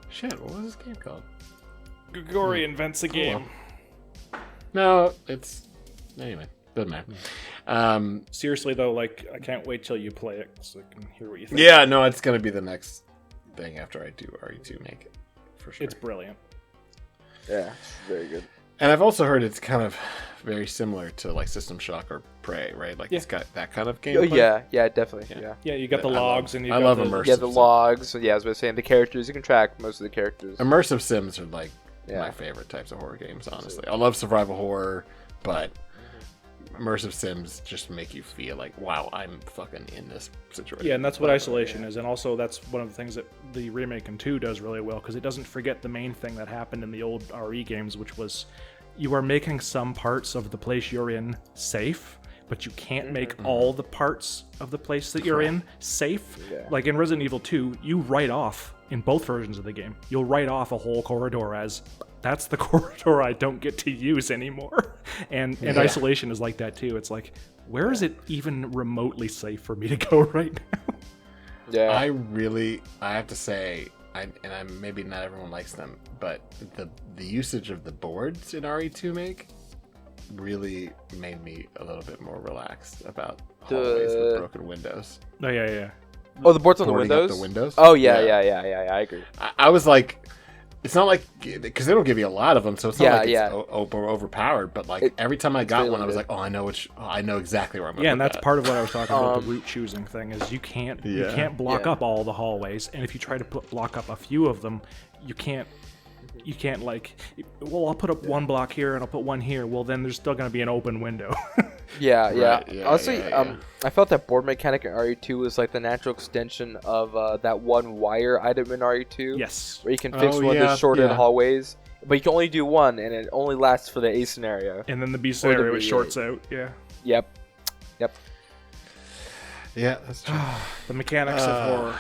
[SPEAKER 5] Shit, what was this game called?
[SPEAKER 7] Grigori invents a game.
[SPEAKER 5] No, it's anyway. Doesn't matter.
[SPEAKER 7] Seriously though, like I can't wait till you play it so I can hear what you think.
[SPEAKER 5] Yeah, no, it's gonna be the next thing after I do RE2 make it for sure.
[SPEAKER 7] It's brilliant.
[SPEAKER 6] Yeah, very good.
[SPEAKER 5] And I've also heard it's kind of very similar to like System Shock or Prey, right? Like it's got that kind of
[SPEAKER 6] Oh,
[SPEAKER 5] gameplay.
[SPEAKER 6] yeah, definitely. Yeah.
[SPEAKER 7] Yeah, you got the
[SPEAKER 5] I love-
[SPEAKER 7] logs and you
[SPEAKER 5] I
[SPEAKER 7] got
[SPEAKER 5] love
[SPEAKER 7] the
[SPEAKER 5] immersive.
[SPEAKER 6] Yeah, the logs. Yeah, I was saying the characters. You can track most of the characters.
[SPEAKER 5] Immersive sims are like
[SPEAKER 6] Yeah.
[SPEAKER 5] my favorite types of horror games, honestly. I love survival horror, but immersive sims just make you feel like, wow, I'm fucking in this situation.
[SPEAKER 7] Yeah, and that's what isolation is, and also that's one of the things that the remake in 2 does really well, because it doesn't forget the main thing that happened in the old RE games, which was you are making some parts of the place you're in safe, but you can't make all the parts of the place that you're in safe. Yeah. Like in Resident Evil 2, you write off, in both versions of the game, you'll write off a whole corridor as, that's the corridor I don't get to use anymore. And isolation is like that too. It's like, where is it even remotely safe for me to go right now?
[SPEAKER 5] Yeah. I have to say, maybe not everyone likes them, but the usage of the boards in RE2 make really made me a little bit more relaxed about hallways with broken windows.
[SPEAKER 7] Oh yeah.
[SPEAKER 6] Oh, the boards on the windows?
[SPEAKER 5] The windows?
[SPEAKER 6] Oh yeah, I agree.
[SPEAKER 5] I was like, it's not like, because they don't give you a lot of them, so it's not like it's overpowered, but like every time I got one, I was like, I know exactly where I'm going.
[SPEAKER 7] Yeah, and that's part of what I was talking about, the route choosing thing, is you can't block up all the hallways, and if you try to block up a few of them, you can't like, well, I'll put up one block here and I'll put one here. Well, then there's still going to be an open window.
[SPEAKER 6] Honestly, I felt that board mechanic in RE2 was like the natural extension of that one wire item in RE2.
[SPEAKER 7] Yes.
[SPEAKER 6] Where you can fix one of the shorted hallways, but you can only do one, and it only lasts for the A scenario.
[SPEAKER 7] And then the B scenario it shorts out. Yeah.
[SPEAKER 6] Yep.
[SPEAKER 5] Yeah, that's true.
[SPEAKER 7] The mechanics of horror.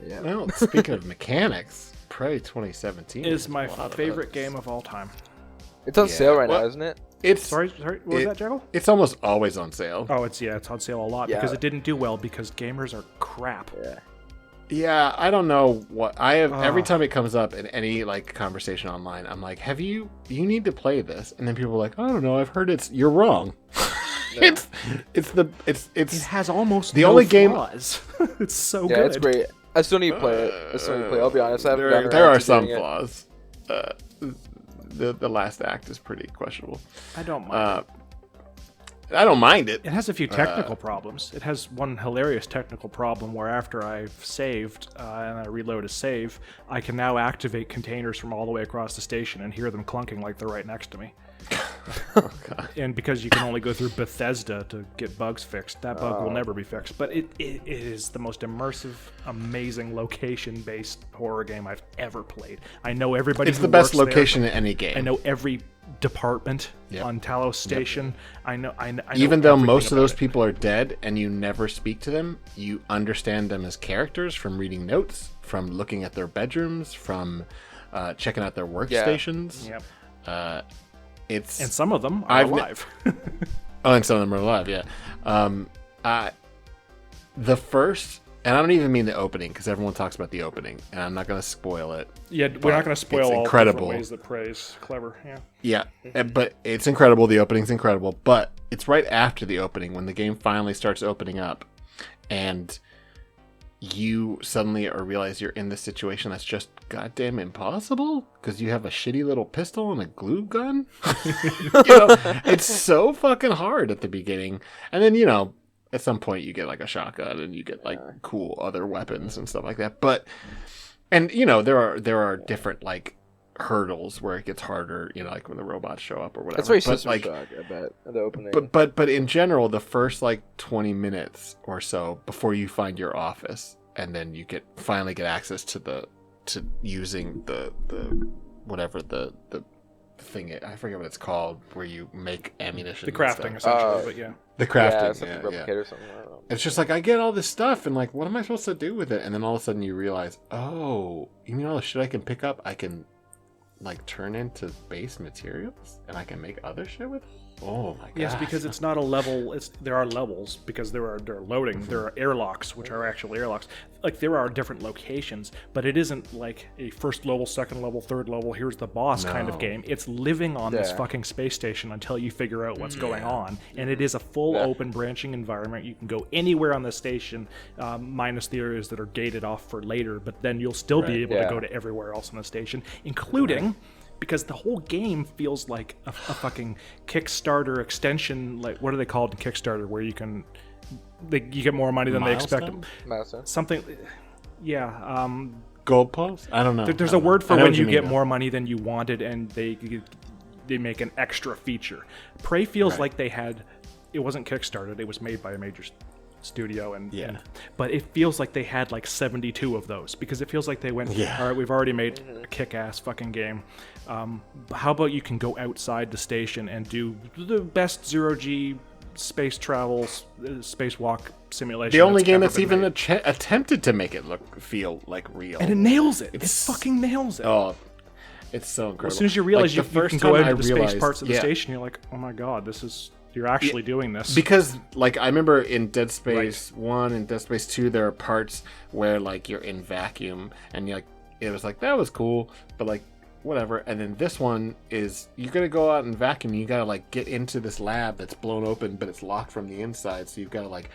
[SPEAKER 5] Yeah. Well, speaking of mechanics, Prey 2017
[SPEAKER 7] is my favorite game of all time.
[SPEAKER 6] It's on sale right now, isn't it?
[SPEAKER 7] Sorry, what was that, Jackal?
[SPEAKER 5] It's almost always on sale.
[SPEAKER 7] Oh, it's on sale a lot because it didn't do well because gamers are crap.
[SPEAKER 5] Yeah, I don't know what I have. Every time it comes up in any like conversation online, I'm like, you need to play this, and then people are like, I don't know, I've heard you're wrong. It
[SPEAKER 7] has almost
[SPEAKER 5] the
[SPEAKER 7] no
[SPEAKER 5] only
[SPEAKER 7] flaws. It's so good.
[SPEAKER 6] Yeah, it's great. I still need to play it. I'll be honest.
[SPEAKER 5] There are some flaws. The last act is pretty questionable.
[SPEAKER 7] I don't mind it.
[SPEAKER 5] I don't mind it.
[SPEAKER 7] It has a few technical problems. It has one hilarious technical problem where after I've saved and I reload a save, I can now activate containers from all the way across the station and hear them clunking like they're right next to me.
[SPEAKER 5] Oh, God.
[SPEAKER 7] And because you can only go through Bethesda to get bugs fixed, that bug will never be fixed. But it is the most immersive, amazing location-based horror game I've ever played. I know everybody.
[SPEAKER 5] It's the best location in any game.
[SPEAKER 7] I know every department on Talos Station. I know
[SPEAKER 5] even though most of those people are dead and you never speak to them, you understand them as characters from reading notes, from looking at their bedrooms, from checking out their workstations.
[SPEAKER 7] And some of them are alive.
[SPEAKER 5] And some of them are alive. Yeah. The first, and I don't even mean the opening because everyone talks about the opening, and I'm not going to spoil it.
[SPEAKER 7] Yeah, we're not going to spoil all the different ways that Prey's clever.
[SPEAKER 5] Yeah, but it's incredible. The opening's incredible, but it's right after the opening when the game finally starts opening up, and you suddenly realize you're in this situation that's just goddamn impossible because you have a shitty little pistol and a glue gun. It's so fucking hard at the beginning, and then at some point you get like a shotgun and you get like cool other weapons and stuff like that. But there are different like hurdles where it gets harder, like when the robots show up or whatever.
[SPEAKER 6] That's very System Shock, I bet, at the opening.
[SPEAKER 5] But in general, the first like 20 minutes or so before you find your office, and then you finally get access to using the whatever the thing, I forget what it's called, where you make ammunition.
[SPEAKER 7] The crafting, essentially, but yeah.
[SPEAKER 5] The crafting,
[SPEAKER 6] or something. I don't know.
[SPEAKER 5] It's just like, I get all this stuff, and like, what am I supposed to do with it? And then all of a sudden you realize, oh, you mean all the shit I can pick up, I can like turn into base materials, and I can make other shit with it? Oh my god.
[SPEAKER 7] Yes, because it's not a level. There are levels because they're loading. There are airlocks, which are actual airlocks. Like there are different locations, but it isn't like a first level, second level, third level. Here's the boss kind of game. It's living on this fucking space station until you figure out what's going on, and it is a full open branching environment. You can go anywhere on the station, minus the areas that are gated off for later. But then you'll still be able to go to everywhere else on the station, including. Because the whole game feels like a fucking Kickstarter extension. Like, what are they called in Kickstarter? Where you get more money than they expect. Something,
[SPEAKER 5] Gold post? I don't know.
[SPEAKER 7] There's a word for when you get more money than you wanted, and they make an extra feature. Prey feels like they had, it wasn't kickstarted, it was made by a major studio, but it feels like they had like 72 of those, because it feels like they went, all right, we've already made a kick-ass fucking game. How about you can go outside the station and do the best zero-G space travels, spacewalk simulation.
[SPEAKER 5] The only game that's even attempted to make it feel like real.
[SPEAKER 7] And it nails it. It fucking nails it.
[SPEAKER 5] Oh, it's so incredible.
[SPEAKER 7] As soon as you realize you can go out to the space parts of the
[SPEAKER 5] yeah.
[SPEAKER 7] station, you're like, oh my god, you're actually doing this.
[SPEAKER 5] Because, like, I remember in Dead Space 1 and Dead Space 2, there are parts where, like, you're in vacuum, and you're like, it was like, that was cool, but, like, whatever. And then this one is, you're gonna go out and vacuum, you gotta, like, get into this lab that's blown open, but it's locked from the inside, so you've gotta, like,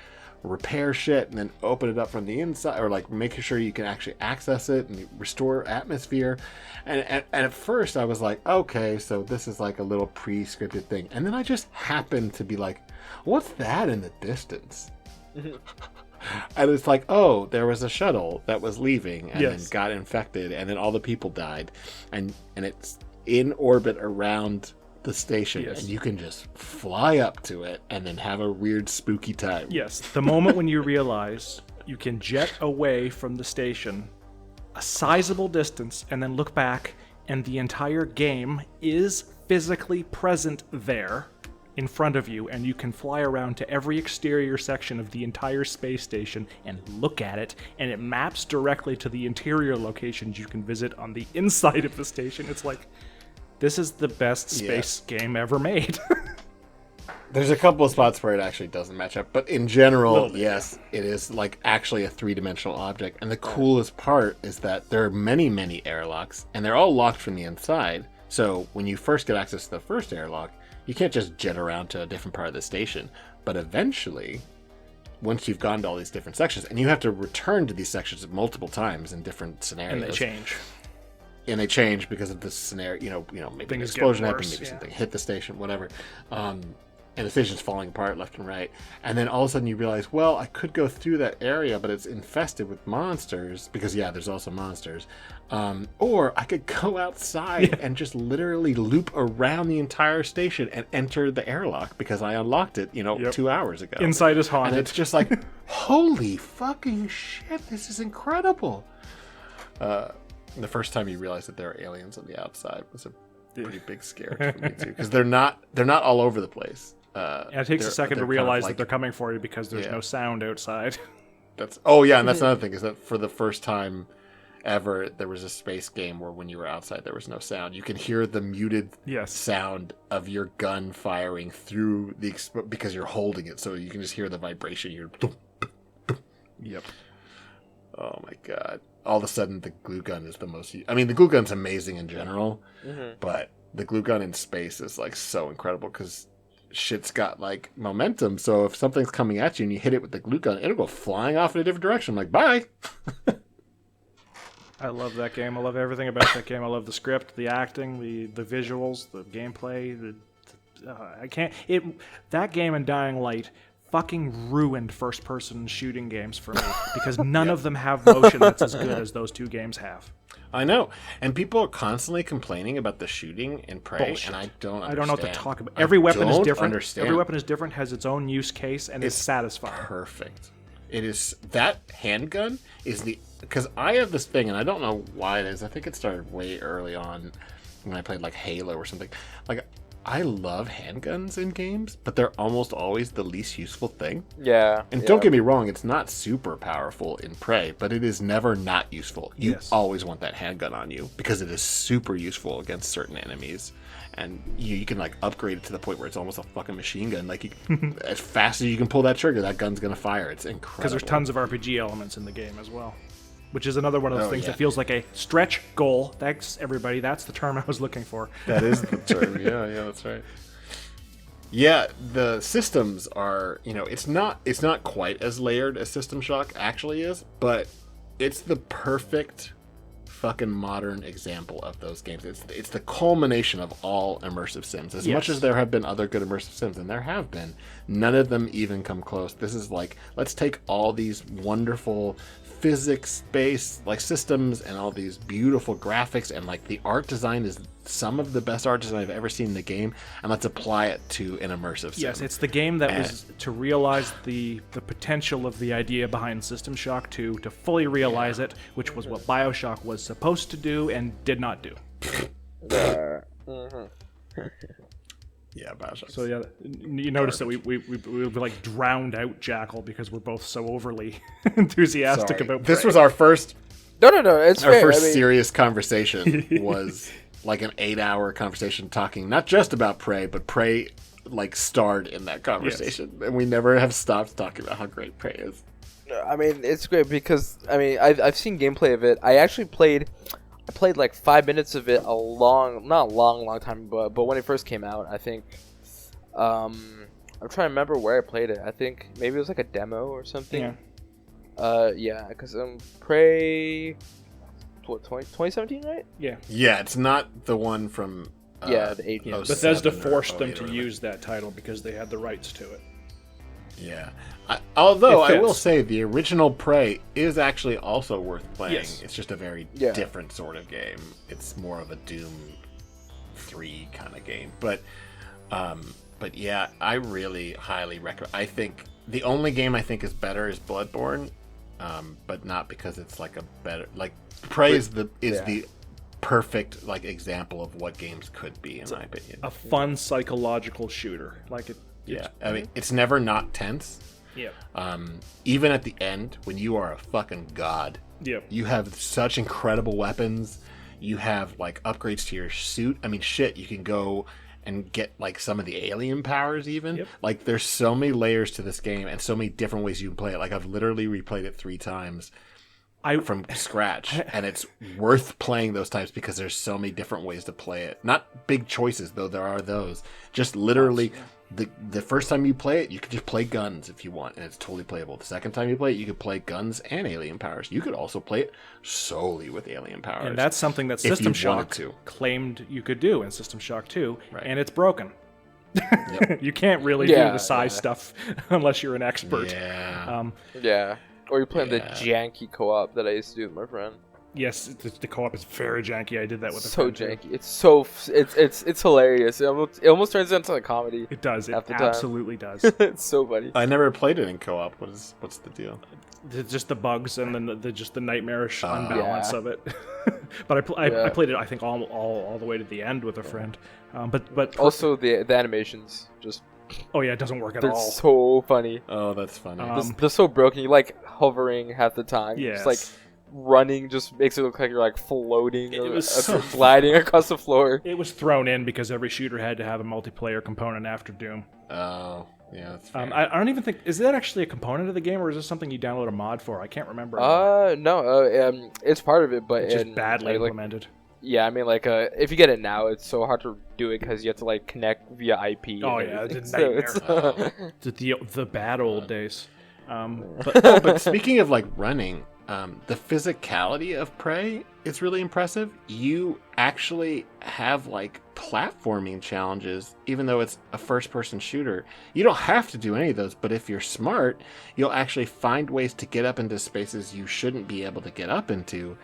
[SPEAKER 5] repair shit and then open it up from the inside, or like making sure you can actually access it and restore atmosphere. And at first I was like, okay, so this is like a little pre-scripted thing, and then I just happened to be like, what's that in the distance? And it's like, oh, there was a shuttle that was leaving and then got infected, and then all the people died, and it's in orbit around the station, and you can just fly up to it and then have a weird spooky time.
[SPEAKER 7] Yes, the moment when you realize you can jet away from the station a sizable distance and then look back, and the entire game is physically present there in front of you, and you can fly around to every exterior section of the entire space station and look at it, and it maps directly to the interior locations you can visit on the inside of the station. It's like, this is the best space game ever made.
[SPEAKER 5] There's a couple of spots where it actually doesn't match up, but in general, yes, it is like actually a three-dimensional object. And the coolest part is that there are many, many airlocks, and they're all locked from the inside. So when you first get access to the first airlock, you can't just jet around to a different part of the station. But eventually, once you've gone to all these different sections, and you have to return to these sections multiple times in different scenarios.
[SPEAKER 7] And they change.
[SPEAKER 5] And they change because of the scenario, maybe an explosion happened, maybe something hit the station, whatever. And the station's falling apart left and right. And then all of a sudden you realize, well, I could go through that area, but it's infested with monsters, because, there's also monsters. Or I could go outside and just literally loop around the entire station and enter the airlock, because I unlocked it, 2 hours ago.
[SPEAKER 7] Inside is haunted.
[SPEAKER 5] And it's just like, holy fucking shit, this is incredible. The first time you realize that there are aliens on the outside was a pretty big scare for me too, because they're not all over the place.
[SPEAKER 7] And it takes a second to realize that they're coming for you, because there's no sound outside.
[SPEAKER 5] And that's another thing, is that for the first time ever, there was a space game where when you were outside there was no sound. You can hear the muted sound of your gun firing through because you're holding it, so you can just hear the vibration. You're oh my god. All of a sudden, the glue gun is the most... I mean, the glue gun's amazing in general, but the glue gun in space is, like, so incredible, because shit's got, like, momentum. So if something's coming at you and you hit it with the glue gun, it'll go flying off in a different direction. I'm like, bye!
[SPEAKER 7] I love that game. I love everything about that game. I love the script, the acting, the visuals, the gameplay. That game and Dying Light fucking ruined first-person shooting games for me, because none of them have motion that's as good as those two games have.
[SPEAKER 5] I know, and people are constantly complaining about the shooting in Prey,
[SPEAKER 7] Bullshit.
[SPEAKER 5] and I don't understand.
[SPEAKER 7] I don't know what to talk about. Every weapon is different.
[SPEAKER 5] Understand.
[SPEAKER 7] Every weapon is different, has its own use case, and is satisfying.
[SPEAKER 5] Perfect. It is. That handgun is because I have this thing, and I don't know why it is. I think it started way early on when I played like Halo or something. Like, I love handguns in games, but they're almost always the least useful thing.
[SPEAKER 6] Yeah.
[SPEAKER 5] And don't get me wrong, it's not super powerful in Prey, but it is never not useful. You always want that handgun on you, because it is super useful against certain enemies. And you can, like, upgrade it to the point where it's almost a fucking machine gun. Like, as fast as you can pull that trigger, that gun's going to fire. It's incredible.
[SPEAKER 7] Because there's tons of RPG elements in the game as well, which is another one of those things that feels like a stretch goal. Thanks, everybody. That's the term I was looking for.
[SPEAKER 5] That is the term. Yeah, that's right. Yeah, the systems are, it's not quite as layered as System Shock actually is, but it's the perfect fucking modern example of those games. It's the culmination of all immersive sims. As much as there have been other good immersive sims, and there have been, none of them even come close. This is like, let's take all these wonderful physics-based like systems and all these beautiful graphics, and like the art design is some of the best art design I've ever seen in the game, and let's apply it to an immersive sim.
[SPEAKER 7] Yes, it's the game that was to realize the potential of the idea behind System Shock 2, to fully realize it, which was what BioShock was supposed to do and did not do.
[SPEAKER 5] Yeah, BioShock.
[SPEAKER 7] So yeah, you notice that we like drowned out Jackal because we're both so overly enthusiastic
[SPEAKER 5] Sorry.
[SPEAKER 7] about
[SPEAKER 5] This
[SPEAKER 7] Prey.
[SPEAKER 5] was our first
[SPEAKER 6] No, it's
[SPEAKER 5] our
[SPEAKER 6] fair.
[SPEAKER 5] first
[SPEAKER 6] I mean,
[SPEAKER 5] serious conversation was like an 8-hour conversation talking not just about Prey, but Prey like starred in that conversation, and we never have stopped talking about how great Prey is.
[SPEAKER 6] I mean, it's great because I've seen gameplay of it. I played like 5 minutes of it long time, but when it first came out, I think I'm trying to remember where I played it. I think maybe it was like a demo or something.
[SPEAKER 7] Yeah.
[SPEAKER 6] Because Prey, what, 2017, right?
[SPEAKER 5] Yeah, it's not the one from
[SPEAKER 6] Yeah, the 18.
[SPEAKER 5] 07
[SPEAKER 7] Bethesda
[SPEAKER 5] or
[SPEAKER 7] forced them
[SPEAKER 5] 08 or
[SPEAKER 7] to
[SPEAKER 5] whatever.
[SPEAKER 7] use that title because they had the rights to it.
[SPEAKER 5] Yeah. Although
[SPEAKER 7] It
[SPEAKER 5] I will
[SPEAKER 7] fits.
[SPEAKER 5] say the original Prey is actually also worth playing.
[SPEAKER 7] Yes.
[SPEAKER 5] It's just a very
[SPEAKER 6] Yeah.
[SPEAKER 5] different sort of game. It's more of a Doom 3 kind of game. But yeah, I really highly recommend. I think the only game I think is better is Bloodborne, but not because it's like a better like Prey is the perfect like example of what games could be in my opinion.
[SPEAKER 7] A fun psychological shooter, like it.
[SPEAKER 5] Yeah, I mean it's never not tense.
[SPEAKER 7] Yep.
[SPEAKER 5] Even at the end, when you are a fucking god,
[SPEAKER 7] Yep.
[SPEAKER 5] you have such incredible weapons. You have like upgrades to your suit. I mean, shit, you can go and get like some of the alien powers even.
[SPEAKER 7] Yep.
[SPEAKER 5] Like there's so many layers to this game and so many different ways you can play it. Like I've literally replayed it 3 times from scratch, and it's worth playing those times because there's so many different ways to play it. Not big choices though, there are those. Just literally the first time you play it, you could just play guns if you want, and it's totally playable. The second time you play it, you could play guns and alien powers. You could also play it solely with alien powers.
[SPEAKER 7] And that's something that
[SPEAKER 5] if you
[SPEAKER 7] System
[SPEAKER 5] wanted
[SPEAKER 7] Shock
[SPEAKER 5] to.
[SPEAKER 7] claimed you could do in System Shock 2,
[SPEAKER 5] Right.
[SPEAKER 7] and it's broken. You can't really do the size stuff unless you're an expert.
[SPEAKER 5] Yeah.
[SPEAKER 6] Yeah. Or you're playing the
[SPEAKER 5] Yeah.
[SPEAKER 6] janky co-op that I used to do with my friend.
[SPEAKER 7] Yes, the co-op is very janky. I did that with a
[SPEAKER 6] So
[SPEAKER 7] friend, too.
[SPEAKER 6] janky. It's hilarious. It almost turns into a comedy.
[SPEAKER 7] It does. It
[SPEAKER 6] half the time.
[SPEAKER 7] absolutely does.
[SPEAKER 6] It's so funny.
[SPEAKER 5] I never played it in co-op. What's the deal?
[SPEAKER 7] Just the bugs and then just the nightmarish unbalance
[SPEAKER 6] Yeah.
[SPEAKER 7] of it. But I
[SPEAKER 6] Yeah.
[SPEAKER 7] played it, I think, all the way to the end with a friend. But
[SPEAKER 6] Also, the animations just
[SPEAKER 7] oh yeah, it doesn't work at
[SPEAKER 6] they're
[SPEAKER 7] all.
[SPEAKER 6] so funny.
[SPEAKER 5] Oh, that's funny.
[SPEAKER 6] They're so broken. You like hovering half the time.
[SPEAKER 7] Yes.
[SPEAKER 6] Just like running just makes it look like you're like floating or
[SPEAKER 7] was so
[SPEAKER 6] gliding across the floor.
[SPEAKER 7] It was thrown in because every shooter had to have a multiplayer component after Doom.
[SPEAKER 5] Oh, yeah, that's fair.
[SPEAKER 7] I don't even think, is that actually a component of the game, or is this something you download a mod for? I can't remember.
[SPEAKER 6] No, it's part of it, but
[SPEAKER 7] It's just badly
[SPEAKER 6] like,
[SPEAKER 7] implemented.
[SPEAKER 6] yeah, I mean, like, if you get it now, it's so hard to do it because you have to like connect via IP.
[SPEAKER 7] Oh
[SPEAKER 6] and
[SPEAKER 7] yeah,
[SPEAKER 6] everything.
[SPEAKER 7] it's a
[SPEAKER 6] So
[SPEAKER 7] nightmare.
[SPEAKER 6] it's
[SPEAKER 7] the bad old days.
[SPEAKER 5] But speaking of like running, the physicality of Prey is really impressive. You actually have like platforming challenges, even though it's a first-person shooter. You don't have to do any of those, but if you're smart, you'll actually find ways to get up into spaces you shouldn't be able to get up into.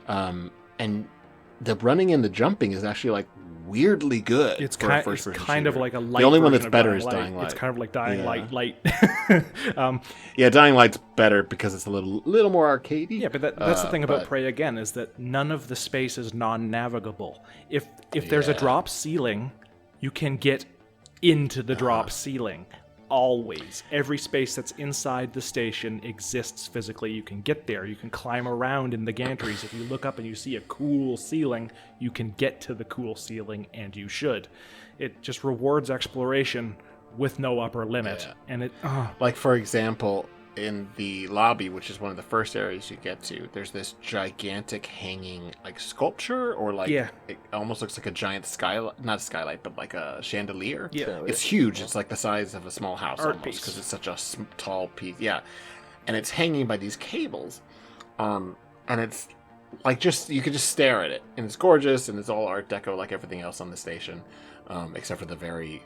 [SPEAKER 5] And the running and the jumping is actually like weirdly good.
[SPEAKER 7] It's
[SPEAKER 5] for a
[SPEAKER 7] kind
[SPEAKER 5] first-person
[SPEAKER 7] of
[SPEAKER 5] shooter.
[SPEAKER 7] like a light.
[SPEAKER 5] The only one
[SPEAKER 7] version
[SPEAKER 5] that's
[SPEAKER 7] of
[SPEAKER 5] better
[SPEAKER 7] Dying
[SPEAKER 5] is
[SPEAKER 7] Light.
[SPEAKER 5] Dying Light.
[SPEAKER 7] It's kind of like Dying
[SPEAKER 5] Yeah.
[SPEAKER 7] Light.
[SPEAKER 5] Yeah, Dying Light's better because it's a little more arcadey.
[SPEAKER 7] Yeah, but that's the thing about
[SPEAKER 5] but-
[SPEAKER 7] Prey again, is that none of the space is non-navigable. If there's a drop ceiling, you can get into the drop ceiling. Always. Every space that's inside the station exists physically. You can get there. You can climb around in the gantries. If you look up and you see a cool ceiling, you can get to the cool ceiling, and you should. It just rewards exploration with no upper limit.
[SPEAKER 5] Yeah.
[SPEAKER 7] And it...
[SPEAKER 5] Like, for example, in the lobby, which is one of the first areas you get to, there's this gigantic hanging, like, sculpture, or, like,
[SPEAKER 7] Yeah.
[SPEAKER 5] it almost looks like a giant skylight, not a skylight, but like a chandelier.
[SPEAKER 7] Yeah.
[SPEAKER 5] It's huge. It's like the size of a small house
[SPEAKER 7] Art
[SPEAKER 5] almost,
[SPEAKER 7] piece.
[SPEAKER 5] because it's such a tall piece. Yeah. And it's hanging by these cables. And it's, like, you could just stare at it. And it's gorgeous, and it's all Art Deco like everything else on the station, except for the very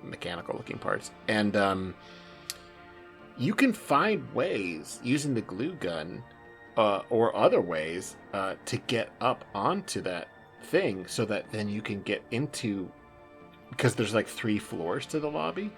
[SPEAKER 5] mechanical-looking parts. And, you can find ways using the glue gun or other ways to get up onto that thing so that then you can get into, because there's like 3 floors to the lobby.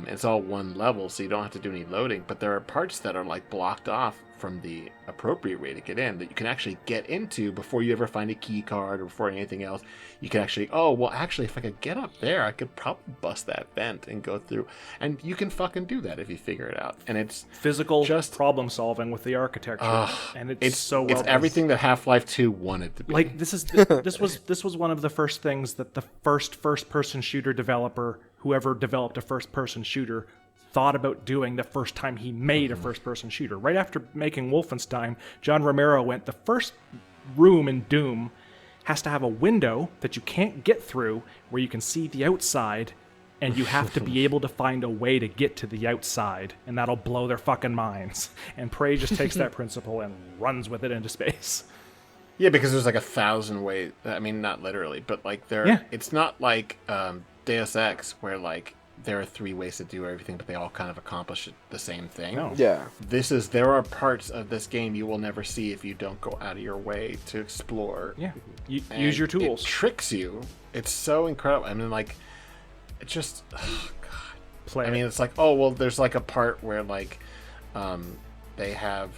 [SPEAKER 5] It's all one level, so you don't have to do any loading, but there are parts that are like blocked off from the appropriate way to get in that you can actually get into before you ever find a key card or before anything else. You can actually, if I could get up there, I could probably bust that vent and go through. And you can fucking do that if you figure it out. And it's
[SPEAKER 7] physical
[SPEAKER 5] just
[SPEAKER 7] problem solving with the architecture, and it's so well
[SPEAKER 5] it's
[SPEAKER 7] done.
[SPEAKER 5] everything that Half-Life 2 wanted to be.
[SPEAKER 7] Like this was one of the first things that the first person shooter developer, whoever developed a first person shooter, thought about doing the first time he made a first person shooter. Right after making Wolfenstein, John Romero went, the first room in Doom has to have a window that you can't get through where you can see the outside, and you have to be able to find a way to get to the outside, and that'll blow their fucking minds. And Prey just takes that principle and runs with it into space.
[SPEAKER 5] Yeah, because there's like 1,000 ways. I mean, not literally, but like it's not like Deus Ex where like there are 3 ways to do everything, but they all kind of accomplish the same thing.
[SPEAKER 7] No.
[SPEAKER 6] Yeah.
[SPEAKER 5] There are parts of this game you will never see if you don't go out of your way to explore.
[SPEAKER 7] Yeah. Use your tools.
[SPEAKER 5] It tricks you. It's so incredible. I mean, like, it just, oh god.
[SPEAKER 7] Play
[SPEAKER 5] I mean, it's like, oh well, there's like a part where like, they have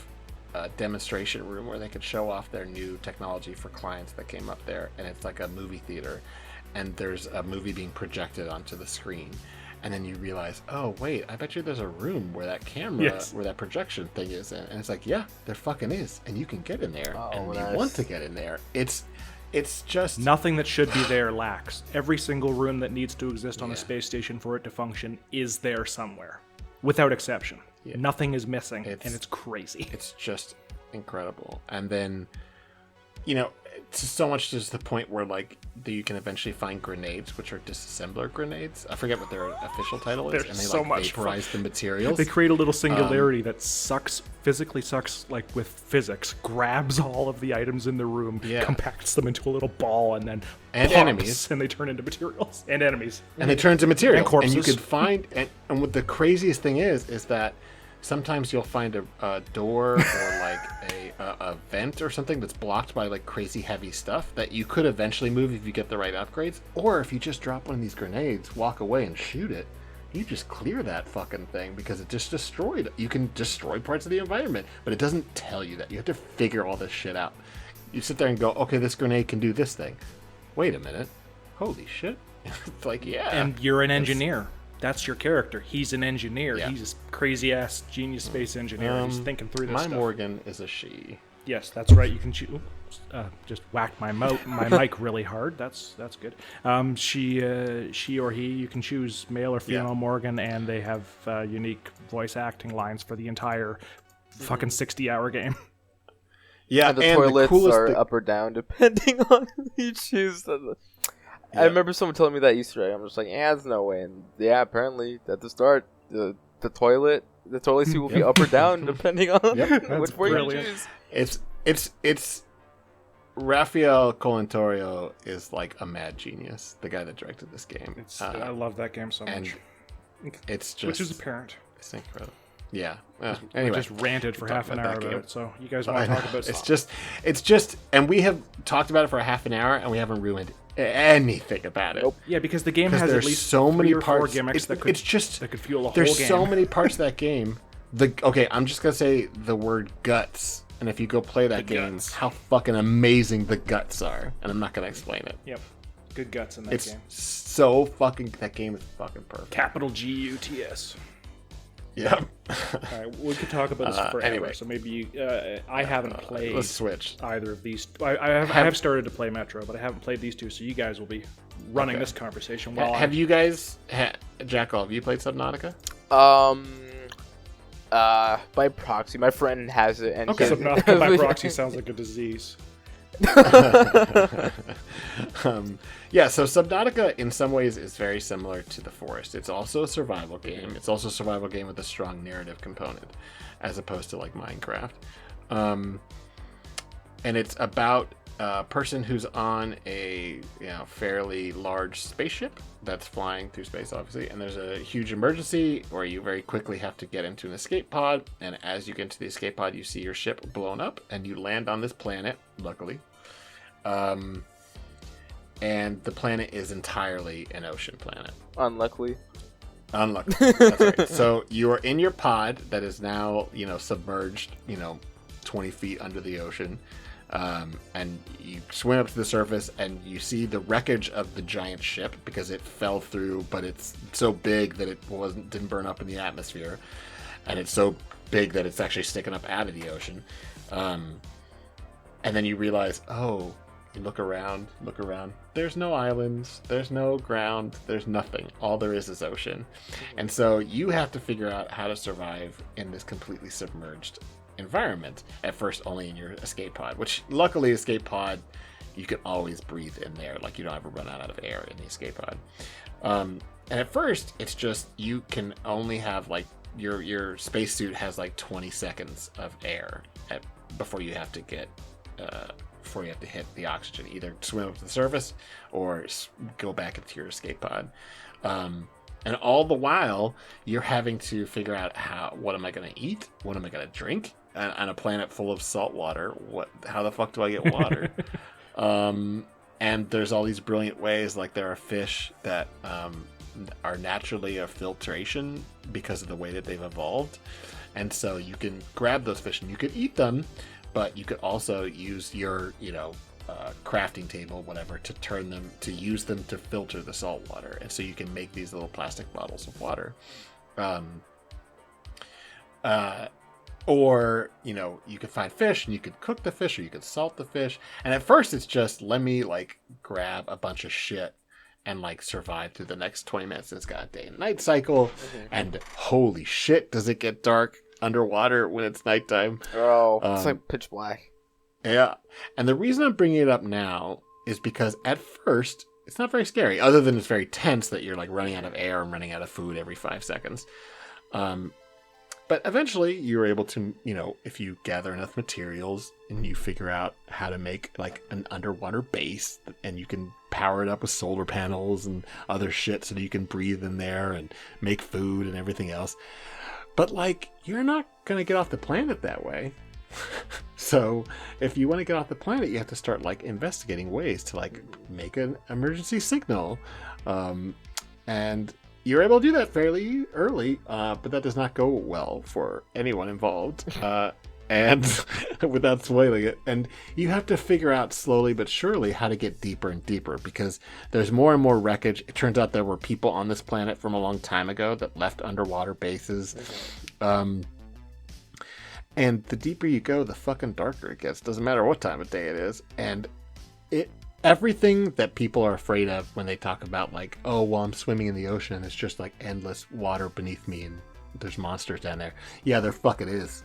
[SPEAKER 5] a demonstration room where they could show off their new technology for clients that came up there, and it's like a movie theater, and there's a movie being projected onto the screen. And then you realize, oh, wait, I bet you there's a room where that camera, where that projection thing is. And it's like, yeah, there fucking is. And you can get in there. And
[SPEAKER 6] nice.
[SPEAKER 5] you want to get in there. It's just...
[SPEAKER 7] Nothing that should be there lacks. Every single room that needs to exist on a space station for it to function is there somewhere. Without exception. Yeah. Nothing is missing, and it's crazy.
[SPEAKER 5] It's just incredible. And then, you know, it's so much to the point where like you can eventually find grenades, which are disassembler grenades. I forget what their official title is, and they
[SPEAKER 7] so
[SPEAKER 5] like
[SPEAKER 7] much
[SPEAKER 5] vaporize the materials.
[SPEAKER 7] They create a little singularity that physically sucks like with physics, grabs all of the items in the room, compacts them into a little ball, and then pops,
[SPEAKER 5] enemies,
[SPEAKER 7] and they turn into materials and enemies,
[SPEAKER 5] and they turn into materials,
[SPEAKER 7] and corpses.
[SPEAKER 5] And you could find, and what the craziest thing is that sometimes you'll find a door or like a vent or something that's blocked by like crazy heavy stuff that you could eventually move if you get the right upgrades, or if you just drop one of these grenades, walk away and shoot it, you just clear that fucking thing because it just destroyed. You can destroy parts of the environment, but it doesn't tell you that. You have to figure all this shit out. You sit there and go, okay, this grenade can do this thing. Wait a minute. Holy shit. It's like, yeah.
[SPEAKER 7] And you're an engineer. That's your character. He's an engineer.
[SPEAKER 5] Yeah.
[SPEAKER 7] He's a crazy-ass genius space engineer. He's thinking through this
[SPEAKER 5] my
[SPEAKER 7] stuff.
[SPEAKER 5] Morgan is a she.
[SPEAKER 7] Yes, that's right. You can just whacked my mic really hard. That's good. She or he. You can choose male or female Morgan, and they have unique voice acting lines for the entire fucking 60-hour game.
[SPEAKER 6] Yeah, and the toilets are up or down depending on who you choose. I remember someone telling me that Easter egg. I'm just like, there's no way. And yeah, apparently at the start, the toilet seat will be up or down depending on which way you choose.
[SPEAKER 5] It's Rafael Colantorio is like a mad genius, the guy that directed this game.
[SPEAKER 7] I love that game so much.
[SPEAKER 5] It's just,
[SPEAKER 7] which is apparent.
[SPEAKER 5] It's incredible. Yeah.
[SPEAKER 7] Anyway, I just ranted for half an hour about it. So you guys want to talk about
[SPEAKER 5] it's just, and we have talked about it for a half an hour, and we haven't ruined anything about it.
[SPEAKER 7] Nope. Yeah, because the game has at least
[SPEAKER 5] so many
[SPEAKER 7] 3 or 4
[SPEAKER 5] parts.
[SPEAKER 7] gimmicks that could fuel a whole game.
[SPEAKER 5] There's so many parts of that game. I'm just gonna say the word guts, and if you go play that game, how fucking amazing the guts are, and I'm not gonna explain it.
[SPEAKER 7] Yep. Good guts in that game.
[SPEAKER 5] So fucking, that game is fucking perfect.
[SPEAKER 7] Capital GUTS.
[SPEAKER 5] Yeah.
[SPEAKER 7] All right, we could talk about this forever.
[SPEAKER 5] Anyway.
[SPEAKER 7] So maybe I haven't played.
[SPEAKER 5] Let's switch.
[SPEAKER 7] Either of these. I have started to play Metro, but I haven't played these two. So you guys will be running this conversation.
[SPEAKER 5] Have you guys, Jackal? Have you played Subnautica?
[SPEAKER 6] By proxy, my friend has it, and
[SPEAKER 7] Subnautica by proxy sounds like a disease.
[SPEAKER 5] So Subnautica in some ways is very similar to The Forest. It's also a survival game. It's also a survival game with a strong narrative component, as opposed to like Minecraft. And it's about a person who's on a fairly large spaceship that's flying through space, obviously, and there's a huge emergency where you very quickly have to get into an escape pod, and as you get into the escape pod, you see your ship blown up, and you land on this planet, luckily. and the planet is entirely an ocean planet.
[SPEAKER 6] Unluckily.
[SPEAKER 5] That's right. So you are in your pod that is now, submerged, 20 feet under the ocean. And you swim up to the surface and you see the wreckage of the giant ship because it fell through, but it's so big that it didn't burn up in the atmosphere. And it's so big that it's actually sticking up out of the ocean. And then you realize, you look around. There's no islands. There's no ground. There's nothing. All there is ocean. And so you have to figure out how to survive in this completely submerged environment. At first, only in your escape pod, which luckily escape pod, you can always breathe in there. Like you don't ever run out of air in the escape pod. And at first, it's just you can only have like your spacesuit has like 20 seconds of air before you have to hit the oxygen, either swim up to the surface or go back into your escape pod. And all the while, you're having to figure out what am I going to eat? What am I going to drink? On a planet full of salt water, how the fuck do I get water? And there's all these brilliant ways, like there are fish that are naturally a filtration because of the way that they've evolved. And so you can grab those fish and you could eat them, but you could also use your, crafting table, whatever, to use them to filter the salt water. And so you can make these little plastic bottles of water. Or, you could find fish and you could cook the fish or you could salt the fish. And at first it's just, let me grab a bunch of shit and survive through the next 20 minutes. And it's got a day and night cycle. Mm-hmm. And holy shit, does it get dark underwater when it's nighttime.
[SPEAKER 6] It's like pitch black.
[SPEAKER 5] Yeah. And the reason I'm bringing it up now is because at first it's not very scary, other than it's very tense that you're running out of air and running out of food every 5 seconds. But eventually you're able to, if you gather enough materials and you figure out how to make an underwater base, and you can power it up with solar panels and other shit so that you can breathe in there and make food and everything else. But you're not going to get off the planet that way. So if you want to get off the planet, you have to start investigating ways to make an emergency signal. And you're able to do that fairly early, but that does not go well for anyone involved. And without spoiling it. And you have to figure out slowly but surely how to get deeper and deeper, because there's more and more wreckage. It turns out there were people on this planet from a long time ago that left underwater bases. And the deeper you go, the fucking darker it gets. Doesn't matter what time of day it is. And everything that people are afraid of when they talk about I'm swimming in the ocean, it's just endless water beneath me and there's monsters down there. Yeah, there fucking is.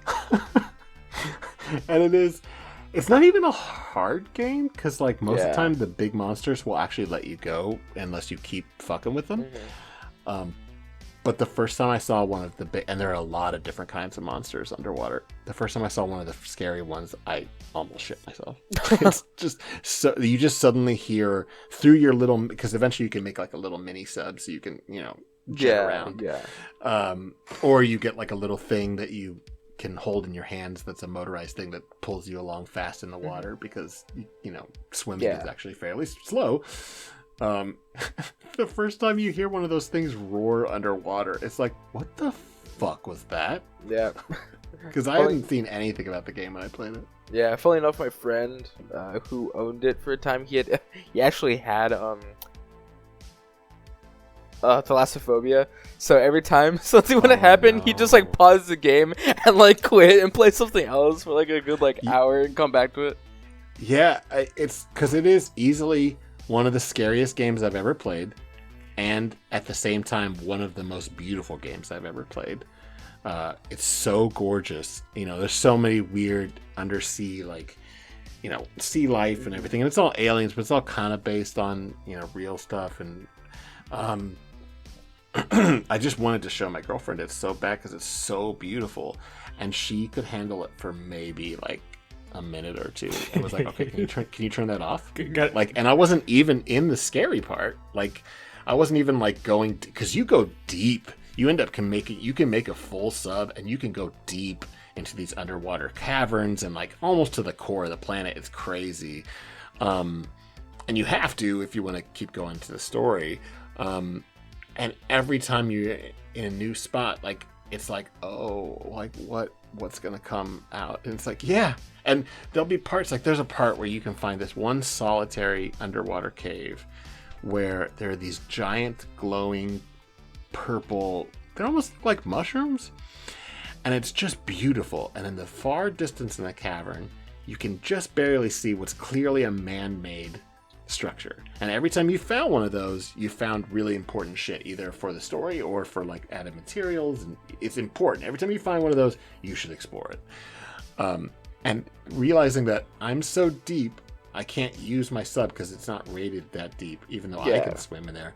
[SPEAKER 5] And it's not even a hard game, because most of the time the big monsters will actually let you go unless you keep fucking with them. Mm-hmm. But the first time I saw one of the big, and there are a lot of different kinds of monsters underwater. The first time I saw one of the scary ones, I almost shit myself. It's just so you just suddenly hear through your little, because eventually you can make a little mini sub so you can jet around. Yeah. Or you get a little thing that you can hold in your hands that's a motorized thing that pulls you along fast in the water, because swimming is actually fairly slow. The first time you hear one of those things roar underwater, it's what the fuck was that? Yeah. Because I hadn't seen anything about the game when I played it.
[SPEAKER 6] Yeah, funny enough, my friend who owned it for a time, he actually had thalassophobia. So every time something would happen, he'd just pause the game and quit and play something else for a good hour and come back to it.
[SPEAKER 5] Yeah, it's because it is easily one of the scariest games I've ever played, and at the same time one of the most beautiful games I've ever played. It's so gorgeous. There's so many weird undersea sea life and everything, and it's all aliens, but it's all kind of based on real stuff. And I just wanted to show my girlfriend it so bad because it's so beautiful, and she could handle it for maybe a minute or two. I was okay, can you turn that off? And I wasn't even in the scary part. I wasn't even going, because you go deep. You end up you can make a full sub, and you can go deep into these underwater caverns and almost to the core of the planet. It's crazy. and you have to if you want to keep going to the story. And every time you're in a new spot, like it's like, oh, like what's gonna come out? And it's like, yeah. And there'll be parts, like there's a part where you can find this one solitary underwater cave where there are these giant glowing purple, they're almost like mushrooms, and it's just beautiful. And in the far distance in the cavern, you can just barely see what's clearly a man-made structure. And every time you found one of those, you found really important shit, either for the story or for like added materials. And it's important. Every time you find one of those, you should explore it. And realizing that I'm so deep, I can't use my sub because it's not rated that deep, even though I can swim in there.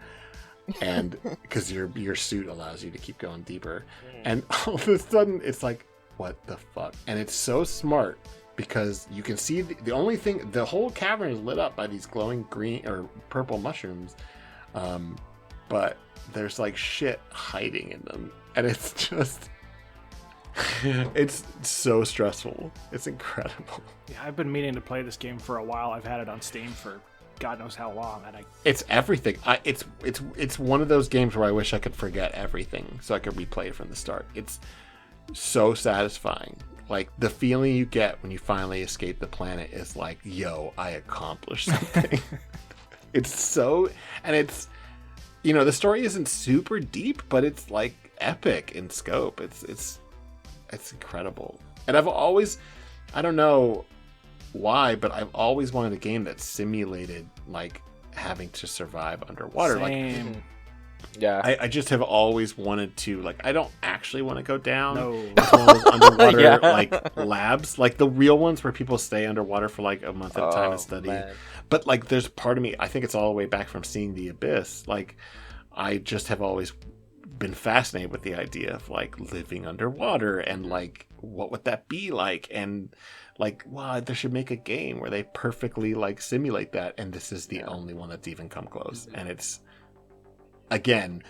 [SPEAKER 5] And because your suit allows you to keep going deeper. And all of a sudden, it's like, what the fuck? And it's so smart because you can see the only thing, the whole cavern is lit up by these glowing green or purple mushrooms. But there's like shit hiding in them. And it's just, it's so stressful. It's incredible.
[SPEAKER 7] Yeah, I've been meaning to play this game for a while. I've had it on Steam for God knows how long. And
[SPEAKER 5] it's everything. It's one of those games where I wish I could forget everything so I could replay it from the start. It's so satisfying. Like the feeling you get when you finally escape the planet is like, yo, I accomplished something. It's so, and it's, you know, the story isn't super deep, but it's like epic in scope. It's incredible. And I've always, I don't know why, but I've always wanted a game that simulated like having to survive underwater.
[SPEAKER 7] Same.
[SPEAKER 5] Like,
[SPEAKER 6] Yeah.
[SPEAKER 5] I just have always wanted to, like, I don't actually want to go down to one of those underwater like labs, like the real ones where people stay underwater for like a month at a time and study.
[SPEAKER 6] Man.
[SPEAKER 5] But like there's part of me, I think it's all the way back from seeing The Abyss. Like I just have always been fascinated with the idea of like living underwater and like what would that be like, and like, wow, they should make a game where they perfectly like simulate that, and this is the only one that's even come close. And it's, again,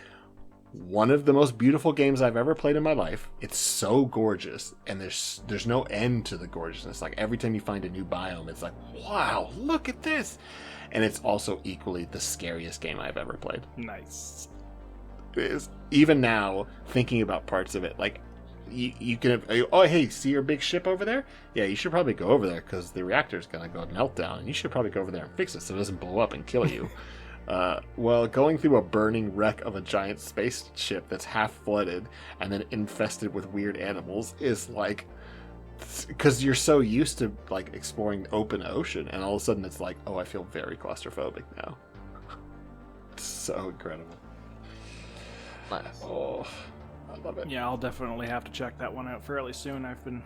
[SPEAKER 5] one of the most beautiful games I've ever played in my life. It's so gorgeous, and there's no end to the gorgeousness. Like every time you find a new biome, it's like, wow, look at this. And it's also equally the scariest game I've ever played.
[SPEAKER 7] Nice.
[SPEAKER 5] It is, even now, thinking about parts of it, like you can, oh hey, see your big ship over there? Yeah, you should probably go over there because the reactor's gonna go meltdown, and you should probably go over there and fix it so it doesn't blow up and kill you. Well, going through a burning wreck of a giant spaceship that's half flooded and then infested with weird animals is like, because you're so used to like exploring open ocean, and all of a sudden it's like, oh, I feel very claustrophobic now. It's so incredible.
[SPEAKER 6] Nice.
[SPEAKER 5] Oh, I love it.
[SPEAKER 7] Yeah, I'll definitely have to check that one out fairly soon. I've been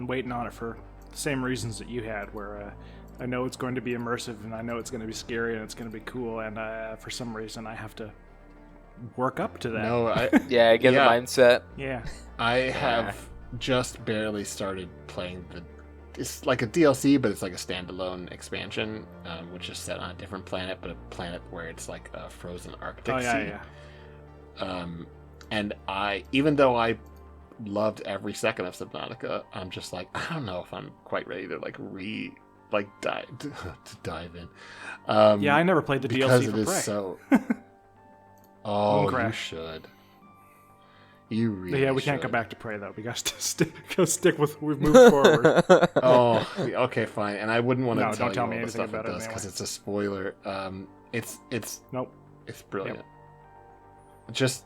[SPEAKER 7] waiting on it for the same reasons that you had, where I know it's going to be immersive, and I know it's going to be scary, and it's going to be cool, and for some reason I have to work up to that.
[SPEAKER 5] No,
[SPEAKER 6] Yeah, get the mindset.
[SPEAKER 7] Yeah.
[SPEAKER 5] I have just barely started playing it's like a DLC, but it's like a standalone expansion, which is set on a different planet, but a planet where it's like a frozen Arctic sea. And even though I loved every second of Subnautica, I'm just like, I don't know if I'm quite ready to dive in.
[SPEAKER 7] Yeah, I never played the
[SPEAKER 5] because
[SPEAKER 7] DLC
[SPEAKER 5] it
[SPEAKER 7] for
[SPEAKER 5] is
[SPEAKER 7] Prey.
[SPEAKER 5] so. Oh, you
[SPEAKER 7] Crash.
[SPEAKER 5] should. You really.
[SPEAKER 7] Yeah, we can't go
[SPEAKER 5] should.
[SPEAKER 7] back to Prey though. We got to stick with. We've moved forward.
[SPEAKER 5] Oh, okay, fine. And I wouldn't want to tell
[SPEAKER 7] don't tell
[SPEAKER 5] you
[SPEAKER 7] me
[SPEAKER 5] all the
[SPEAKER 7] anything
[SPEAKER 5] stuff it
[SPEAKER 7] about it
[SPEAKER 5] does because
[SPEAKER 7] anyway.
[SPEAKER 5] it's a spoiler. It's
[SPEAKER 7] Nope.
[SPEAKER 5] It's brilliant.
[SPEAKER 7] Yep.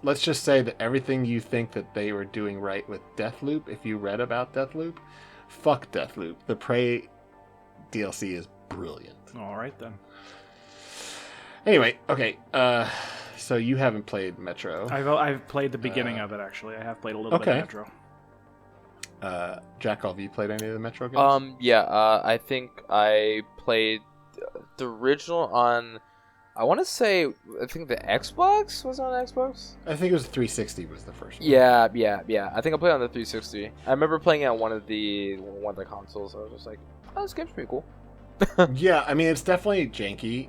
[SPEAKER 5] Let's just say that everything you think that they were doing right with Deathloop, if you read about Deathloop, fuck Deathloop. The Prey DLC is brilliant.
[SPEAKER 7] All right then.
[SPEAKER 5] Anyway, okay. So you haven't played Metro.
[SPEAKER 7] I've played the beginning of it actually. I have played a little bit of Metro.
[SPEAKER 5] Jackal, have you played any of the Metro games?
[SPEAKER 6] Yeah. I think I played the original on. I want to say, I think the Xbox was on Xbox.
[SPEAKER 5] I think it was 360 was the first one.
[SPEAKER 6] Yeah. I think I played on the 360. I remember playing it on one of the consoles. I was just like, oh, this game's pretty cool.
[SPEAKER 5] Yeah, I mean, it's definitely janky.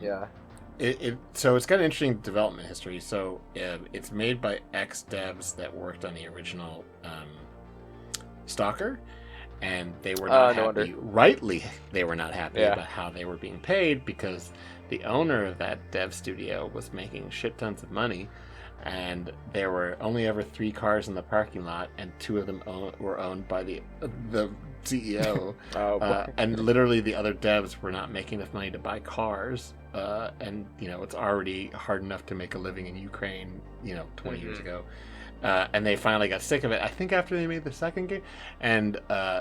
[SPEAKER 6] Yeah.
[SPEAKER 5] So it's got an interesting development history. So it's made by ex-devs that worked on the original Stalker. and they were not
[SPEAKER 6] No
[SPEAKER 5] happy.
[SPEAKER 6] wonder.
[SPEAKER 5] Rightly, they were not happy
[SPEAKER 6] Yeah.
[SPEAKER 5] about how they were being paid because the owner of that dev studio was making shit tons of money, and there were only ever 3 cars in the parking lot, and 2 of them were owned by the CEO.
[SPEAKER 6] Oh, boy.
[SPEAKER 5] And literally the other devs were not making enough money to buy cars. And it's already hard enough to make a living in Ukraine, 20 years ago. And they finally got sick of it, I think after they made the second game, and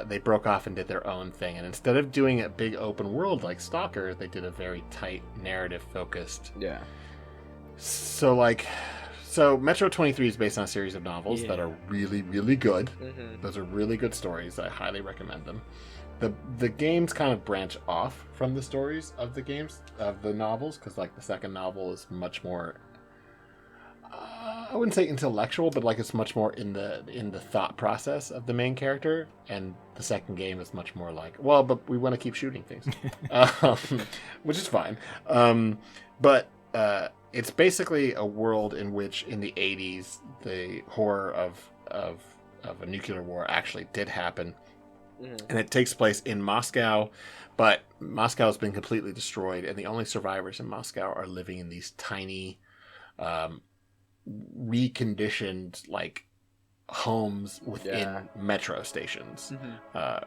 [SPEAKER 5] they broke off and did their own thing. And instead of doing a big open world like Stalker, they did a very tight narrative focused.
[SPEAKER 6] Yeah.
[SPEAKER 5] So Metro 23 is based on a series of novels that are really, really good.
[SPEAKER 6] Mm-hmm.
[SPEAKER 5] Those are really good stories. I highly recommend them. The games kind of branch off from the stories of the novels, because like the second novel is much more I wouldn't say intellectual, but like it's much more in the thought process of the main character, and the second game is much more like, well, but we want to keep shooting things, which is fine. But it's basically a world in which in the 80s the horror of a nuclear war actually did happen. And it takes place in Moscow, but Moscow has been completely destroyed, and the only survivors in Moscow are living in these tiny, reconditioned like homes within metro stations,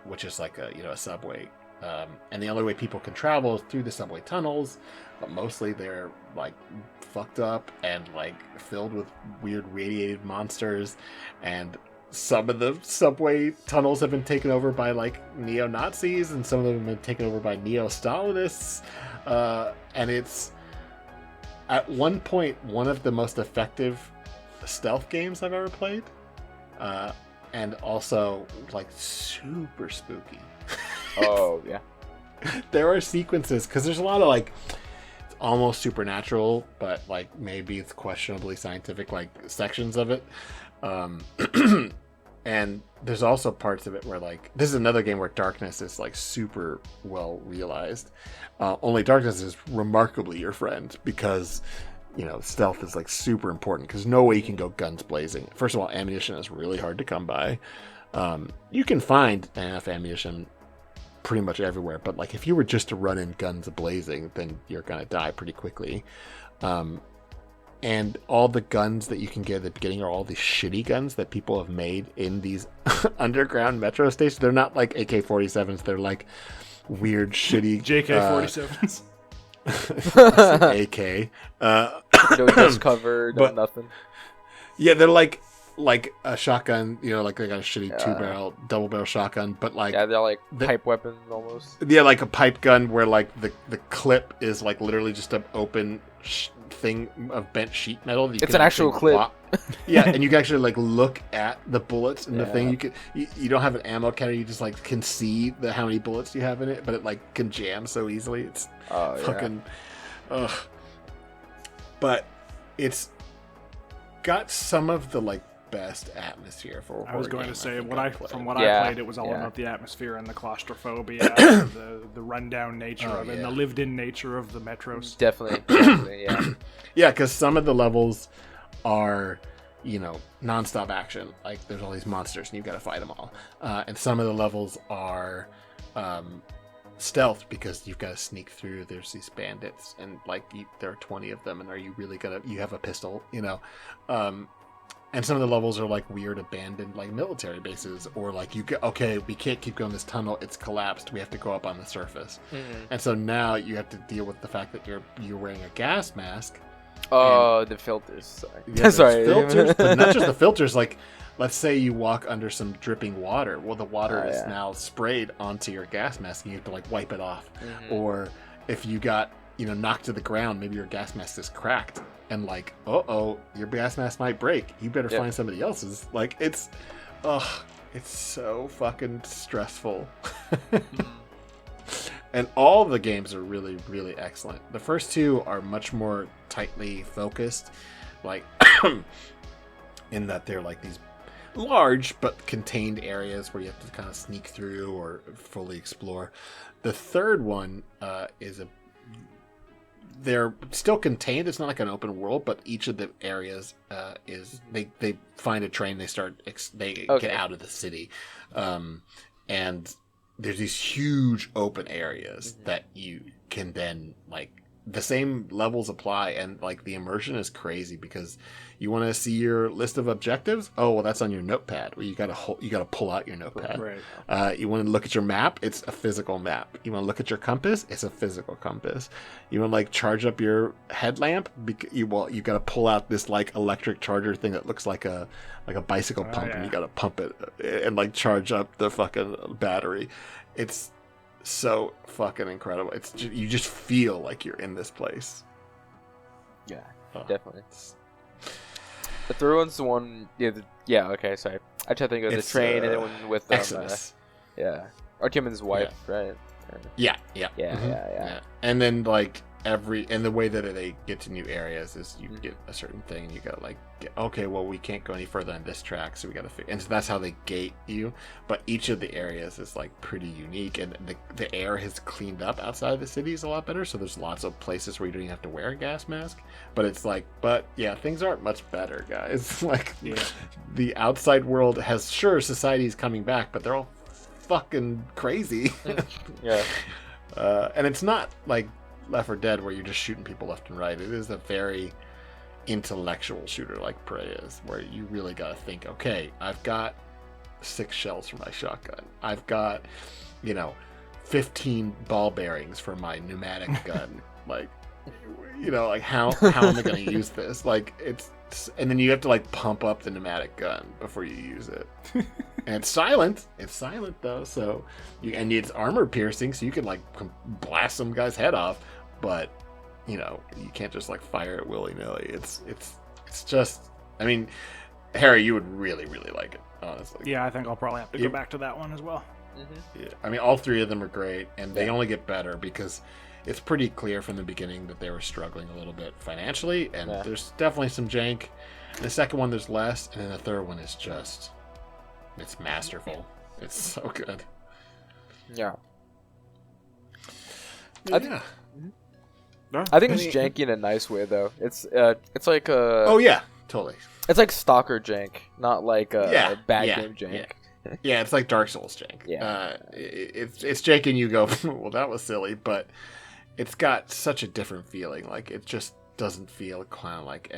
[SPEAKER 5] which is like a subway. And the only way people can travel is through the subway tunnels, but mostly they're like fucked up and like filled with weird radiated monsters, and some of the subway tunnels have been taken over by like neo-Nazis, and some of them have been taken over by neo-Stalinists. And it's at one point one of the most effective stealth games I've ever played. And also like super spooky.
[SPEAKER 6] Oh, yeah.
[SPEAKER 5] There are sequences, because there's a lot of like it's almost supernatural, but like maybe it's questionably scientific like sections of it. And there's also parts of it where like this is another game where darkness is like super well realized. Only darkness is remarkably your friend, because stealth is like super important, because no way you can go guns blazing. First of all, ammunition is really hard to come by. You can find enough ammunition pretty much everywhere, but like if you were just to run in guns blazing, then you're gonna die pretty quickly. And all the guns that you can get at the beginning are all these shitty guns that people have made in these underground metro stations. They're not like AK-47s. They're like weird, shitty
[SPEAKER 7] JK-47s.
[SPEAKER 5] AK.
[SPEAKER 6] No dust cover, no nothing.
[SPEAKER 5] Yeah, they're like a shotgun, like they got a shitty double barrel shotgun, but like
[SPEAKER 6] they're like pipe weapons almost.
[SPEAKER 5] Yeah, like a pipe gun where like the clip is like literally just an open thing of bent sheet metal. That you
[SPEAKER 6] it's an actual clip.
[SPEAKER 5] Yeah, and you can actually like look at the bullets in the thing. You don't have an ammo counter. You just like can see how many bullets you have in it, but it like can jam so easily. It's fucking. Ugh. But it's got some of the like best atmosphere for a horror
[SPEAKER 7] I was going
[SPEAKER 5] game
[SPEAKER 7] to say
[SPEAKER 5] I
[SPEAKER 7] played, it was all about the atmosphere and the claustrophobia, the rundown nature of it, and the lived-in nature of the metros.
[SPEAKER 6] Definitely, yeah.
[SPEAKER 5] Yeah, because some of the levels are, non-stop action. Like there's all these monsters and you've got to fight them all. And some of the levels are stealth, because you've got to sneak through. There's these bandits, and like there are 20 of them, and are you really gonna? You have a pistol, And some of the levels are like weird abandoned like military bases, or like we can't keep going this tunnel, it's collapsed, we have to go up on the surface. And so now you have to deal with the fact that you're wearing a gas mask.
[SPEAKER 6] Oh, the filters. Sorry.
[SPEAKER 5] Yeah, sorry. Filters, but not just the filters. Like, let's say you walk under some dripping water. Well, the water is now sprayed onto your gas mask, and you have to like wipe it off. Or if you got knocked to the ground, maybe your gas mask is cracked, and like, your gas mask might break. You better find somebody else's. Like, it's so fucking stressful. And all the games are really, really excellent. The first 2 are much more tightly focused, like in that they're like these large but contained areas where you have to kind of sneak through or fully explore. The third one they're still contained. It's not like an open world, but each of the areas is they find a train. They get out of the city, and there's these huge open areas that you can then like the same levels apply, and like the immersion is crazy because you want to see your list of objectives. Oh, well, that's on your notepad. Well, you gotta pull out your notepad.
[SPEAKER 7] Right.
[SPEAKER 5] You want to look at your map? It's a physical map. You want to look at your compass? It's a physical compass. You want to like charge up your headlamp? You got to pull out this like electric charger thing that looks like a bicycle pump, and you got to pump it and like charge up the fucking battery. It's so fucking incredible. It's just, you just feel like you're in this place.
[SPEAKER 6] Yeah, definitely. The third one's the one. Yeah. Okay, sorry. I tried to think of the train and then one with
[SPEAKER 5] Exodus.
[SPEAKER 6] Artyom's wife, right?
[SPEAKER 5] Yeah.
[SPEAKER 6] Yeah.
[SPEAKER 5] And then like and the way that they get to new areas is you get a certain thing and you gotta like okay, well, we can't go any further on this track, so we gotta and so that's how they gate you. But each of the areas is like pretty unique, and the air has cleaned up outside of the cities a lot better, so there's lots of places where you don't even have to wear a gas mask. But it's like, things aren't much better, guys. Like the outside world has society's coming back, but they're all fucking crazy. And it's not like Left 4 Dead where you're just shooting people left and right. It is a very intellectual shooter like Prey is, where you really got to think, okay, I've got 6 shells for my shotgun. I've got, 15 ball bearings for my pneumatic gun. Like, how am I going to use this? Like, and then you have to like pump up the pneumatic gun before you use it. And it's silent. It's silent though, so and it's armor piercing, so you can like blast some guy's head off. But you can't just like fire it willy nilly. It's just. I mean, Harry, you would really really like it, honestly.
[SPEAKER 7] Yeah, I think I'll probably have to go back to that one as well.
[SPEAKER 5] Yeah, I mean, all 3 of them are great, and they only get better because it's pretty clear from the beginning that they were struggling a little bit financially, and there's definitely some jank. In the second one, there's less, and then the third one is just, it's masterful. It's so good.
[SPEAKER 6] Yeah.
[SPEAKER 5] I
[SPEAKER 6] think it's janky in a nice way, though. It's like a...
[SPEAKER 5] Oh, yeah, totally.
[SPEAKER 6] It's like Stalker jank, not like a bad game jank.
[SPEAKER 5] Yeah, it's like Dark Souls jank.
[SPEAKER 6] Yeah.
[SPEAKER 5] It's jank and you go, well, that was silly, but it's got such a different feeling. Like, it just doesn't feel kind of like...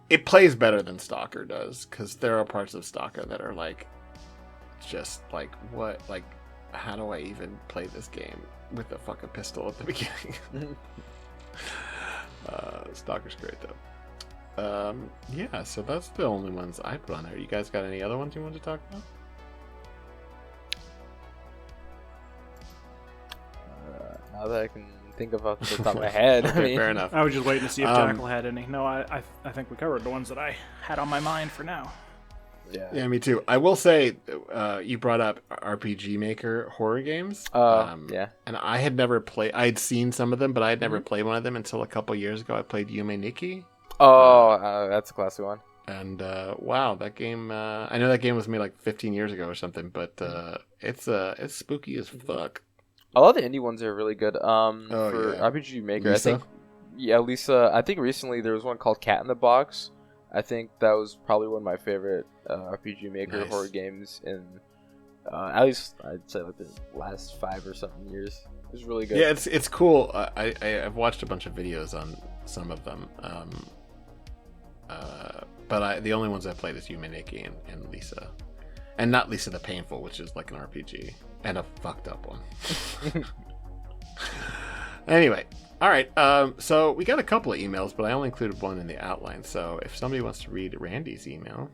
[SPEAKER 5] It plays better than Stalker does, because there are parts of Stalker that are like, just like, what? Like, how do I even play this game with a fucking pistol at the beginning? Stalker's great, though. Yeah, so that's the only ones I put on there. You guys got any other ones you want to talk about?
[SPEAKER 6] Now that I can think of off the top of my head.
[SPEAKER 5] Okay,
[SPEAKER 6] I mean,
[SPEAKER 5] fair enough.
[SPEAKER 7] I was just waiting to see if Jackal had any. No, I think we covered the ones that I had on my mind for now.
[SPEAKER 5] Yeah, me too. I will say, you brought up RPG Maker horror games.
[SPEAKER 6] Yeah.
[SPEAKER 5] And I had never played. I had seen some of them, but I had never played one of them until a couple years ago. I played Yume Nikki.
[SPEAKER 6] That's a classic one.
[SPEAKER 5] And wow, that game! I know that game was made like 15 years ago or something, but it's spooky as fuck.
[SPEAKER 6] A lot of the indie ones are really good. For
[SPEAKER 5] yeah.
[SPEAKER 6] RPG Maker,
[SPEAKER 5] Lisa?
[SPEAKER 6] I think. Yeah, Lisa. I think recently there was one called Cat in the Box. I think that was probably one of my favorite RPG Maker horror games in at least I'd say like the last 5 or something years. It was really good.
[SPEAKER 5] Yeah, it's cool. I've watched a bunch of videos on some of them, but the only ones I played is Yume Nikki and Lisa, and not Lisa the Painful, which is like an RPG and a fucked up one. Anyway. All right, so we got a couple of emails, but I only included one in the outline. So if somebody wants to read Randy's email.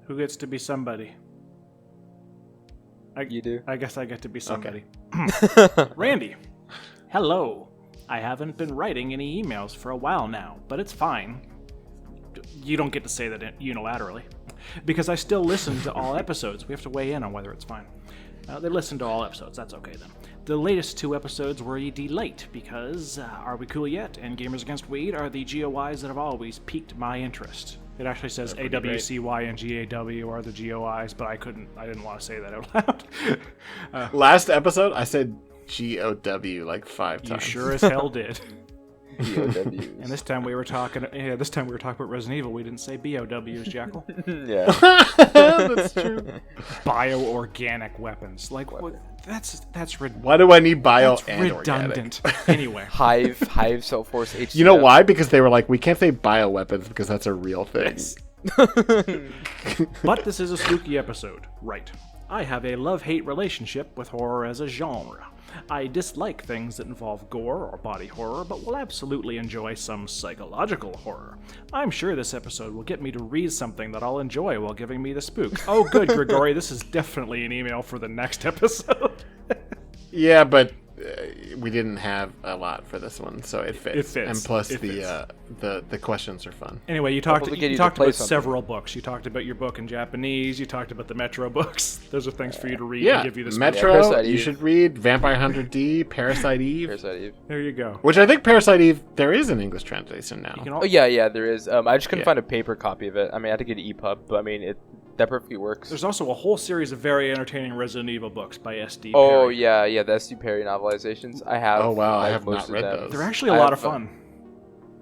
[SPEAKER 7] Who gets to be somebody?
[SPEAKER 6] You do?
[SPEAKER 7] I guess I get to be somebody.
[SPEAKER 5] Okay.
[SPEAKER 7] Randy, hello. I haven't been writing any emails for a while now, but it's fine. You don't get to say that unilaterally. Because I still listen to all episodes. We have to weigh in on whether it's fine. They listen to all episodes. That's okay then. The latest 2 episodes were a delight because Are We Cool Yet and Gamers Against Weed are the GOIs that have always piqued my interest. It actually says AWCY and GAW are the GOIs, but I didn't want to say that out loud.
[SPEAKER 5] Last episode, I said GOW like 5 times.
[SPEAKER 7] You sure as hell did.
[SPEAKER 6] BOWs.
[SPEAKER 7] And this time we were talking. Yeah, this time we were talking about Resident Evil. We didn't say BOWs, Jackal.
[SPEAKER 6] Yeah.
[SPEAKER 5] That's true.
[SPEAKER 7] Bioorganic weapons. Like what? That's
[SPEAKER 5] Why do I need bio
[SPEAKER 7] that's
[SPEAKER 5] and
[SPEAKER 7] redundant.
[SPEAKER 5] organic?
[SPEAKER 7] Anyway,
[SPEAKER 6] Hive Cell Force HCF.
[SPEAKER 5] You know why? Because they were like, we can't say bioweapons because that's a real thing.
[SPEAKER 7] but this is a spooky episode, right? I have a love-hate relationship with horror as a genre. I dislike things that involve gore or body horror, but will absolutely enjoy some psychological horror. I'm sure this episode will get me to read something that I'll enjoy while giving me the spook. Oh, good, Grigori, this is definitely an email for the next episode.
[SPEAKER 5] Yeah, but we didn't have a lot for this one, so it fits.
[SPEAKER 7] It fits.
[SPEAKER 5] And plus,
[SPEAKER 7] It
[SPEAKER 5] the questions are fun.
[SPEAKER 7] Anyway, you talked
[SPEAKER 6] Hopefully
[SPEAKER 7] about
[SPEAKER 6] something.
[SPEAKER 7] several books. You talked about your book in Japanese. You talked about the Metro books. Those are things for you to read
[SPEAKER 5] Yeah,
[SPEAKER 7] and give you the spook.
[SPEAKER 5] Metro,
[SPEAKER 6] Parasite
[SPEAKER 5] you
[SPEAKER 6] Eve.
[SPEAKER 5] should read Vampire Hunter D, Parasite Eve,
[SPEAKER 6] Parasite Eve.
[SPEAKER 7] There you go.
[SPEAKER 5] which I think Parasite Eve, there is an English translation now.
[SPEAKER 7] You can
[SPEAKER 6] Oh yeah, there is. I just couldn't
[SPEAKER 5] Yeah.
[SPEAKER 6] find a paper copy of it. I mean, I had to get an EPUB, but I mean, that perfectly works.
[SPEAKER 7] There's also a whole series of very entertaining Resident Evil books by S.D.
[SPEAKER 6] Oh
[SPEAKER 7] Perry.
[SPEAKER 6] yeah, the S.D. Perry novelizations. I have.
[SPEAKER 5] Oh, wow, I
[SPEAKER 6] I've
[SPEAKER 5] have not
[SPEAKER 6] most of
[SPEAKER 5] read
[SPEAKER 6] them.
[SPEAKER 5] those.
[SPEAKER 7] They're actually a
[SPEAKER 6] I
[SPEAKER 7] lot
[SPEAKER 6] have
[SPEAKER 7] of fun.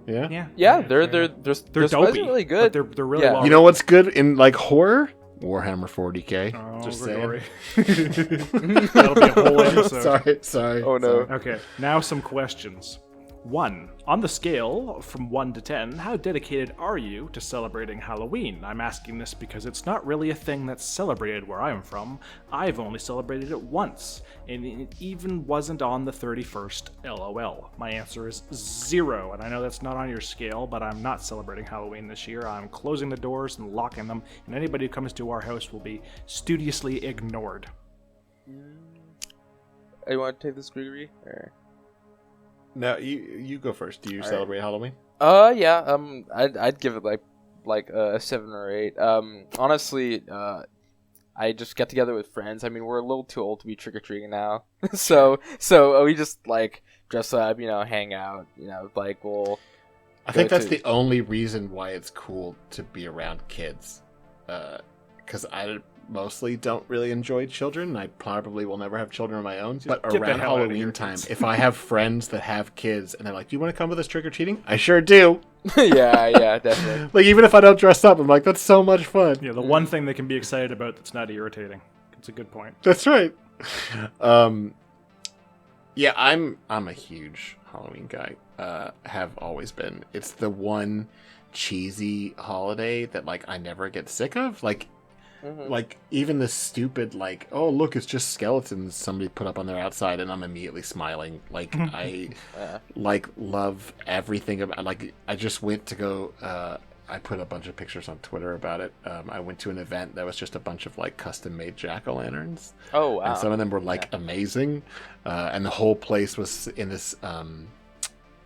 [SPEAKER 5] Yeah?
[SPEAKER 6] Yeah, they're
[SPEAKER 7] They're
[SPEAKER 6] supposedly
[SPEAKER 7] dopey.
[SPEAKER 6] really
[SPEAKER 7] but
[SPEAKER 6] good.
[SPEAKER 7] they're really
[SPEAKER 6] Yeah.
[SPEAKER 7] well
[SPEAKER 5] You know what's good in like horror? Warhammer 40k.
[SPEAKER 7] Oh,
[SPEAKER 5] Just
[SPEAKER 7] Grigori.
[SPEAKER 5] saying.
[SPEAKER 7] That'll be a whole episode.
[SPEAKER 5] sorry.
[SPEAKER 6] Oh no.
[SPEAKER 7] Okay, now some questions. 1. On the scale from 1 to 10, how dedicated are you to celebrating Halloween? I'm asking this because it's not really a thing that's celebrated where I'm from. I've only celebrated it once, and it even wasn't on the 31st, LOL. My answer is 0, and I know that's not on your scale, but I'm not celebrating Halloween this year. I'm closing the doors and locking them, and anybody who comes to our house will be studiously ignored.
[SPEAKER 6] You want to take this, Gregory? Or...
[SPEAKER 5] No, you go first. Do you celebrate Halloween?
[SPEAKER 6] Yeah. I'd give it like a 7 or 8. Honestly, I just get together with friends. I mean, we're a little too old to be trick or treating now, so we just like dress up, hang out, like we'll.
[SPEAKER 5] I think that's the only reason why it's cool to be around kids, because I mostly don't really enjoy children. I probably will never have children of my own. But
[SPEAKER 7] get the
[SPEAKER 5] around
[SPEAKER 7] hell out of
[SPEAKER 5] Halloween
[SPEAKER 7] here,
[SPEAKER 5] time,
[SPEAKER 7] kids.
[SPEAKER 5] if I have friends that have kids and they're like, "Do you want to come with us trick or treating?" I sure do.
[SPEAKER 6] yeah, definitely.
[SPEAKER 5] Like even if I don't dress up, I'm like, "That's so much fun."
[SPEAKER 7] Yeah, the one thing they can be excited about that's not irritating. It's a good point.
[SPEAKER 5] That's right. Yeah, I'm a huge Halloween guy. Have always been. It's the one cheesy holiday that like I never get sick of. Like even the stupid like, oh look, it's just skeletons somebody put up on their outside, and I'm immediately smiling. Like I like love everything about. Like I just went to go. I put a bunch of pictures on Twitter about it. I went to an event that was just a bunch of like custom made jack-o'-lanterns.
[SPEAKER 6] Oh wow.
[SPEAKER 5] And some of them were like amazing, and the whole place was in this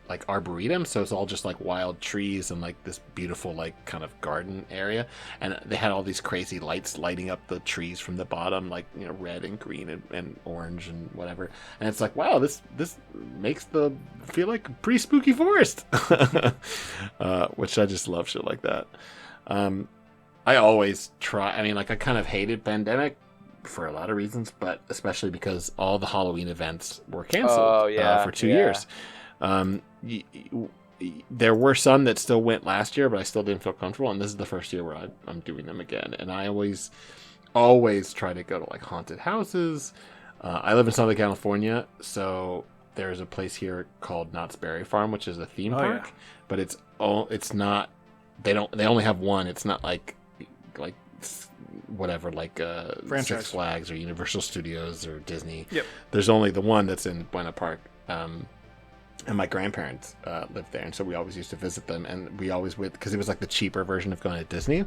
[SPEAKER 5] like arboretum, so it's all just like wild trees and like this beautiful like kind of garden area, and they had all these crazy lights lighting up the trees from the bottom, like red and green and orange and whatever, and it's like, wow, this makes the feel like a pretty spooky forest. Which I just love shit like that. I always try. I mean, like I kind of hated pandemic for a lot of reasons, but especially because all the Halloween events were canceled for 2 years. There were some that still went last year, but I still didn't feel comfortable, and this is the first year where I'm doing them again. And I always try to go to like haunted houses. I live in Southern California, so there's a place here called Knott's Berry Farm, which is a theme park, but it's not. They only have one. It's not like whatever, like
[SPEAKER 7] Franchise.
[SPEAKER 5] Six Flags or Universal Studios or Disney.
[SPEAKER 7] Yep.
[SPEAKER 5] There's only the one that's in Buena Park. And my grandparents lived there, and so we always used to visit them, and we always went because it was like the cheaper version of going to Disney.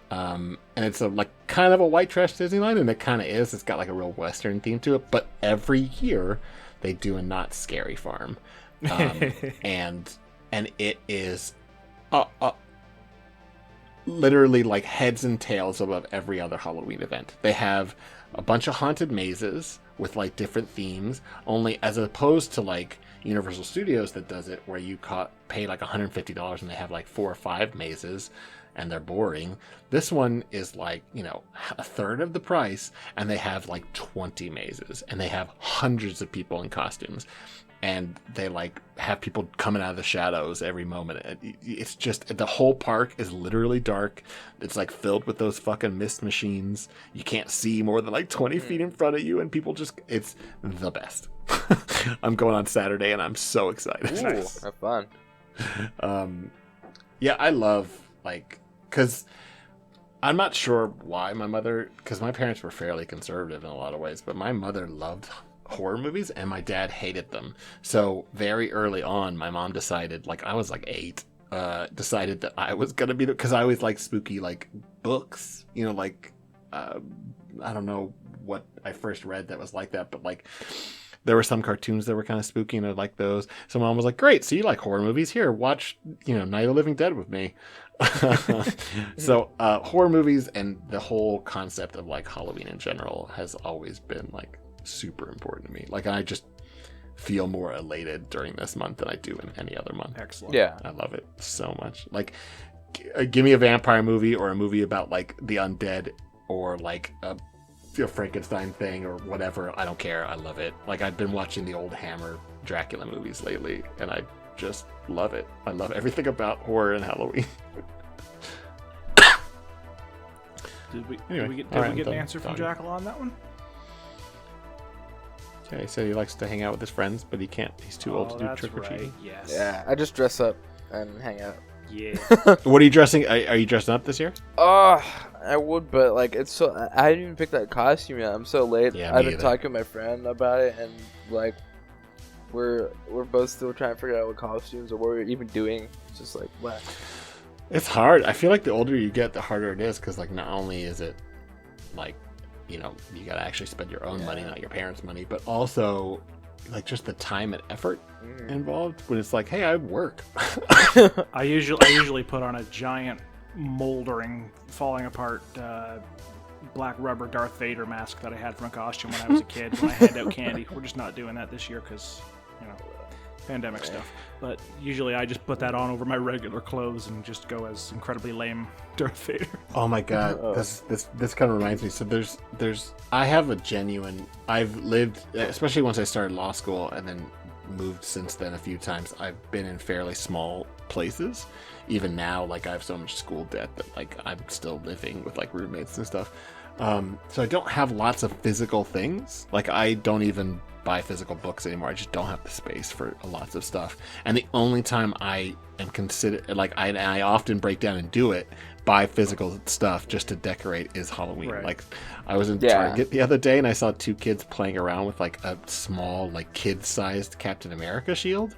[SPEAKER 5] And it's like kind of a white trash Disneyland, and it kind of is. It's got like a real Western theme to it, but every year they do a Not Scary Farm, and it is literally like heads and tails above every other Halloween event. They have a bunch of haunted mazes with like different themes, only as opposed to like Universal Studios that does it where you pay like $150 and they have like 4 or 5 mazes and they're boring. This one is like, a third of the price, and they have like 20 mazes, and they have hundreds of people in costumes. and they like have people coming out of the shadows every moment. It's just, the whole park is literally dark. It's like filled with those fucking mist machines. You can't see more than like 20 feet in front of you, and people just, it's the best. I'm going on Saturday and I'm so excited.
[SPEAKER 6] Ooh, have fun.
[SPEAKER 5] Yeah, I love, like, because I'm not sure why my mother, because my parents were fairly conservative in a lot of ways, but my mother loved horror movies and my dad hated them. So very early on, my mom decided, like, I was like 8, decided that I was gonna be, because I always like spooky like books, you know, like I don't know what I first read that was like that, but like there were some cartoons that were kind of spooky and I liked those. So mom was like, great, so you like horror movies, here, watch, you know, Night of the Living Dead with me. So horror movies and the whole concept of like Halloween in general has always been like super important to me. Like, I just feel more elated during this month than I do in any other month.
[SPEAKER 7] Excellent.
[SPEAKER 6] Yeah.
[SPEAKER 5] I love it so much. Like, give me a vampire movie or a movie about like the undead or like a Frankenstein thing or whatever. I don't care. I love it. Like, I've been watching the old Hammer Dracula movies lately and I just love it. I love everything about horror and Halloween.
[SPEAKER 7] Did we
[SPEAKER 5] Anyway,
[SPEAKER 7] get an answer from Jackal on that one?
[SPEAKER 5] Yeah, he said he likes to hang out with his friends, but he can't. He's too old to do
[SPEAKER 7] that's
[SPEAKER 5] trick or treating.
[SPEAKER 7] right. Yes.
[SPEAKER 6] Yeah, I just dress up and hang out.
[SPEAKER 7] Yeah.
[SPEAKER 5] What are you dressing? Are you dressing up this year?
[SPEAKER 6] Oh, I would, but like it's so I didn't even pick that costume yet. I'm so late.
[SPEAKER 5] Yeah,
[SPEAKER 6] I've
[SPEAKER 5] me
[SPEAKER 6] been
[SPEAKER 5] either.
[SPEAKER 6] talking to my friend about it, and like we're both still trying to figure out what costumes or what we're even doing. It's just like what.
[SPEAKER 5] It's hard. I feel like the older you get, the harder it is, because like not only is it like, you know, you gotta actually spend your own money, not your parents' money, but also like just the time and effort involved. When it's like, hey, I work.
[SPEAKER 7] I usually put on a giant, moldering, falling apart black rubber Darth Vader mask that I had from a costume when I was a kid. When I hand out candy, we're just not doing that this year because, you know, pandemic stuff. But usually I just put that on over my regular clothes and just go as incredibly lame Darth Vader.
[SPEAKER 5] Oh my god, this kind of reminds me. So there's I have a genuine. I've lived, especially once I started law school and then moved since then a few times. I've been in fairly small places. Even now, like, I have so much school debt that like I'm still living with like roommates and stuff. So I don't have lots of physical things. Like, I don't even buy physical books anymore. I just don't have the space for lots of stuff. And the only time I am considered, like, I often break down and do it, buy physical stuff just to decorate, is Halloween.
[SPEAKER 7] Right.
[SPEAKER 5] Like, I was in Target the other day and I saw 2 kids playing around with like a small, like, kid-sized Captain America shield.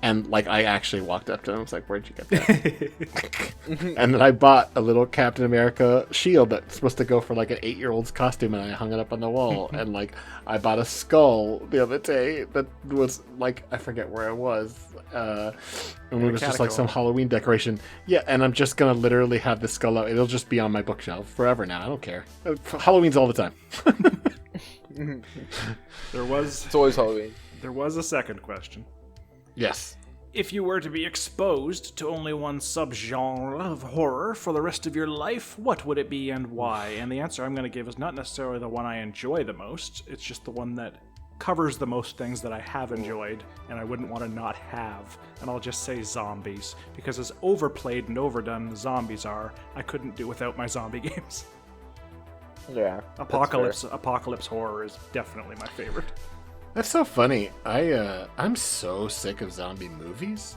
[SPEAKER 5] And like, I actually walked up to them and was like, where'd you get that? And then I bought a little Captain America shield that's supposed to go for like an 8-year-old's costume, and I hung it up on the wall. And like, I bought a skull the other day that was like, I forget where it was. And it was just like some Halloween decoration. Yeah, and I'm just gonna literally have the skull out. It'll just be on my bookshelf forever now. I don't care. Halloween's all the time.
[SPEAKER 6] It's always Halloween.
[SPEAKER 7] There was a second question.
[SPEAKER 5] Yes.
[SPEAKER 7] If you were to be exposed to only one subgenre of horror for the rest of your life, what would it be and why? And the answer I'm going to give is not necessarily the one I enjoy the most. It's just the one that covers the most things that I have enjoyed and I wouldn't want to not have. And I'll just say zombies. Because as overplayed and overdone as zombies are, I couldn't do without my zombie games.
[SPEAKER 6] Yeah.
[SPEAKER 7] Apocalypse horror is definitely my favorite.
[SPEAKER 5] That's so funny. I'm so sick of zombie movies.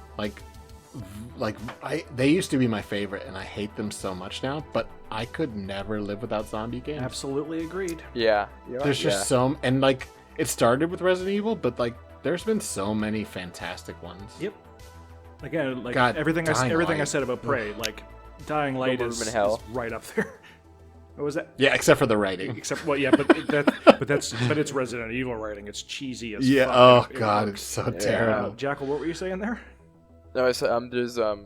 [SPEAKER 5] They used to be my favorite, and I hate them so much now. But I could never live without zombie games.
[SPEAKER 7] Absolutely agreed.
[SPEAKER 6] Yeah.
[SPEAKER 5] There's just so, and like, it started with Resident Evil, but like, there's been so many fantastic ones.
[SPEAKER 7] Yep. Again, like,
[SPEAKER 5] God,
[SPEAKER 7] everything
[SPEAKER 5] Dying
[SPEAKER 7] I
[SPEAKER 5] Light.
[SPEAKER 7] said about Prey, like, Dying Light
[SPEAKER 6] Room
[SPEAKER 7] is
[SPEAKER 6] in Hell.
[SPEAKER 7] right up there. What was that?
[SPEAKER 5] Yeah, except for the writing.
[SPEAKER 7] But it's Resident Evil writing. It's cheesy as
[SPEAKER 5] Yeah.
[SPEAKER 7] fuck.
[SPEAKER 5] Oh
[SPEAKER 7] It
[SPEAKER 5] god,
[SPEAKER 7] works.
[SPEAKER 5] it's so terrible.
[SPEAKER 7] Jackal, what were you saying there?
[SPEAKER 6] No, I said there's No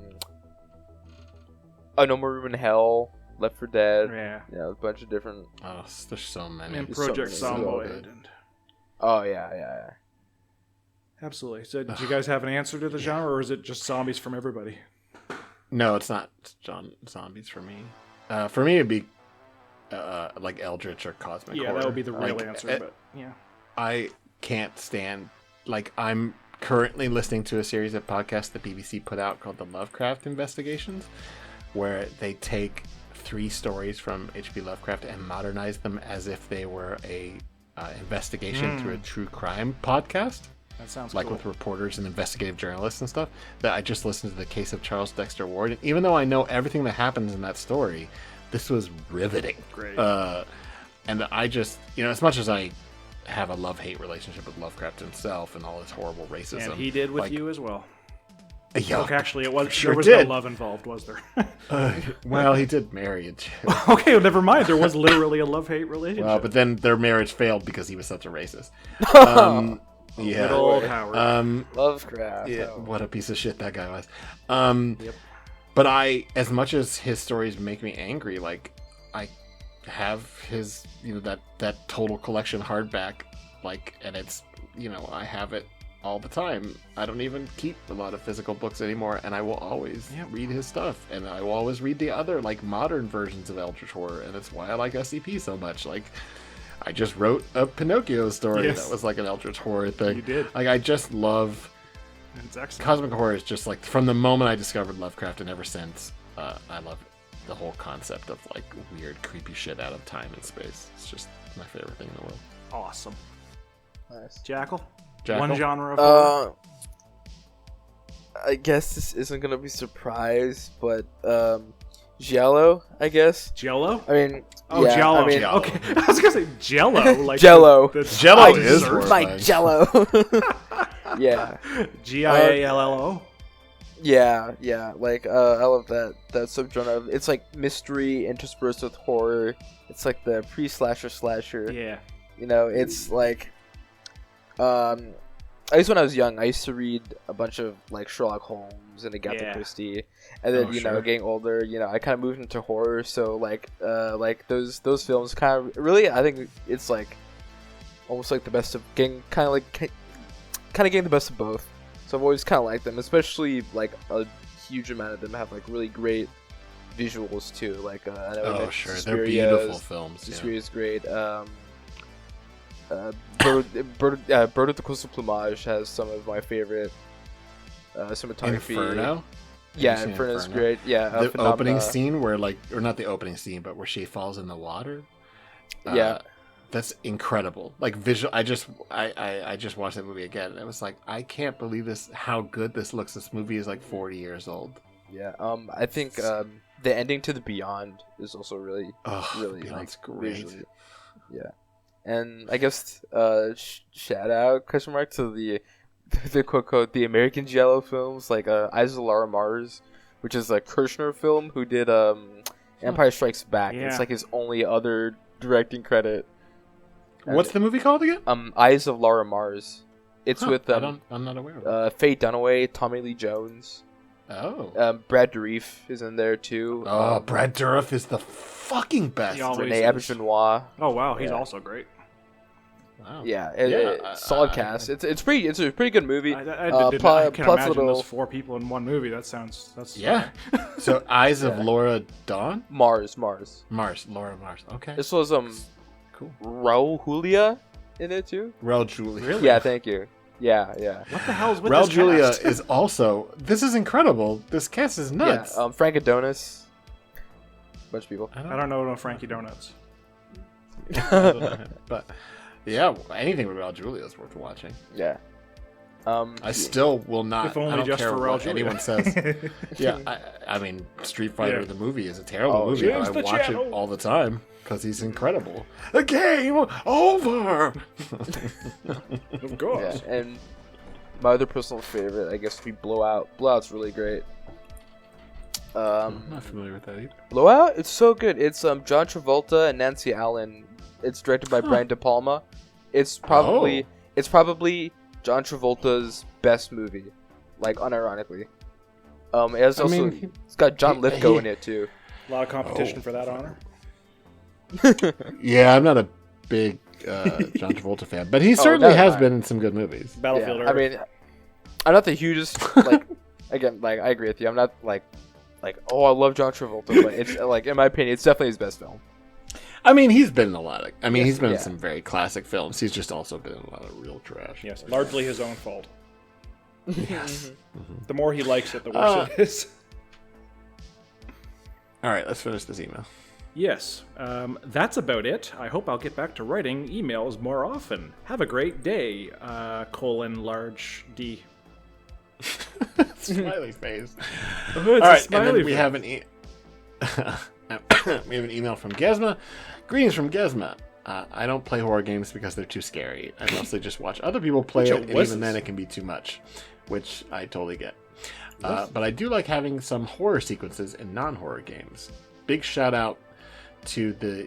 [SPEAKER 6] More Room in Hell, Left 4 Dead.
[SPEAKER 7] Yeah.
[SPEAKER 6] A bunch of different.
[SPEAKER 5] Oh, there's so many.
[SPEAKER 7] And
[SPEAKER 6] There's
[SPEAKER 7] Project
[SPEAKER 6] so many.
[SPEAKER 7] Zomboid. And...
[SPEAKER 6] Oh yeah.
[SPEAKER 7] Absolutely. So, did you guys have an answer to the genre, or is it just zombies from everybody?
[SPEAKER 5] No, it's not zombies for me. For me, it'd be like Eldritch or Cosmic Horror.
[SPEAKER 7] Yeah, that would be the real
[SPEAKER 5] Like,
[SPEAKER 7] answer. But yeah,
[SPEAKER 5] I can't stand, like, I'm currently listening to a series of podcasts the BBC put out called the Lovecraft Investigations, where they take 3 stories from H.P. Lovecraft and modernize them as if they were a investigation through a true crime podcast.
[SPEAKER 7] That sounds
[SPEAKER 5] like
[SPEAKER 7] cool.
[SPEAKER 5] with reporters and investigative journalists and stuff. That I just listened to the case of Charles Dexter Ward, and even though I know everything that happens in that story, this was riveting.
[SPEAKER 7] Great.
[SPEAKER 5] And I just, as much as I have a love-hate relationship with Lovecraft himself and all his horrible racism,
[SPEAKER 7] And he did with you as well.
[SPEAKER 5] Yeah,
[SPEAKER 7] Look, actually, there was
[SPEAKER 5] did.
[SPEAKER 7] no love involved, was there?
[SPEAKER 5] Well, he did marry a chick.
[SPEAKER 7] Okay, well, never mind. There was literally a love-hate relationship.
[SPEAKER 5] Well, but then their marriage failed because he was such a racist. Yeah.
[SPEAKER 7] Good old Howard.
[SPEAKER 6] Lovecraft.
[SPEAKER 5] Yeah,
[SPEAKER 6] Oh.
[SPEAKER 5] what a piece of shit that guy was.
[SPEAKER 7] Yep.
[SPEAKER 5] But as much as his stories make me angry, like I have his, that total collection hardback, and it's, I have it all the time. I don't even keep a lot of physical books anymore, and I will always read his stuff, and I will always read the other modern versions of Eldritch Horror, and that's why I like SCP so much. I just wrote a Pinocchio story that was like an Eldritch Horror thing.
[SPEAKER 7] You did.
[SPEAKER 5] I just love
[SPEAKER 7] It's excellent.
[SPEAKER 5] Cosmic Horror is just from the moment I discovered Lovecraft and ever since, I love the whole concept of weird, creepy shit out of time and space. It's just my favorite thing in the world.
[SPEAKER 7] Awesome.
[SPEAKER 6] Nice.
[SPEAKER 7] Jackal?
[SPEAKER 5] Jackal?
[SPEAKER 7] One genre of horror?
[SPEAKER 6] I guess this isn't gonna be a surprise, but Giallo, I guess.
[SPEAKER 7] Jello?
[SPEAKER 6] I mean,
[SPEAKER 7] Oh,
[SPEAKER 6] yeah,
[SPEAKER 7] Jello.
[SPEAKER 6] I mean,
[SPEAKER 7] Okay, I was gonna say Jello.
[SPEAKER 6] Jello.
[SPEAKER 5] Jello
[SPEAKER 6] I
[SPEAKER 5] is
[SPEAKER 6] eat
[SPEAKER 5] horrifying.
[SPEAKER 6] my Jello. Yeah.
[SPEAKER 7] Giallo.
[SPEAKER 6] Yeah. I love that subgenre. It's mystery interspersed with horror. It's the pre-slasher.
[SPEAKER 7] Yeah.
[SPEAKER 6] It's at least when I was young, I used to read a bunch of Sherlock Holmes and Agatha Christie, and then getting older, I kind of moved into horror. So those films kind of really, I think it's almost the best of getting getting the best of both. So I've always kind of liked them, especially a huge amount of them have really great visuals too. I know
[SPEAKER 5] They're beautiful films.
[SPEAKER 6] Suspiria is great. Bird of the Crystal Plumage has some of my favorite cinematography.
[SPEAKER 5] Inferno?
[SPEAKER 6] Yeah, Inferno's great. Yeah,
[SPEAKER 5] The
[SPEAKER 6] Phenomena.
[SPEAKER 5] opening scene where or not the opening scene, but where she falls in the water.
[SPEAKER 6] Yeah.
[SPEAKER 5] That's incredible. Visual. I just watched that movie again, and it was I can't believe how good this looks. This movie is 40 years old.
[SPEAKER 6] Yeah. I think the ending to The Beyond is also really
[SPEAKER 5] Beyond's great.
[SPEAKER 6] visually. Yeah. And I guess shout out to the quote the American Giallo films Eyes of Laura Mars, which is a Kirshner film who did Empire Strikes Back.
[SPEAKER 7] Yeah.
[SPEAKER 6] It's his only other directing credit.
[SPEAKER 5] What's the movie called again?
[SPEAKER 6] Eyes of Laura Mars. It's with
[SPEAKER 5] I'm not aware of it.
[SPEAKER 6] Faye Dunaway, Tommy Lee Jones.
[SPEAKER 5] Oh.
[SPEAKER 6] Brad Dourif is in there too.
[SPEAKER 5] Brad Dourif is the fucking best.
[SPEAKER 7] He always
[SPEAKER 6] Renee
[SPEAKER 7] is.
[SPEAKER 6] Auberjonois.
[SPEAKER 7] Oh wow, he's also great.
[SPEAKER 5] Wow.
[SPEAKER 6] Yeah, solid cast. It's a pretty good movie.
[SPEAKER 7] I can't
[SPEAKER 6] plus
[SPEAKER 7] imagine
[SPEAKER 6] little
[SPEAKER 7] those 4 people in one movie. That's
[SPEAKER 5] Yeah. So Eyes of Laura Dawn?
[SPEAKER 6] Mars.
[SPEAKER 5] Laura Mars. Okay.
[SPEAKER 6] This was
[SPEAKER 5] Cool.
[SPEAKER 6] Raul Julia in it too.
[SPEAKER 5] Raul Julia.
[SPEAKER 7] Really?
[SPEAKER 6] Yeah, thank you. Yeah.
[SPEAKER 7] What the hell's with
[SPEAKER 5] Raul
[SPEAKER 7] this
[SPEAKER 5] Julia
[SPEAKER 7] cast?
[SPEAKER 5] is also. This is incredible. This cast is nuts.
[SPEAKER 6] Yeah, Frank Adonis. Bunch of people.
[SPEAKER 7] I don't know no Frankie Donuts.
[SPEAKER 5] But yeah, anything with Raul Julia is worth watching.
[SPEAKER 6] Yeah.
[SPEAKER 5] I still will not.
[SPEAKER 7] If only
[SPEAKER 5] I don't
[SPEAKER 7] just
[SPEAKER 5] care
[SPEAKER 7] for Raul
[SPEAKER 5] what
[SPEAKER 7] Julia.
[SPEAKER 5] anyone says. Yeah, I mean, Street Fighter
[SPEAKER 7] Yeah.
[SPEAKER 5] the movie is a terrible
[SPEAKER 6] Oh,
[SPEAKER 5] movie,
[SPEAKER 7] Change
[SPEAKER 5] but I
[SPEAKER 7] the
[SPEAKER 5] watch
[SPEAKER 7] channel.
[SPEAKER 5] it all the time because he's incredible. The game over.
[SPEAKER 7] Of course.
[SPEAKER 6] Yeah, and my other personal favorite, I guess, would be Blowout. Blowout's really great.
[SPEAKER 5] I'm not familiar with that either.
[SPEAKER 6] Blowout? It's so good. It's John Travolta and Nancy Allen. It's directed by Brian De Palma. It's probably John Travolta's best movie, unironically. It has also it's got John Lithgow in it too.
[SPEAKER 7] A lot of competition for that honor.
[SPEAKER 5] Yeah, I'm not a big John Travolta fan, but he certainly
[SPEAKER 6] never
[SPEAKER 5] has
[SPEAKER 6] mind.
[SPEAKER 5] been in some good movies.
[SPEAKER 7] Battlefield
[SPEAKER 6] Yeah,
[SPEAKER 7] Earth.
[SPEAKER 6] I mean, I'm not the hugest. Again, I agree with you. I'm not I love John Travolta, but it's in my opinion, it's definitely his best film.
[SPEAKER 5] I mean, he's been in a lot of. I mean, he's been in
[SPEAKER 6] Yeah.
[SPEAKER 5] some very classic films. He's just also been in a lot of real trash.
[SPEAKER 7] yes, largely his own fault.
[SPEAKER 5] Yes.
[SPEAKER 7] The more he likes it, the worse it is.
[SPEAKER 5] All right, let's finish this email.
[SPEAKER 7] Yes, that's about it. I hope I'll get back to writing emails more often. Have a great day, large D.
[SPEAKER 5] Smiley face.
[SPEAKER 7] Oh,
[SPEAKER 5] All right, and then
[SPEAKER 7] smiley
[SPEAKER 5] we
[SPEAKER 7] face.
[SPEAKER 5] have we have an email from Gesma. Greetings from Gesma. I don't play horror games because they're too scary. I mostly just watch other people play
[SPEAKER 7] Bunch
[SPEAKER 5] it,
[SPEAKER 7] of
[SPEAKER 5] and even
[SPEAKER 7] wusses.
[SPEAKER 5] then it can be too much, which I totally get. But I do like having some horror sequences in non-horror games. Big shout out to the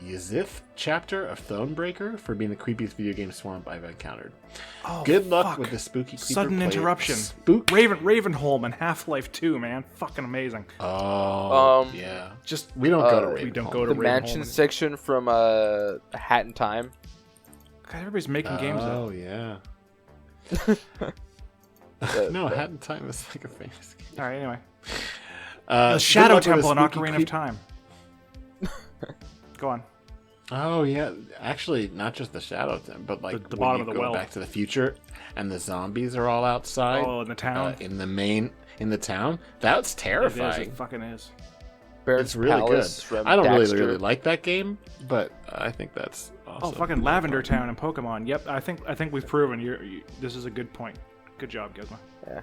[SPEAKER 5] Yazith chapter of Thronebreaker for being the creepiest video game swamp I've encountered.
[SPEAKER 7] Oh,
[SPEAKER 5] Good luck
[SPEAKER 7] fuck.
[SPEAKER 5] with the spooky creeper
[SPEAKER 7] Sudden
[SPEAKER 5] player.
[SPEAKER 7] interruption. Ravenholm and Half-Life 2, man. Fucking amazing.
[SPEAKER 5] Oh, yeah.
[SPEAKER 7] Just
[SPEAKER 5] We don't go to Ravenholm.
[SPEAKER 7] we don't go to
[SPEAKER 6] The
[SPEAKER 7] Ravenholm.
[SPEAKER 6] mansion section from A Hat in Time.
[SPEAKER 7] God, everybody's making games
[SPEAKER 5] Oh,
[SPEAKER 7] though.
[SPEAKER 5] yeah. No, Hat in Time is like a famous game.
[SPEAKER 7] All right, anyway.
[SPEAKER 5] The
[SPEAKER 7] The Shadow Temple in Ocarina of Time. Go on.
[SPEAKER 5] Oh, yeah. Actually, not just the Shadow Temple, but like
[SPEAKER 7] The
[SPEAKER 5] when
[SPEAKER 7] bottom
[SPEAKER 5] you
[SPEAKER 7] of the
[SPEAKER 5] go
[SPEAKER 7] well.
[SPEAKER 5] Back to the Future, and the zombies are all outside.
[SPEAKER 7] Oh, in the town.
[SPEAKER 5] In the town. That's
[SPEAKER 7] It is,
[SPEAKER 5] terrifying.
[SPEAKER 7] it fucking is.
[SPEAKER 6] Baron's
[SPEAKER 5] It's really
[SPEAKER 6] Palace
[SPEAKER 5] good.
[SPEAKER 6] from
[SPEAKER 5] I don't
[SPEAKER 6] Daxter.
[SPEAKER 5] really like that game, but I think that's awesome.
[SPEAKER 7] Oh, fucking Lavender Town in Pokemon. Yep, I think we've proven this is a good point. Good job, Gizmo.
[SPEAKER 6] Yeah.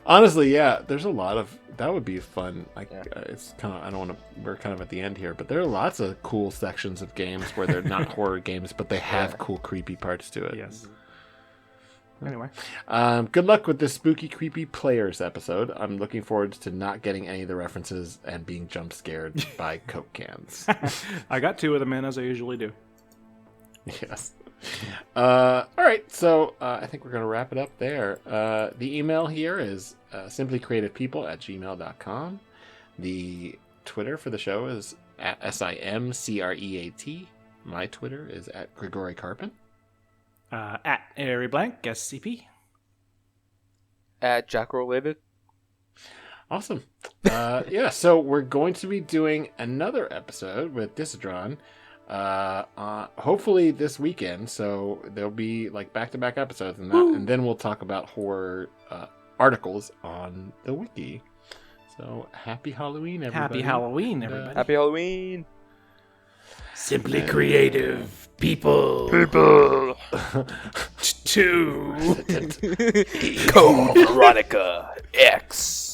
[SPEAKER 5] Honestly, yeah, there's a lot of that would be fun. Like, it's kind of I don't want to. We're kind of at the end here, but there are lots of cool sections of games where they're not horror games, but they have cool, creepy parts to it.
[SPEAKER 7] Yes. Anyway.
[SPEAKER 5] Good luck with this spooky, creepy players episode. I'm looking forward to not getting any of the references and being jump scared by Coke cans.
[SPEAKER 7] I got 2 of them in, as I usually do.
[SPEAKER 5] Yes. All right, so I think we're going to wrap it up there. The email here is simplycreativepeople@gmail.com. The Twitter for the show is at SIMCREAT. My Twitter is at Grigori Carpin.
[SPEAKER 7] At Airy Blank, SCP.
[SPEAKER 6] At JackalRelated.
[SPEAKER 5] Awesome. Yeah, so we're going to be doing another episode with Disadron. Hopefully this weekend, so there'll be like back-to-back episodes and that, and then we'll talk about horror articles on the wiki. So happy Halloween, everybody!
[SPEAKER 7] Happy Halloween, everybody.
[SPEAKER 6] Happy Halloween.
[SPEAKER 2] Simply creative people.
[SPEAKER 6] People.
[SPEAKER 7] 2.
[SPEAKER 6] Code Veronica X.